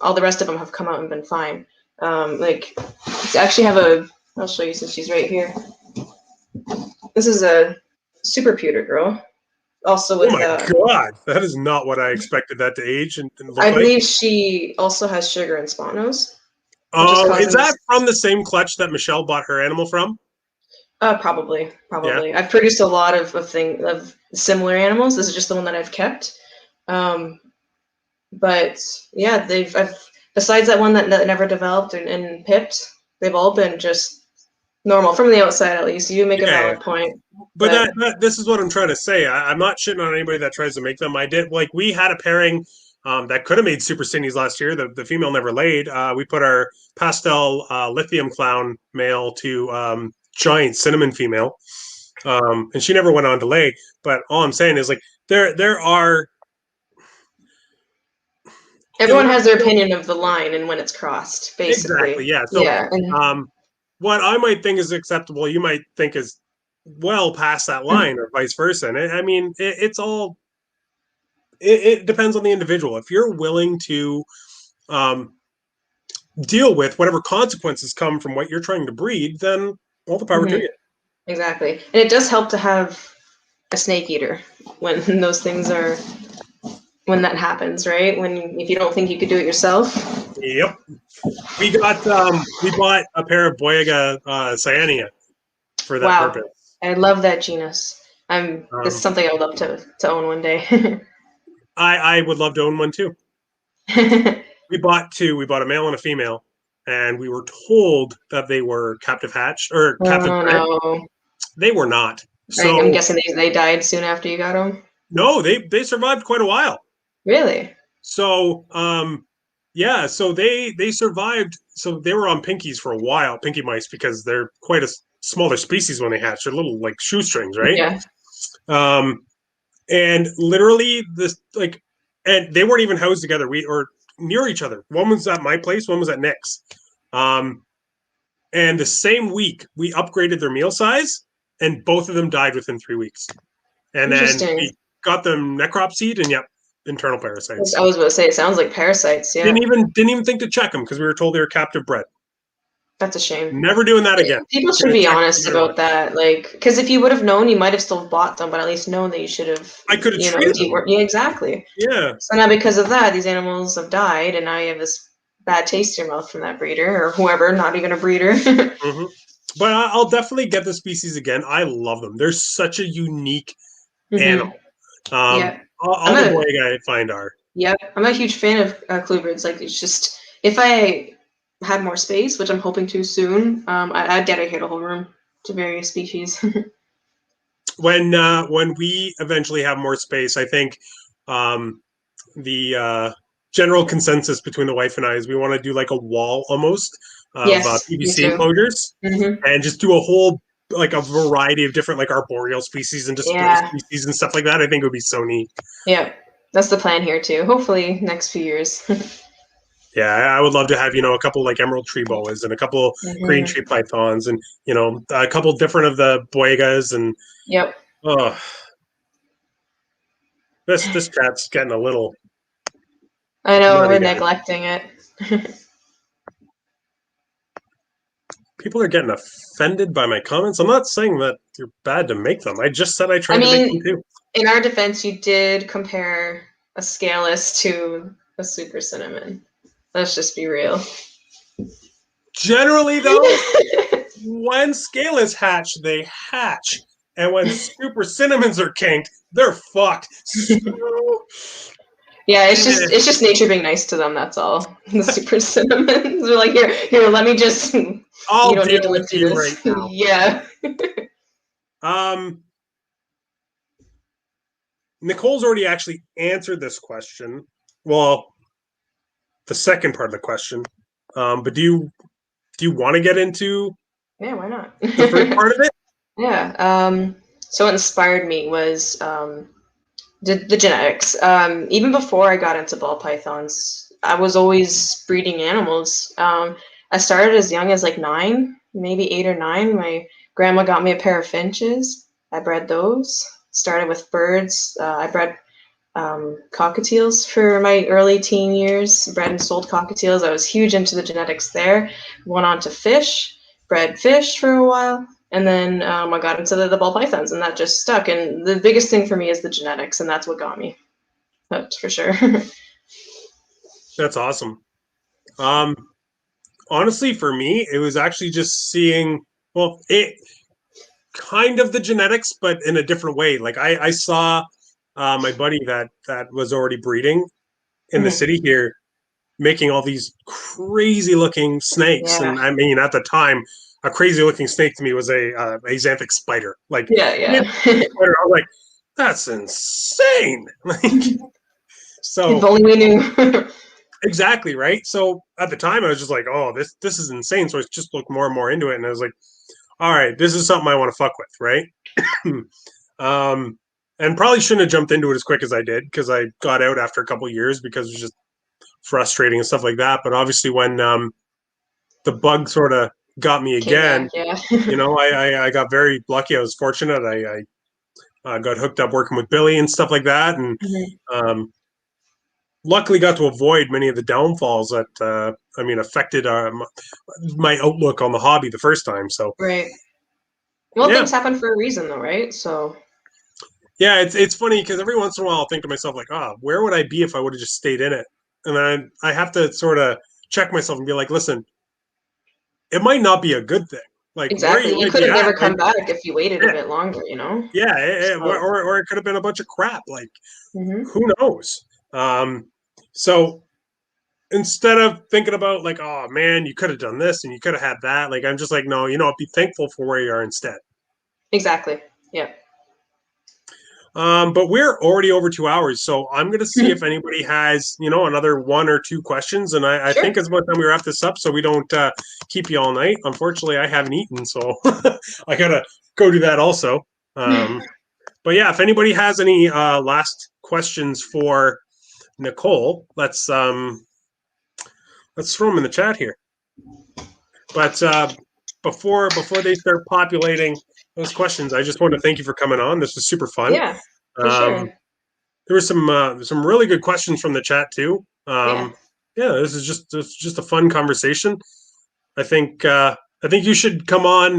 all the rest of them have come out and been fine. Like, I actually have I'll show you since she's right here. This is a super pewter girl. Also with, oh my god, that is not what I expected that to age and look like. I believe she also has sugar and spot nose. Oh, is that from the same clutch that Michelle bought her animal from? Probably. Yeah. I've produced a lot of similar animals. This is just the one that I've kept. But yeah, besides that one that never developed and pipped, they've all been just normal from the outside, at least. You make a valid point. But this is what I'm trying to say. I'm not shitting on anybody that tries to make them. I did, like, we had a pairing that could have made Super Cindy's last year. The female never laid. We put our pastel lithium clown male to giant cinnamon female, and she never went on to lay. But all I'm saying is, like, there are. Everyone has their opinion of the line and when it's crossed, basically. Exactly. Yeah. So, what I might think is acceptable, you might think is well past that line, or vice versa. And I mean, it's all. It depends on the individual. If you're willing to deal with whatever consequences come from what you're trying to breed, then all the power to you. Exactly. And it does help to have a snake eater when those things are, when that happens, right? If you don't think you could do it yourself. Yep. We bought a pair of Boyega Cyanea for that purpose. I love that genus. This is something I would love to own one day. I would love to own one too. We bought 2. We bought a male and a female, and we were told that they were captive hatched or captive bred. No. They were not. So I'm guessing they died soon after you got them. No, they survived quite a while. Really? So yeah, so they survived. So they were on pinkies for a while, pinky mice, because they're quite a smaller species when they hatch. They're little like shoestrings, right? Yeah. And literally and they weren't even housed together. Or near each other. One was at my place, one was at Nick's. And the same week we upgraded their meal size, and both of them died within 3 weeks. And then we got them necropsied, and internal parasites. I was about to say, it sounds like parasites. Yeah. Didn't even think to check them because we were told they were captive bred. That's a shame. Never doing that again. People should be honest about that, like, because if you would have known, you might have still bought them, but at least known that you should have. I could have treated them. Yeah, exactly. Yeah. So now because of that, these animals have died, and now you have this bad taste in your mouth from that breeder or whoever, not even a breeder. But I'll definitely get the species again. I love them. They're such a unique animal. All the Boyega I find are. Yep, I'm a huge fan of clubrids. Like, it's just, if I had more space, which I'm hoping to soon, I'd dedicate a whole room to various species. When we eventually have more space, I think the general consensus between the wife and I is we want to do like a wall almost of Yes, me PVC too. enclosures Mm-hmm. and just do a whole like a variety of different like arboreal species and display Yeah, species and stuff like that. I think it would be so neat. yeah, that's the plan here too. Hopefully, next few years. Yeah, I would love to have, a couple like emerald tree boas and a couple green Mm-hmm. tree pythons and, a couple different of the boigas and Yep, oh, this chat's getting a little I know nutty we're there. neglecting it. People are getting offended by my comments. I'm not saying that you're bad to make them. I just said I I tried to make them mean, too. in our defense, you did compare a scaleless to a super cinnamon. Let's just be real. Generally, though, when scaleless hatch, they hatch. And when super cinnamons are kinked, they're fucked. So, Yeah, it's just nature being nice to them. That's all. The super cinnamons are like, here, let me just. You I'll don't need deal to live with through you right this. now. Yeah. Nicole's already actually answered this question. Well, the second part of the question. But do you want to get into Yeah, why not? the first part of it? Yeah. So what inspired me was the genetics. Even before I got into ball pythons, I was always breeding animals. I started as young as like 9, maybe 8 or 9. My grandma got me a pair of finches. I bred those. Started with birds. I bred cockatiels for my early teen years. Bred and sold cockatiels. I was huge into the genetics there. Went on to fish. Bred fish for a while. And then I got into the ball pythons, and that just stuck. And the biggest thing for me is the genetics, and that's what got me. That's for sure. That's awesome. Um, Honestly, for me, it was actually just seeing, well, it kind of the genetics, but in a different way. Like I saw my buddy that was already breeding in the Mhm. city here, making all these crazy looking snakes. Yeah. And I mean, at the time, a crazy looking snake to me was a xanthic spider. Like, Yeah, yeah, yeah. spider. I was like, that's insane. Like, If so only we knew. exactly right. So at the time, I was just like, oh, this is insane. So I just looked more and more into it, and I was like, all right, this is something I want to fuck with, right? um, and probably shouldn't have jumped into it as quick as I did because I got out after a couple of years because it was just frustrating and stuff like that. But obviously, when the bug sort of got me Came back, again, yeah. I got very lucky. I was fortunate. I got hooked up working with Billy and stuff like that, and Mhm. um, luckily got to avoid many of the downfalls that affected my outlook on the hobby the first time. So Right. Well, yeah, things happen for a reason, though, right? So. yeah, it's funny because every once in a while I'll think to myself like, where would I be if I would have just stayed in it? And then I have to sort of check myself and be like, listen, it might not be a good thing. Like where Exactly. you You might could be have at never might, come back if you waited a yeah, bit longer, you know? yeah, So, or it could have been a bunch of crap. Like mhm. who knows? So instead of thinking about like, oh man, you could have done this and you could have had that, like I'm just like, no, be thankful for where you are instead. Exactly. Yeah. But we're already over 2 hours, so I'm going to see if anybody has, another one or two questions, and I Sure. think it's about time we wrap this up, so we don't keep you all night. Unfortunately, I haven't eaten, so I gotta go do that also. But yeah, if anybody has any last questions for Nicole, let's throw them in the chat here. But before they start populating those questions, I just want to thank you for coming on. This was super fun. Yeah, for Um, sure. there were some really good questions from the chat too. Yeah. Yeah, this is just a fun conversation. I think you should come on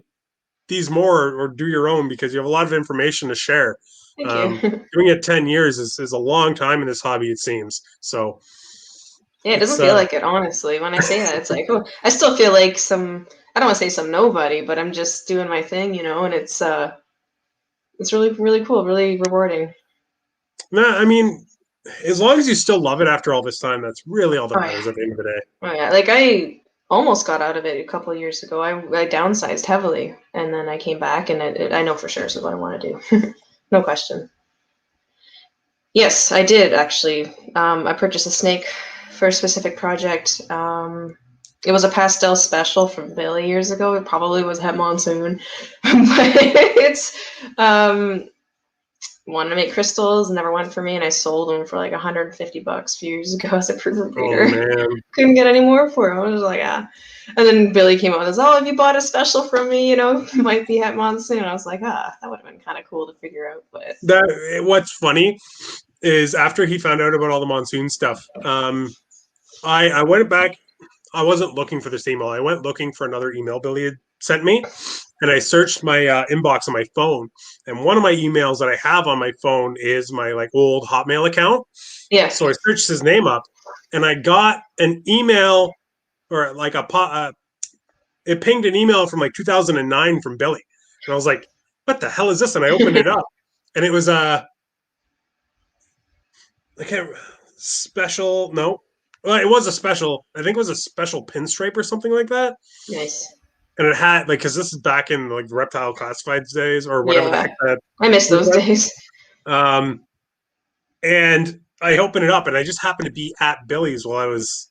these more or do your own because you have a lot of information to share. Thank you. Doing it 10 years is a long time in this hobby, it seems. So Yeah, it it's doesn't feel like it, honestly. When I say that, it's like, oh, I still feel like I don't want to say some nobody, but I'm just doing my thing, and it's really, really cool, really rewarding. nah, I mean, as long as you still love it after all this time, that's really all that Oh yeah. matters at the end of the day. Oh yeah. Like I almost got out of it a couple of years ago. I downsized heavily, and then I came back, and I know for sure this is what I want to do. No question. Yes, I did actually. I purchased a snake for a specific project. It was a pastel special from Billy years ago. It probably was Het Monsoon, but it's wanted to make crystals, never went for me, and I sold them for like $150 a few years ago as a proof of breeder. Oh man, Couldn't get any more for it. I was like, ah. And then Billy came out and says, "Oh, if you bought a special from me, you know, it might be Het Monsoon." And I was like, ah, that would have been kind of cool to figure out. But what's funny is after he found out about all the monsoon stuff, I went back. I wasn't looking for this email. I went looking for another email Billy had sent me, and I searched my inbox on my phone. And one of my emails that I have on my phone is my like old Hotmail account. yeah. So I searched his name up, and I got an email or like it pinged an email from like 2009 from Billy, and I was like, "What the hell is this?" And I opened it up, and it was I can't special. No, well, it was a special. I think it was a special pinstripe or something like that. Nice. And it had like because this is back in like the reptile classifieds days or whatever the heck that. I miss those days. And I opened it up, and I just happened to be at Billy's while I was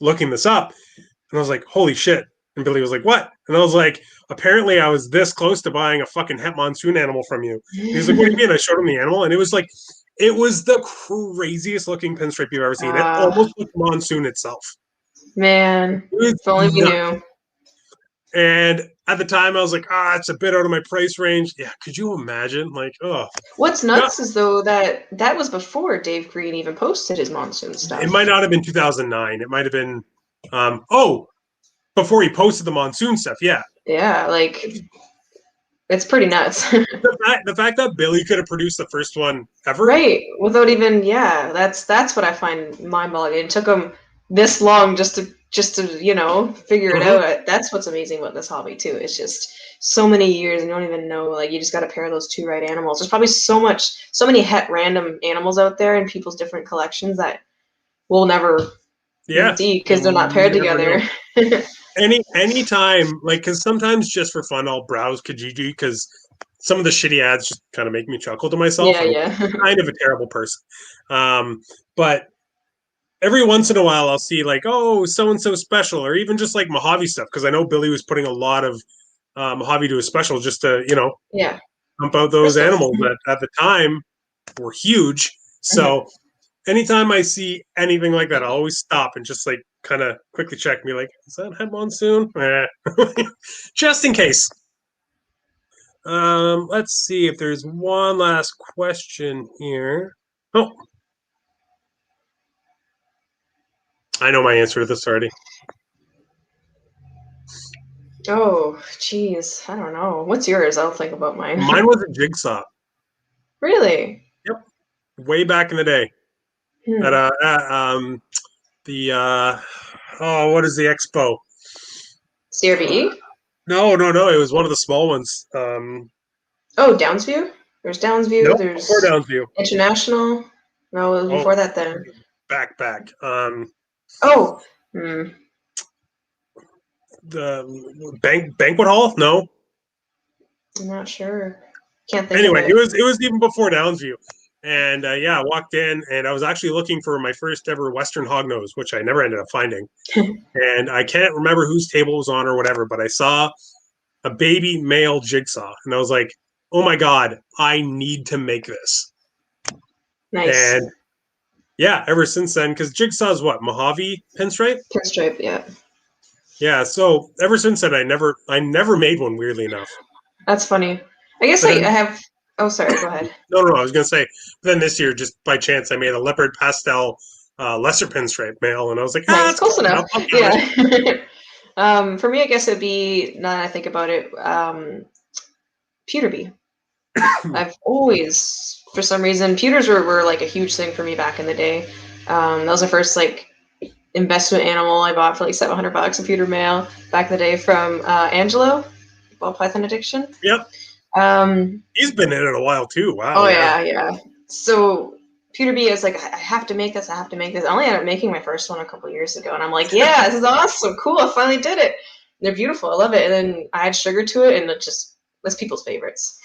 looking this up, and I was like, "Holy shit!" And Billy was like, "What?" And I was like, "Apparently, I was this close to buying a fucking Het Monsoon animal from you." And he's like, "What do you mean?" I showed him the animal, and it was like, it was the craziest looking pinstripe you've ever seen. It almost looked Monsoon itself. Man, if only we knew. And at the time, I was like, it's a bit out of my price range. Yeah, could you imagine? Like, oh. What's nuts is though that was before Dave Green even posted his monsoon stuff. It might not have been 2009. It might have been, before he posted the monsoon stuff. Yeah. Yeah, like it's pretty nuts. the fact that Billy could have produced the first one ever, right? Without even, that's what I find mind-boggling. It took him this long just to figure it out. That's what's amazing about this hobby too. It's just so many years and you don't even know, like you just got to pair those two right animals. There's probably so many het random animals out there in people's different collections that we'll never see because they're not paired together. Anytime, like, because sometimes just for fun I'll browse Kijiji because some of the shitty ads just kind of make me chuckle to myself. Yeah. I'm kind of a terrible person. But every once in a while, I'll see like, oh, so-and-so special, or even just like Mojave stuff, because I know Billy was putting a lot of Mojave to his special just to, pump out those animals that at the time were huge. So anytime I see anything like that, I'll always stop and just like kind of quickly check and be like, is that Het Monsoon? Just in case. Let's see if there's one last question here. Oh, I know my answer to this already. Oh, geez. I don't know. What's yours? I'll think about mine. Mine was a jigsaw. Really? Yep. Way back in the day. At what is the expo? CRBE? No. It was one of the small ones. Downsview? There's Downsview. Nope, there's before Downsview. International. No, it was before that then. Back. The banquet hall? No. I'm not sure. Can't think anyway, of it. It was even before Downsview. And I walked in and I was actually looking for my first ever Western hognose, which I never ended up finding. And I can't remember whose table it was on or whatever, but I saw a baby male jigsaw and I was like, oh my God, I need to make this. Nice. And ever since then, because jigsaw is what, Mojave pinstripe? Pinstripe, yeah. Yeah, so ever since then, I never made one, weirdly enough. That's funny. I guess I have. Oh, sorry. Go ahead. No. I was gonna say. Then this year, just by chance, I made a leopard pastel lesser pinstripe male, and I was like, nice, close enough. Yeah. For me, I guess it'd be. Now that I think about it, pewter. I've always, for some reason, pewters were like a huge thing for me back in the day. That was the first like investment animal I bought for like $700 a pewter male back in the day from Angelo, Ball Python Addiction. Yep. He's been in it a while too. Wow. Oh yeah. So Computer Bee, I was like, I have to make this. I have to make this. I only ended up making my first one a couple years ago, and I'm like, yeah, this is awesome, cool. I finally did it. They're beautiful. I love it. And then I add sugar to it, and it just was people's favorites.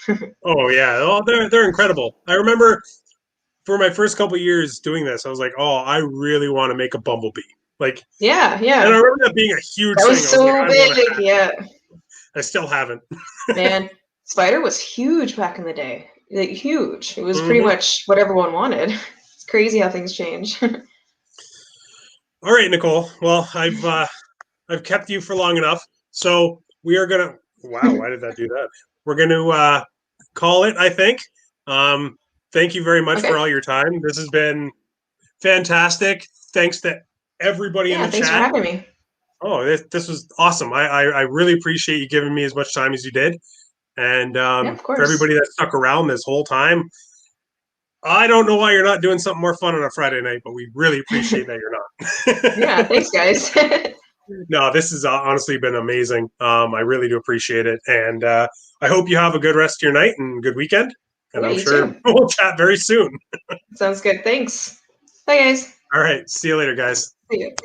Oh yeah, oh, they're incredible. I remember for my first couple years doing this, I was like, oh, I really want to make a bumblebee. Like, Yeah, and yeah. I remember that being a huge That thing. was I was like, so I want big. to. Yeah, I still haven't. man. Spider was huge back in the day. Like huge. It was pretty Hmm. much what everyone wanted. It's crazy how things change. All right, Nicole. Well, I've kept you for long enough, so we are gonna. Wow, why did that do that? We're gonna call it, I think. Thank you very much for Okay. all your time. This has been fantastic. Thanks to everybody in Yeah, the thanks for chat. having me. Oh, this was awesome. I really appreciate you giving me as much time as you did. And Yeah, of for course. everybody that stuck around this whole time, I don't know why you're not doing something more fun on a Friday night, but we really appreciate that you're Yeah, not. thanks, guys. No, this has honestly been amazing. I really do appreciate it. And I hope you have a good rest of your night and good weekend. And Yeah, I'm you sure too. we'll chat very soon. Sounds good. Thanks. Bye, guys. All right. See you later, guys. See you.